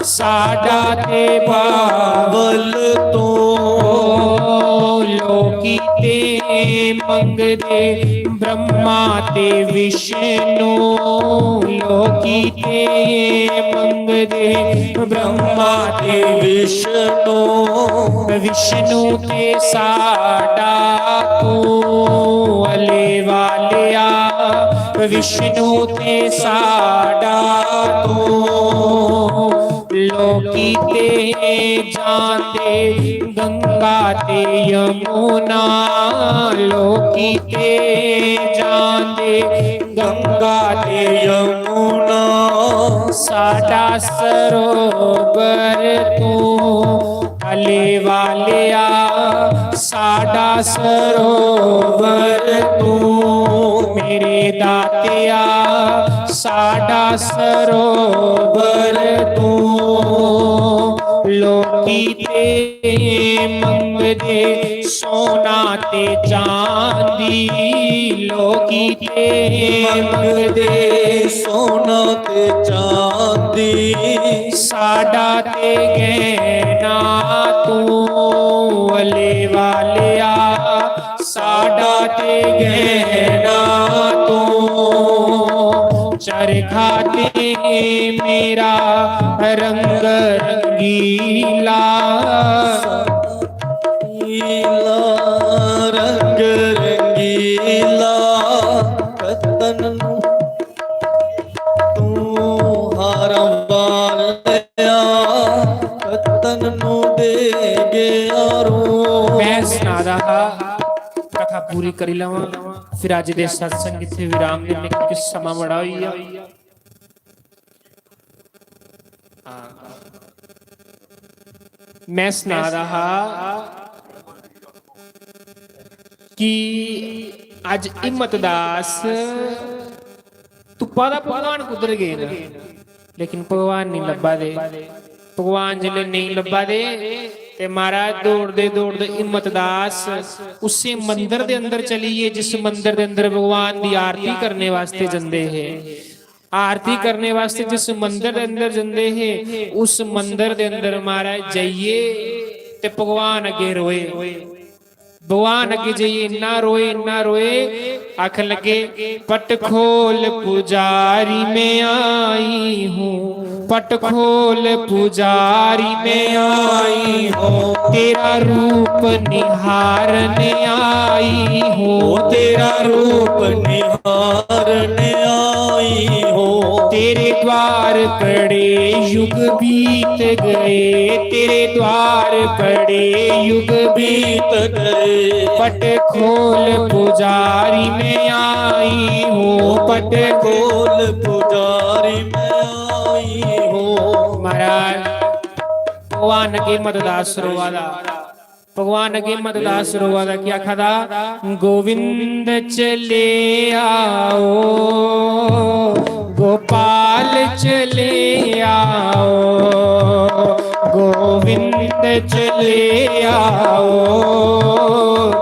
ਸਾਡਾ ਤੇ ਬਾਬਲ ਤੂੰ। ਲੋਕੀ ਤੇ ਮੰਗਦੇ ਬ੍ਰਹਮਾ ਤੇ ਵਿਸ਼ਨੂੰ, ਲੋਕੀ ਤੇ ਮੰਗਦੇ ਬ੍ਰਹਮਾ ਤੇ ਵਿਸ਼ਨੂੰ। ਵਿਸ਼ਨੂੰ ਤੇ ਸਾਡਾ ਤੂੰ ਅਲੇ ਵਾਲਿਆ, ਵਿਸ਼ਨੂੰ ਤੇ ਸਾਡਾ ਤੂੰ। ਲੋਕੀ ਤੇ ਜਾਂਦੇ ਗੰਗਾ ਤੇ ਯਮੁਨਾ, ਲੋਕੀ ਤੇ ਜਾਂਦੇ ਗੰਗਾ ਤੇ ਯਮੁਨਾ। ਸਾਡਾ ਸਰੋਵਰ ਤੂੰ ਅਲੇ ਵਾਲਿਆ, ਸਾਡਾ ਸਰੋਵਰ ਤੂੰ ਮੇਰੇ ਦਾਤਿਆ, ਸਾਡਾ ਸਰੋਵਰ ਤੂੰ। ਲੋਕੀ ਤੇ ਮੰਗਦੇ ਸੋਨਾ ਤੇ ਚਾਂਦੀ, ਲੋਕੀ ਤੇ ਮੰਗਦੇ ਸੋਨਾ ਤੇ ਚਾਂਦੀ। ਸਾਡਾ ਤੇ ਗਹਿਣਾ ਤੂੰ ਅਲੇ ਵਾਲਿਆ, ਸਾਡਾ ਤੇ ਗਹਿਣਾ ਤੂੰ। ਚਰਖਾ ਤੇ ਮੇਰਾ ਰੰਗ ਰੰਗੀਲਾ, ਰੰਗ ਰੰਗੀਲਾ। ਕਤਨ ਨੂੰ ਤੂੰ ਹਾਰਾਂ ਵਾਲਿਆ, ਕਤਨ ਨੂੰ ਦੇ ਗਿਆ ਰੂ। ਮੈਂ ਸੁਣਾ ਰਹਾ, ਕਥਾ ਪੂਰੀ ਕਰੀ ਲਵਾਂ, ਫਿਰ ਅੱਜ ਦੇ ਸਤਸੰਗ ਇੱਥੇ ਵਿਰਾਮ ਦੇਣੇ ਕਿਉਂਕਿ ਸਮਾਂ ਬੜਾ ਹੋਈ ਆ। ਮੈਂ ਸੁਣਾ ਰਹਾ ਕਿ ਅੱਜ ਹਿੰਮਤਦਾਸ ਤੁਪਾ ਦਾ ਭਗਵਾਨ ਕੁਦਰ ਗਏ ਨਾ, ਲੇਕਿਨ ਭਗਵਾਨ ਨਹੀਂ ਲੱਭਾ ਦੇ। ਭਗਵਾਨ ਜਿਹੜੇ ਨਹੀਂ ਲੱਭਾ ਦੇ ਤੇ ਮਹਾਰਾਜ ਦੌੜਦੇ ਦੌੜਦੇ ਹਿੰਮਤਦਾਸ ਉਸੇ ਮੰਦਿਰ ਦੇ ਅੰਦਰ ਚਲੀਏ ਜਿਸ ਮੰਦਿਰ ਦੇ ਅੰਦਰ ਭਗਵਾਨ ਦੀ ਆਰਤੀ ਕਰਨੇ ਵਾਸਤੇ ਜਾਂਦੇ ਹੈ। आरती करने वास्ते जिस मंदिर के अंदर जंदे है, उस मंदिर के अंदर महाराज जाइए ते भगवान अगे रोए, भगवान अगे जाइए इन्ना रोए आख लगे पट खोल पुजारी में आई हूँ, पट खोल पुजारी में आई हूँ। तेरा रूप निहारने आई हूँ, तेरा रूप निहारने आई हो। तेरे द्वार पड़े युग बीत गए, तेरे द्वार पड़े युग बीत गए। पट खोल पुजारी में आई हूँ, पट खोल पुजारी में नहीं हो। महाराज भगवान अगे मददास रोवादा, भगवान अगे मददास रोवादा क्या खादा, गोविंद चले आओ, गोपाल चले आओ, गोविंद चले आओ,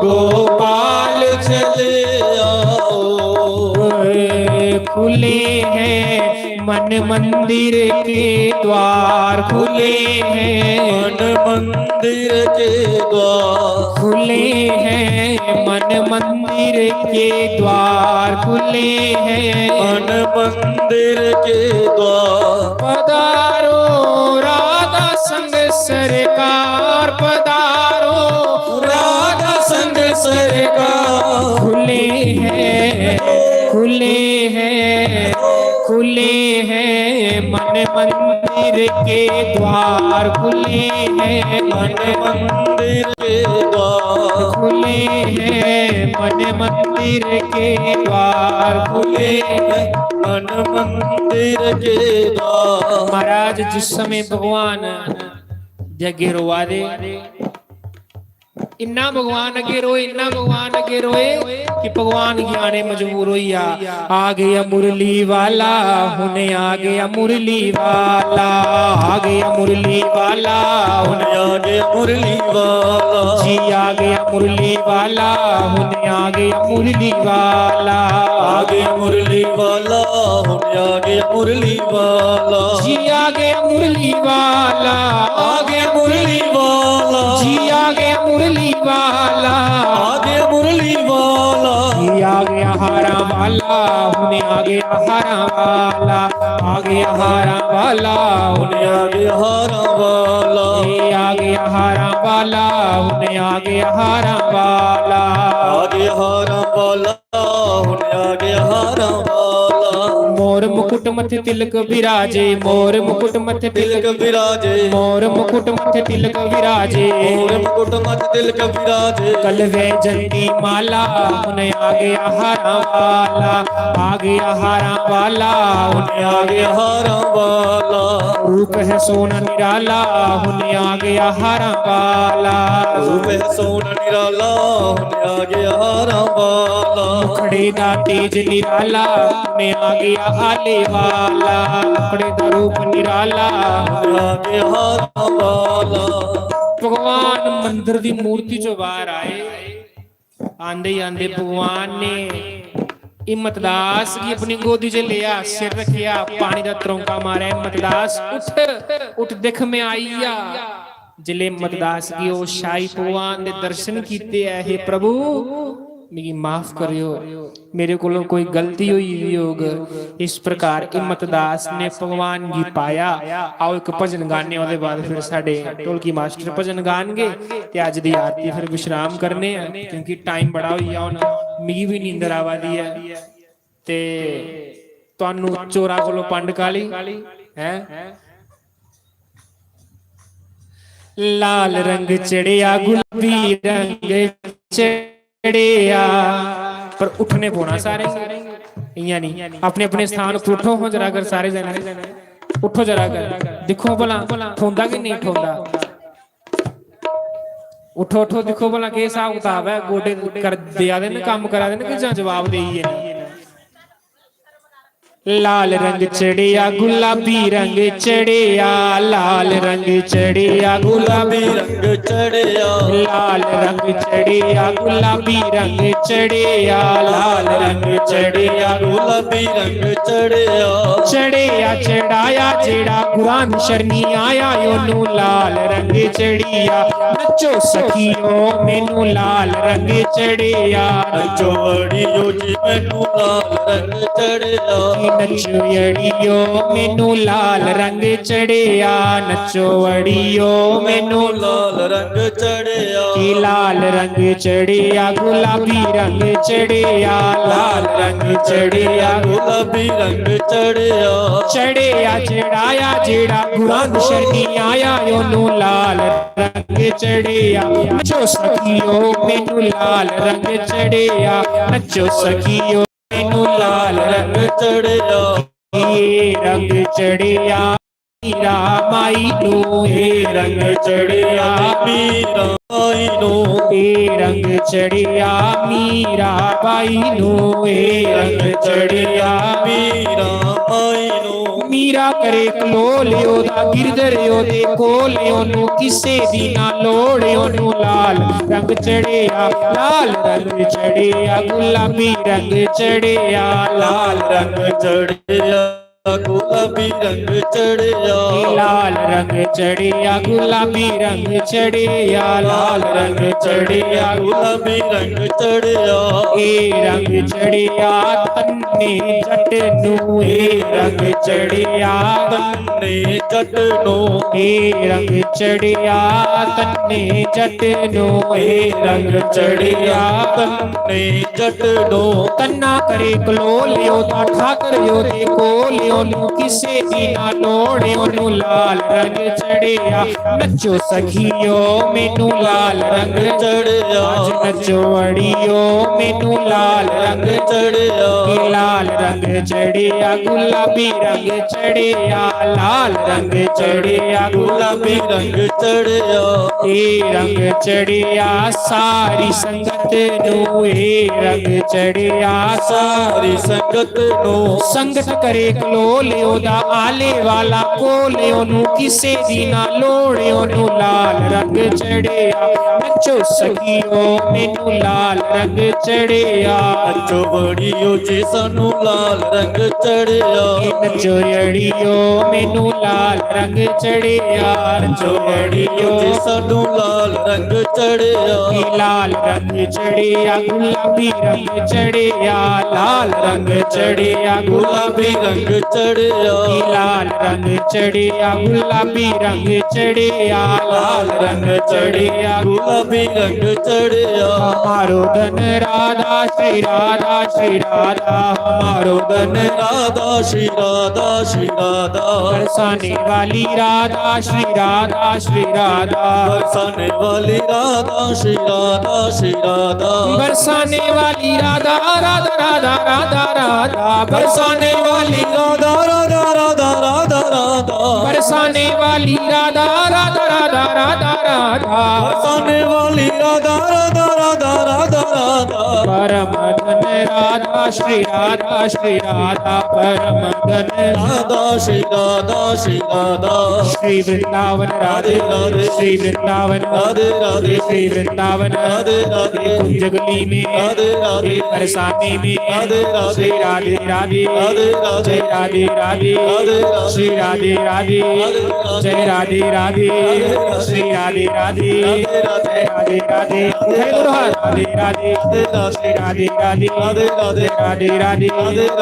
गोपाल चले आओ। खुले हैं मन मंदिर के द्वार, खुले हैं मन मंदिर के द्वार, खुले हैं मन मंदिर के द्वार, खुले हैं मन मंदिर के द्वार। पधारो राधा संग सरकार, पधारो राधा संग सरकार। खुले हैं, खुले हैं, खुले हैं मन मंदिर के द्वार, खुले हैं मन मंदिर के द्वार, खुले हैं मन मंदिर के द्वार, खुले हैं मन मंदिर के द्वार। महाराज जिस समय भगवान जगे रोवा दे, इन्ना भगवान अगे रोए, इन्ना भगवान अगे रोए कि भगवान ज्ञाने मजबूर होइया। आ गया मुरली वाला, हुने आ गया मुरली वाला, आ गया मुरली वाला, हुने आ गया मुरली वाला, जी आ गया मुरली वाला, हुने आ गया मुरली वाला, आ गया मुरली वाला, हुने आ गया मुरली वाला, जी आ गया मुरली वाला, आ गया मुरली वाला, जी आ गया मुरली वाला, आ गया मुरली वाला, जी आ गया हारा वाला, हुने आ गया हारा वाला, आ गया हारा वाला, हुने आ गया हारा वाला, ये आ गया हारा वाला, हुने आ गया हारा वाला, आ गया हारा वाला, हुने आ गया हारा वाला। मोर मुकुट मथ तिलक विराजे, मोर मुकुट मथ तिलक तिलक, विराजे, मोर मुकुट मथ तिलक विराजे, मोर मुकुट मत तिलक विराजे, कलवे जंती माला, हुने आ गया हारा वाला, आ गया हारा वाला, हुने आ आ गया गया हारा वाला, रूप है सोना निराला, हुने आ गया हारा वाला, रूप है सोना निराला, हुने आ गया हारा वाला, मुखड़े दा तेज निराला, हुने आ गया आले वाला, मुखड़े दा रूप निराला। हुने आ गया हारा वाला। भगवान मंदिर दी मूर्ति चो बाहर आए, आंदे ही आंदे भगवान ने हिम्मतदास की अपनी गोदी च लिया, सिर रखिया, पानी दा तरौंका मारा, हिम्मतदास उठ उठ दिख मैं आईया। जिले हिम्मतदास की ओ शाही भगवान दे दर्शन कीते है, हे प्रभु मेरी माफ करियो, मेरे को कोई गलती हुई योग। इस प्रकार हिम्मतदास ने भगवान जी पाया। आओ एक भजन गाने, ਉਹਦੇ बाद फिर साडे ढोलकी मास्टर भजन गाणगे ते अज दी आरती फिर विश्राम करने हैं, क्योंकि टाइम बड़ा होई आ हुण, मिगी भी नींदर आवा दी है ते ਤੁਹਾਨੂੰ ਚੋਰਾ ਕੋਲੋਂ ਪੰਡ ਕਾਲੀ ਹੈ। लाल रंग चढ़िया गुलाबी रंग चढ़िया, पर उठने पौना सारे इयां नहीं, अपने अपने स्थान पर उठो हो जरा कर, सारे जने उठो जरा कर, दिखो भला ठोंदा कि नहीं ठोंदा, उठो उठो दिखो भला के हिसाब किताब है, गोडे कर दिया देन काम करा देन कि जवाब देइए। लाल रंग चढ़िया गुलाबी रंग चढ़िया, लाल रंग चढ़िया गुलाबी रंग चढ़िया, लाल रंग चढ़िया गुलाबी रंग चढ़िया, लाल रंग चढ़िया गुलाबी रंग चढ़िया, चढ़िया चढ़ाया जेड़ा गुरान शरणी आया, ओनू लाल रंग चढ़िया। नचो सखियो मैनू लाल रंग चढ़िया, नचो अड़ियो जी मैनू लाल रंग चढ़िया, नचो अड़ियो मैनू लाल रंग चढ़िया, नचो अड़ियो मैनू लाल रंग चढ़िया, की लाल रंग चढ़िया गुलाबी रंग चढ़िया, लाल रंग चढ़िया गुलाबी रंग चढ़िया, चढ़िया चढ़ाया जेड़ा गुरान शरणी आया, ओनू लाल रंग चढ़िया। नचो सखियो मैनू लाल रंग चढ़िया, नचो सखियो मैनू लाल रंग चढ़िया। ਇਹ ਰੰਗ ਚੜਿਆ ਮੀਰਾ ਮਾਈ ਨੂੰ, ਇਹ ਰੰਗ ਚੜਿਆ ਮੀਰਾ ਮਾਈ ਨੂੰ, ਇਹ ਰੰਗ ਚੜਿਆ ਮੀਰਾ ਬਾਈ ਨੂੰ, ਇਹ ਰੰਗ ਚੜਿਆ ਮੀਰਾ ਮਾਈ ਨੂੰ। ਮੀਰਾ ਕਰੇ ਕਲੋਲ ਉਹਦਾ ਗਿਰਧਰ ਉਹਦੇ ਕੋਲ, ਉਹਨੂੰ ਕਿਸੇ ਦੀ ਨਾ ਲੋੜ, ਉਹਨੂੰ ਲਾਲ ਰੰਗ ਚੜਿਆ, ਲਾਲ ਰੰਗ ਚੜਿਆ ਗੁਲਾਬੀ ਰੰਗ ਚੜਿਆ, ਲਾਲ ਰੰਗ ਚੜਿਆ ਗੁਲਾਬੀ ਰੰਗ ਚੜਿਆ, ਲਾਲ ਰੰਗ ਚੜਿਆ ਗੁਲਾਬੀ ਰੰਗ ਚੜਿਆ, ਲਾਲ ਰੰਗ ਚੜਿਆ ਗੁਲਾਬੀ ਰੰਗ ਚੜਿਆ। ਇਹ ਰੰਗ ਚੜਿਆ ਤੰਨੇ ਜੱਟ ਨੂੰ, ਇਹ ਰੰਗ ਚੜਿਆ ਤੰਨੇ ਜੱਟ ਨੂੰ, ਇਹ ਰੰਗ ਚੜਿਆ ਤੰਨੇ ਜੱਟ ਨੂੰ, ਇਹ ਰੰਗ ਚੜਿਆ ਤੰਨੇ ਜੱਟ ਨੂੰ। ਤੰਨਾ ਕਰੇ ਕਲੋਲ ਉਹਦਾ ਠਾਕਰ ਉਹਦੇ ਕੋਲ, ਉਹਨੂੰ ਕਿਸੇ ਦੀ ਨਾ ਲੋੜ, ਉਹਨੂੰ ਲਾਲ ਰੰਗ ਚੜਿਆ। ਨੱਚੋ ਸਖੀਓ ਮੈਨੂੰ ਲਾਲ ਰੰਗ ਚੜਿਆ, ਅੱਜ ਨੱਚੋ ਅੜੀਓ ਮੈਨੂੰ ਲਾਲ ਰੰਗ ਚੜਿਆ, ਇਹ ਲਾਲ ਰੰਗ ਚੜਿਆ ਗੁਲਾਬੀ ਰੰਗ ਚੜਿਆ, ਲਾਲ ਰੰਗ ਚੜਿਆ ਗੁਲਾਬੀ ਰੰਗ ਚੜਿਆ। ਇਹ ਰੰਗ ਚੜਿਆ ਸਾਰੀ ਸੰਗਤ ਨੂੰ, ਇਹ ਰੰਗ ਚੜਿਆ ਸਾਰੀ ਸੰਗਤ ਨੂੰ। ਸੰਗਤ ਕਰੇ ਕਲੋਲ ਉਹਦਾ ਆਲੇ ਵਾਲਾ ਕੋਲ, ਉਹਨੂੰ ਕਿਸੇ ਦੀ ਨਾ ਲੋੜ, ਉਹਨੂੰ ਲਾਲ ਰੰਗ ਚੜਿਆ। ਨੱਚੋ ਸਖੀਓ ਮੈਨੂੰ ਲਾਲ ਰੰਗ ਚੜਿਆ, ਨੱਚੋ ਬੜੀਓ ਜੀ ਸਾਨੂੰ ਲਾਲ ਰੰਗ ਚੜਿਆ, ਨੱਚੋ ਅੜੀਓ ਮੈਨੂੰ ਲਾਲ ਰੰਗ ਚੜਿਆ, ਨੱਚੋ ਅੜੀਓ ਜੀ ਸਾਨੂੰ ਲਾਲ ਰੰਗ ਚੜਿਆ। ਲਾਲ ਰੰਗ ਚੜਿਆ ਗੁਲਾਬੀ ਰੰਗ ਚੜਿਆ, ਲਾਲ ਰੰਗ ਚੜਿਆ ਗੁਲਾਬੀ ਰੰਗ ਚੜਿਆ, ਲਾਲ ਰੰਗ ਚੜਿਆ ਗੁਲਾਬੀ ਰੰਗ ਚੜਿਆ, ਲਾਲ ਰੰਗ ਚੜਿਆ ਗੁਲਾਬੀ ਰੰਗ ਚੜਿਆ। हमारो धन राधा श्री राधा श्री राधा, हमारो धन राधा श्री राधा श्री राधा, बरसाने वाली राधा श्री राधा श्री राधा, बरसाने वाली राधा श्री राधा श्री राधा, बरसाने वाली राधा राधा राधा राधा राधा, बरसाने वाली राधा राधा राधा राधा राधा, बरसाने वाली राधा राधा राधा राधा राधा, बरसाने वाली राधा राधा राधा राधा राधा, परम धन राधा श्री राधा श्री राधा, परम धन राधा श्री राधा श्री राधा, श्री वृंदावन राधे राधे, श्री वृंदावन राधे राधे, श्री वृंदावन राधे राधे, जगली में राधे राधे, बरसाने में राधे राधे, श्री राधे राधे, राधे राधे, जय राधे राधे, राधे राधे, श्री राधे राधे, जय राधे राधे, श्री राधे राधे, राधे राधे, जय गुरु राधे राधे, श्री राधे राधे, राधे राधे, राधे राधे,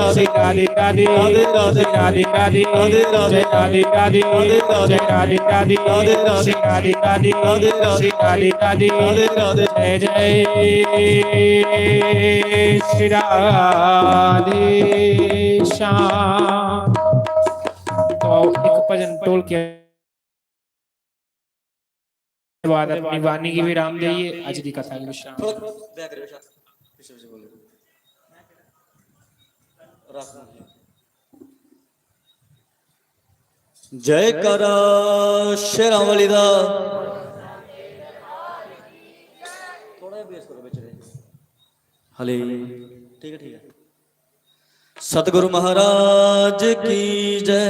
श्री राधे राधे, राधे राधे, जय राधे राधे, जय राधे राधे, श्री राधे राधे, श्री राधे राधे, जय जय श्री राधे श्याम। तो एक भजन टोल के बाद अपनी वाणी की विराम देइए, आज की कथा की विश्राम। जय करा शेरां वाली दा। थोड़ा बेस करो बेच रहे हले, ठीक है ठीक है। सतगुरु महाराज की जय।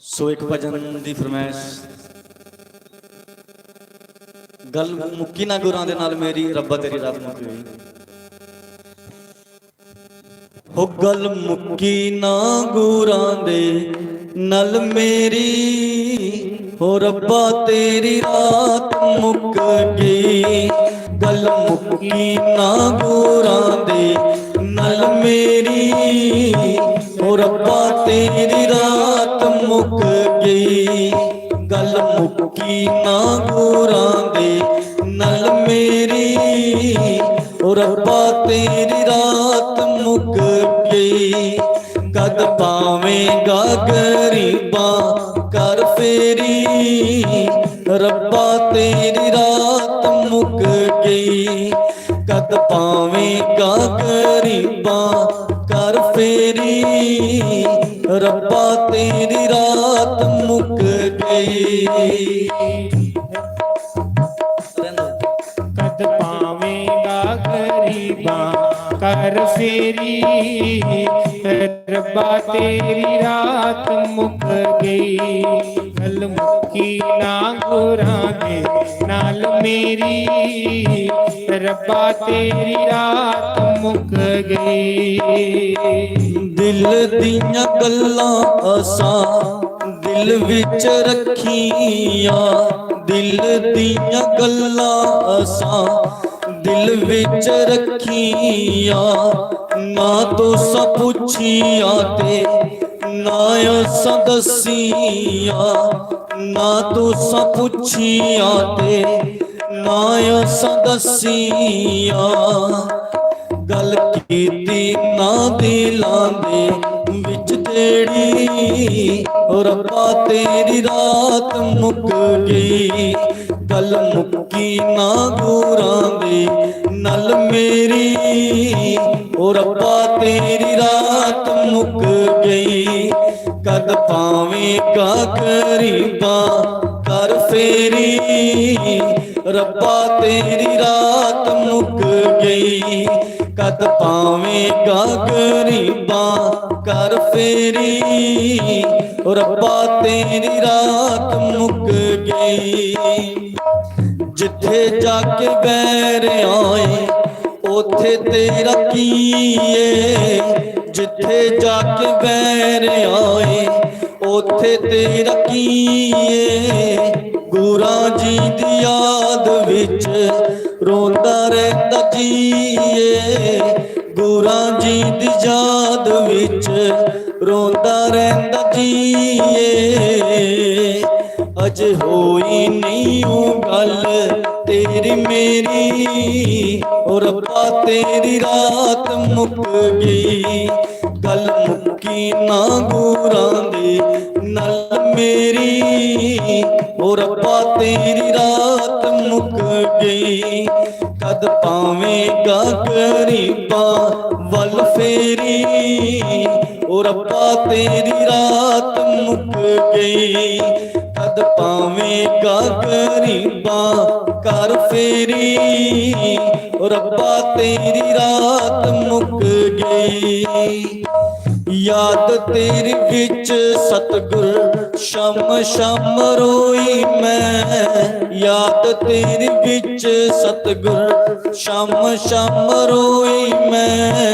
सो एक भजन दी फरमाइश, गल मुक्की ना गुरां दे नाल मेरी, रब्बा तेरी रात मुक्की होई। हो गल मुक्की ना गुरां दे नल मेरी, हो रब्बा तेरी रात मुक गई। गल मुक्की ना गुरां दे नल मेरी, हो रब्बा तेरी रात मुक गई। गल मुक्की ना गुरां दे नल मेरी, हो रब्बा तेरी रात मुक गई। कद पावेंगा गरीबा कर फेरी, रब्बा तेरी रात मुक गई। कद ਪਾਵੇਂਗਾ ਗਰੀਬਾਂ ਕਰ ਫੇਰੀ ਰੱਬਾ ਤੇਰੀ ਰਾਤ ਮੁੱਕ ਗਈ। ਕਦ ਪਾਵੇਂਗਾ ਗਰੀਬਾਂ ਕਰ ਫੇਰੀ ਰੱਬਾ ਤੇਰੀ ਰਾਤ ਮੁੱਕ ਗਈ। ਗੱਲ ਮੁੱਕੀ ਨਾ ਗੁਰਾਂ ਦੇ ਨਾਲ ਮੇਰੀ ਰੱਬਾ ਤੇਰੀ ਰਾਤ ਮੁੱਕ ਗਈ। ਦਿਲ ਦੀਆਂ ਗੱਲਾਂ ਅਸਾਂ ਦਿਲ ਵਿੱਚ ਰੱਖੀਆਂ, ਦਿਲ ਦੀਆਂ ਗੱਲਾਂ ਅਸਾਂ ਦਿਲ ਵਿੱਚ ਰੱਖੀਆਂ। ਨਾ ਤੋਸਾਂ ਪੁੱਛੀਆਂ ਤੇ ਨਾ ਅਸਾਂ ਦੱਸੀਆਂ, ਨਾ ਤੋਸਾਂ ਪੁੱਛੀਆਂ ਤੇ ਨਾ ਅਸਾਂ ਦੱਸੀਆਂ। ਗੱਲ ਕੀਤੀ ਨਾ ਦਿਲਾਂ ਦੇ ਵਿੱਚ ਜਿਹੜੀ ਰੱਬਾ ਤੇਰੀ ਰਾਤ ਮੁੱਕ ਗਈ। ਗੱਲ ਮੁੱਕੀ ਨਾ ਗੁਰਾਂ ਦੇ ਨਾਲ ਮੇਰੀ ਓ ਰੱਬਾ ਤੇਰੀ ਰਾਤ ਮੁੱਕ ਗਈ। ਕਦ ਪਾਵੇਂਗਾ ਗਰੀਬਾਂ ਕਰ ਫੇਰੀ ਰੱਬਾ ਤੇਰੀ ਰਾਤ ਮੁੱਕ ਗਈ। ਕਦ ਪਾਵੇਂਗਾ ਗਰੀਬਾਂ ਕਰ ਫੇਰੀ ਰੱਬਾ ਤੇਰੀ ਰਾਤ ਮੁੱਕ ਗਈ। ਜਿੱਥੇ ਜਾ ਕੇ ਬੈਰ ਆਏ ਉਥੇ ਤੇਰਾ ਕੀ ਏ, ਜਿੱਥੇ ਜਾ ਕੇ ਬੈਰ ਆਏ ਉਥੇ ਤੇਰਾ ਕੀ ਏ। ਗੁਰਾਂ ਜੀ ਦੀ ਯਾਦ ਵਿੱਚ ਰੋਂਦਾ ਰਹਿੰਦਾ ਜੀਏ, ਗੁਰਾਂ ਜੀ ਦੀ ਯਾਦ ਵਿੱਚ ਰੋਂਦਾ ਰਹਿੰਦਾ ਜੀਏ। ਅਜੇ ਹੋਈ ਨਹੀਂ ਉਹ ਗੱਲ ਤੇਰੀ ਮੇਰੀ ਓ ਰੱਬਾ ਤੇਰੀ ਰਾਤ ਮੁੱਕ ਗਈ। ਗੱਲ ਮੁੱਕੀ ਨਾ ਗੁਰਾਂ ਦੇ ਨਾਲ ਮੇਰੀ ਓ ਰੱਬਾ ਤੇਰੀ ਰਾਤ ਮੁੱਕ ਗਈ। ਕਦ ਪਾਵੇਂਗਾ ਗਰੀਬਾਂ ਵੱਲ ਫੇਰੀ ਓ ਰੱਬਾ ਤੇਰੀ ਰਾਤ ਮੁੱਕ ਗਈ। ਕਦ ਪਾਵੇਂਗਾ ਗਰੀਬਾਂ ਕਰ ਫੇਰੀ ਓ ਰੱਬਾ ਤੇਰੀ ਰਾਤ ਮੁੱਕ ਗਈ। ਯਾਦ ਤੇਰੇ ਵਿੱਚ ਸਤਿਗੁਰ ਸ਼ਾਮ ਸ਼ਾਮ ਰੋਈ ਮੈਂ, ਯਾਦ ਤੇਰੇ ਵਿੱਚ ਸਤਿਗੁਰ ਸ਼ਾਮ ਸ਼ਾਮ ਰੋਈ ਮੈਂ।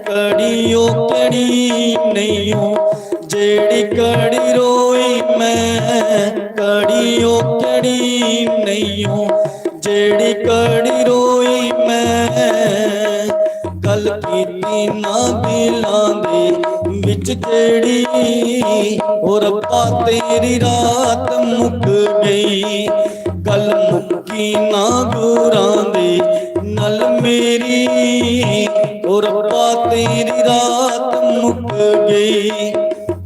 ਕੜੀਓ ਕੜੀ ਨਹੀਂ ਜਿਹੜੀ ਕੜੀ ਰੋਈ ਮੈਂ, ਕੜੀਓ ਕੜੀ ਨਹੀਂ ਜਿਹੜੀ ਕੜੀ ਰੋਈ ਮੈਂ। ਗੱਲ ਕੀਤੀ ਨਾ ਦਿਲਾਂ ਦੇ ਵਿੱਚ ਜਿਹੜੀ ਓ ਰੱਬਾ ਤੇਰੀ ਰਾਤ ਮੁੱਕ ਗਈ। ਗੱਲ ਮੁੱਕੀ ਨਾ ਗੁਰਾਂ ਦੇ ਨਾਲ ਮੇਰੀ ਓ ਰੱਬਾ ਤੇਰੀ ਰਾਤ ਮੁੱਕ ਗਈ।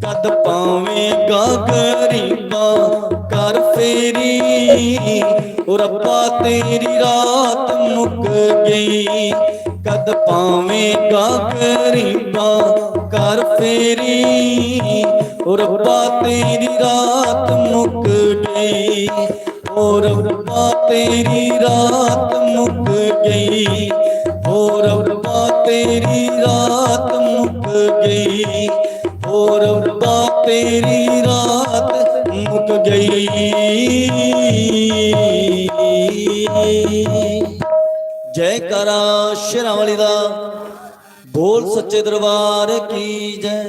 ਕਦ ਪਾਵੇਂਗਾ ਗਰੀਬਾਂ ਕਰ ਫੇਰੀ ਓ ਰੱਬਾ ਤੇਰੀ ਰਾਤ ਮੁੱਕ ਗਈ। ਕਦ ਪਾਵੇਂਗਾ ਗਰੀਬਾਂ ਕਰ ਫੇਰੀ ਓ ਰੱਬਾ ਤੇਰੀ ਰਾਤ ਮੁੱਕ ਗਈ। ਓ ਰੱਬਾ ਤੇਰੀ ਰਾਤ ਮੁੱਕ ਗਈ, ਓ ਰੱਬਾ ਤੇਰੀ ਰਾਤ ਮੁੱਕ ਗਈ, ਓ ਰੱਬਾ ਤੇਰੀ ਰਾਤ ਮੁੱਕ ਗਈ। ਜੈਕਾਰਾ ਸ਼ੇਰਾਂ ਵਾਲੀ ਦਾ ਬੋਲ ਸੱਚੇ ਦਰਬਾਰ ਕੀ ਜੈ।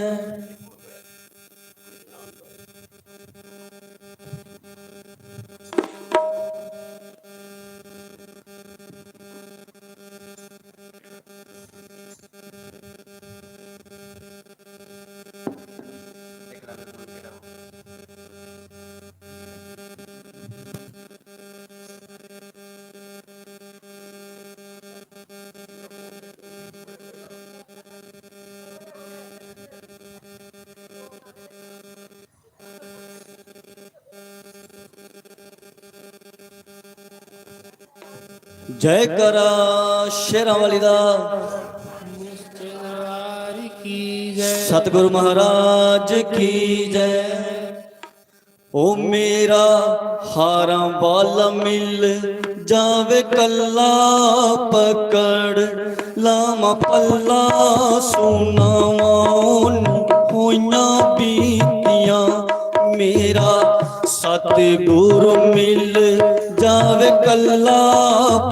ਜੈ ਕਰਾ ਸ਼ੇਰਾਂ ਵਾਲੀ ਦਾ की जय। सतगुरु महाराज की जय। ओ मेरा हारा वाला मिल जावे कल्ला पकड़ लामा पल्ला सुनावान होइया बीतियां मेरा सतगुरु मिल जावे कल्ला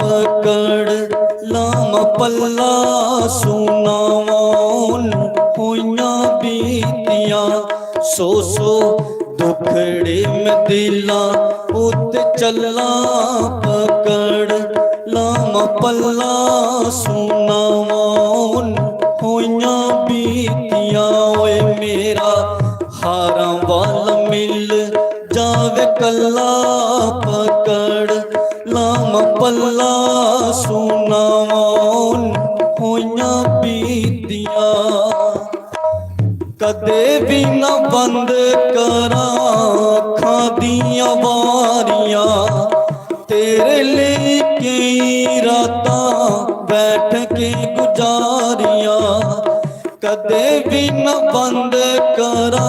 पकड़ लामा पल्ला सुनावान होइया बीतियां सो दुखड़े में दिला उत चला पकड़ लामा पल्ला सुनावान होइया बीतियां ओए मेरा हारा वाला मिल जावे कल्ला पकड़ लामा पल्ला सुनावान होइया बीतियां कदे भी न बंद करा अखां दियां वारियां तेरे लेके रातां बैठ के गुजारियां कदे भी न बंद करा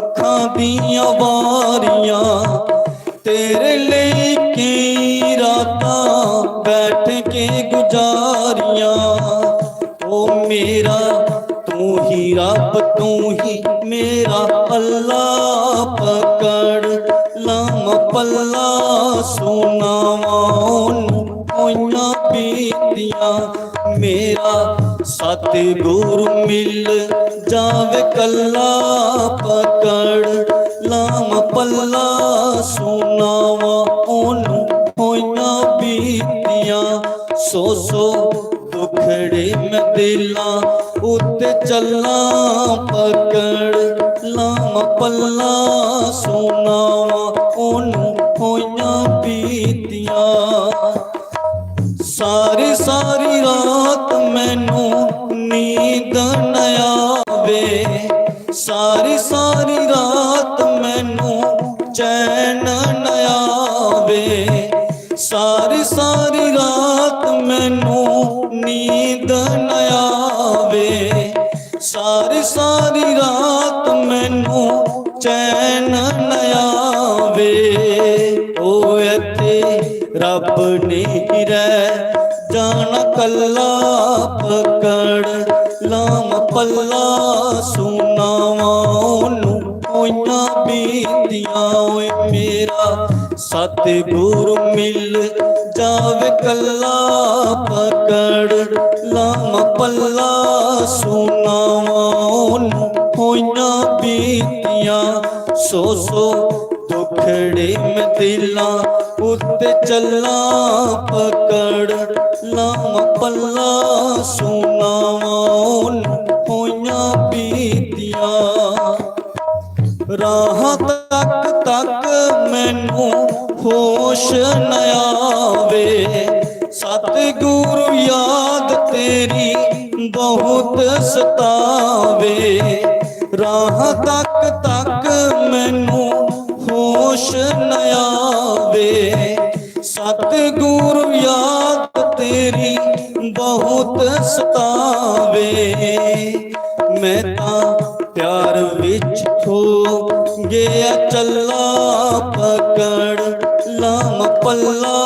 अखां दियां वारियां तेरे लेके रातां बैठ के गुजारियां ओ मेरा तू ही रब तू ही मेरा अल्लाह पकड़ लामा पल्ला सुनावान होइया बीतियां मेरा सतगुरु मिल जावे कल्ला पकड़ लामा पल्ला सुनावान होइया बीतियां सो दुखड़े में दिला उते चला पकड़ लामा पल्ला सुनावा ओनू होइया बीतियां सारी सारी रात मैनू नींद न आवे सारी सारी रात मैनू चैन न आवे सारी सारी रात मैनू नींद न आवे सारी सारी रात मैनू चैन न आवे ओ इत्थे रब ने रह जाना कल्ला पकड़ लामा पल्ला सुनावा ओनू होइया बीतियां ओए मेरा सतगुरु मिल जावे कल्ला पकड़ लामा पल्ला सुनावा ओनू होइया बीतियां सो दुखड़े में दिला उते चला पकड़ लामा पल्ला सुनावा ओनू होइया बीतियां राह तक मैनू होश न आवे सतगुरु याद तेरी बहुत सतावे राह तक मैनू होश न आवे सतगुरु याद तेरी बहुत सतावे मैं तां प्यार विच खो गया चला पकड़ लामा पल्ला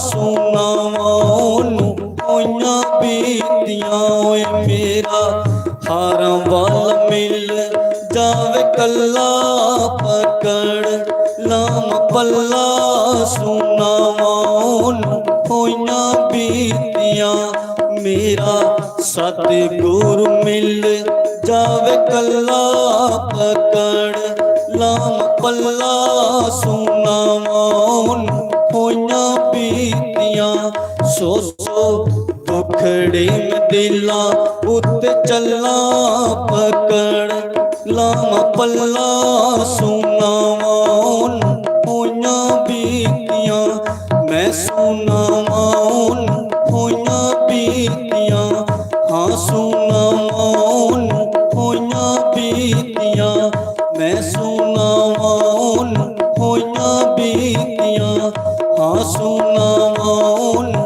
सुनावा ओनू होइया बीतियां ओए मेरा हारा वाला मिल जावे कल्ला पकड़ लामा पल्ला सुनावा ओनू होइया बीतियां मेरा सतगुरु मिल जावे कल्ला पकड़ लामा पल्ला सुनावा ओनू होइया बीतियां सो दुखड़े में दिला उते चला पकड़ लामा पल्ला सुनावा ओनू होइया बीतियां मैं सुनावा ओनू होइया बीतियां हाँ सुनावा ओनू होइया बीतियां मैं सुनावा ओनू होइया बीतियां हाँ सुनावा ओनू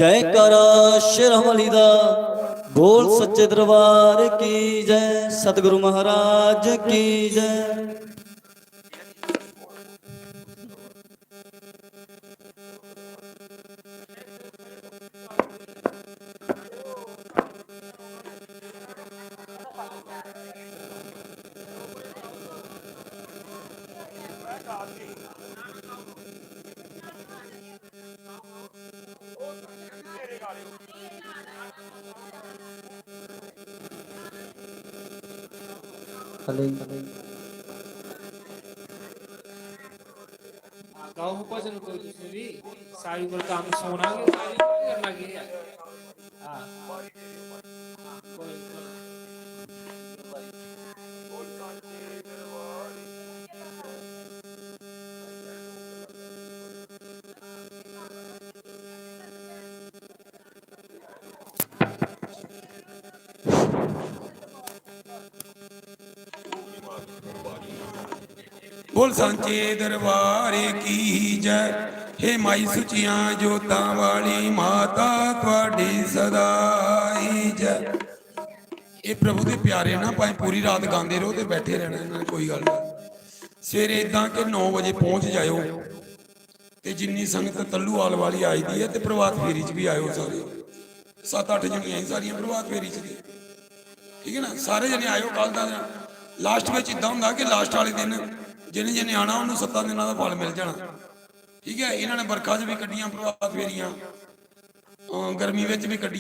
ਜੈਕਾਰਾ ਸ਼ੇਰਾਂਵਾਲੀ ਦਾ ਬੋਲ ਸੱਚੇ ਦਰਬਾਰ ਕੀ ਜੈ। ਸਤਿਗੁਰੂ ਮਹਾਰਾਜ ਕੀ ਜੈ। गाओ भजन कोई दूसरे भी सारी बोल काम सोना के सारी करना के हां बोल सांचे दरबार की जय। हे माई सुचियां जोतां वाली माता तुहाडी सदाई जय। ये प्रभु दे प्यारे ना भाई पूरी रात गांदे रहो ते बैठे रहना इन्हां ने कोई गल नहीं। सवेरे इदां कि 9 बजे पहुंच जाओ ते जिन्नी संगत तल्लूवाल वाली आई दी है ते प्रभात फेरी च भी आयो सारे 7-8 जनियां सारियां प्रभात फेरी च ठीक है ना। सारे जने आयो कल दा लास्ट में इदां हुंदा कि लास्ट वाले दिन जिन्हें जिन्हें आना उन्होंने 7 दिनों का फल मिल जाना ठीक है। इन्होंने बरखा च भी कड्डियां प्रभात फेरियां गर्मी में भी कड्डी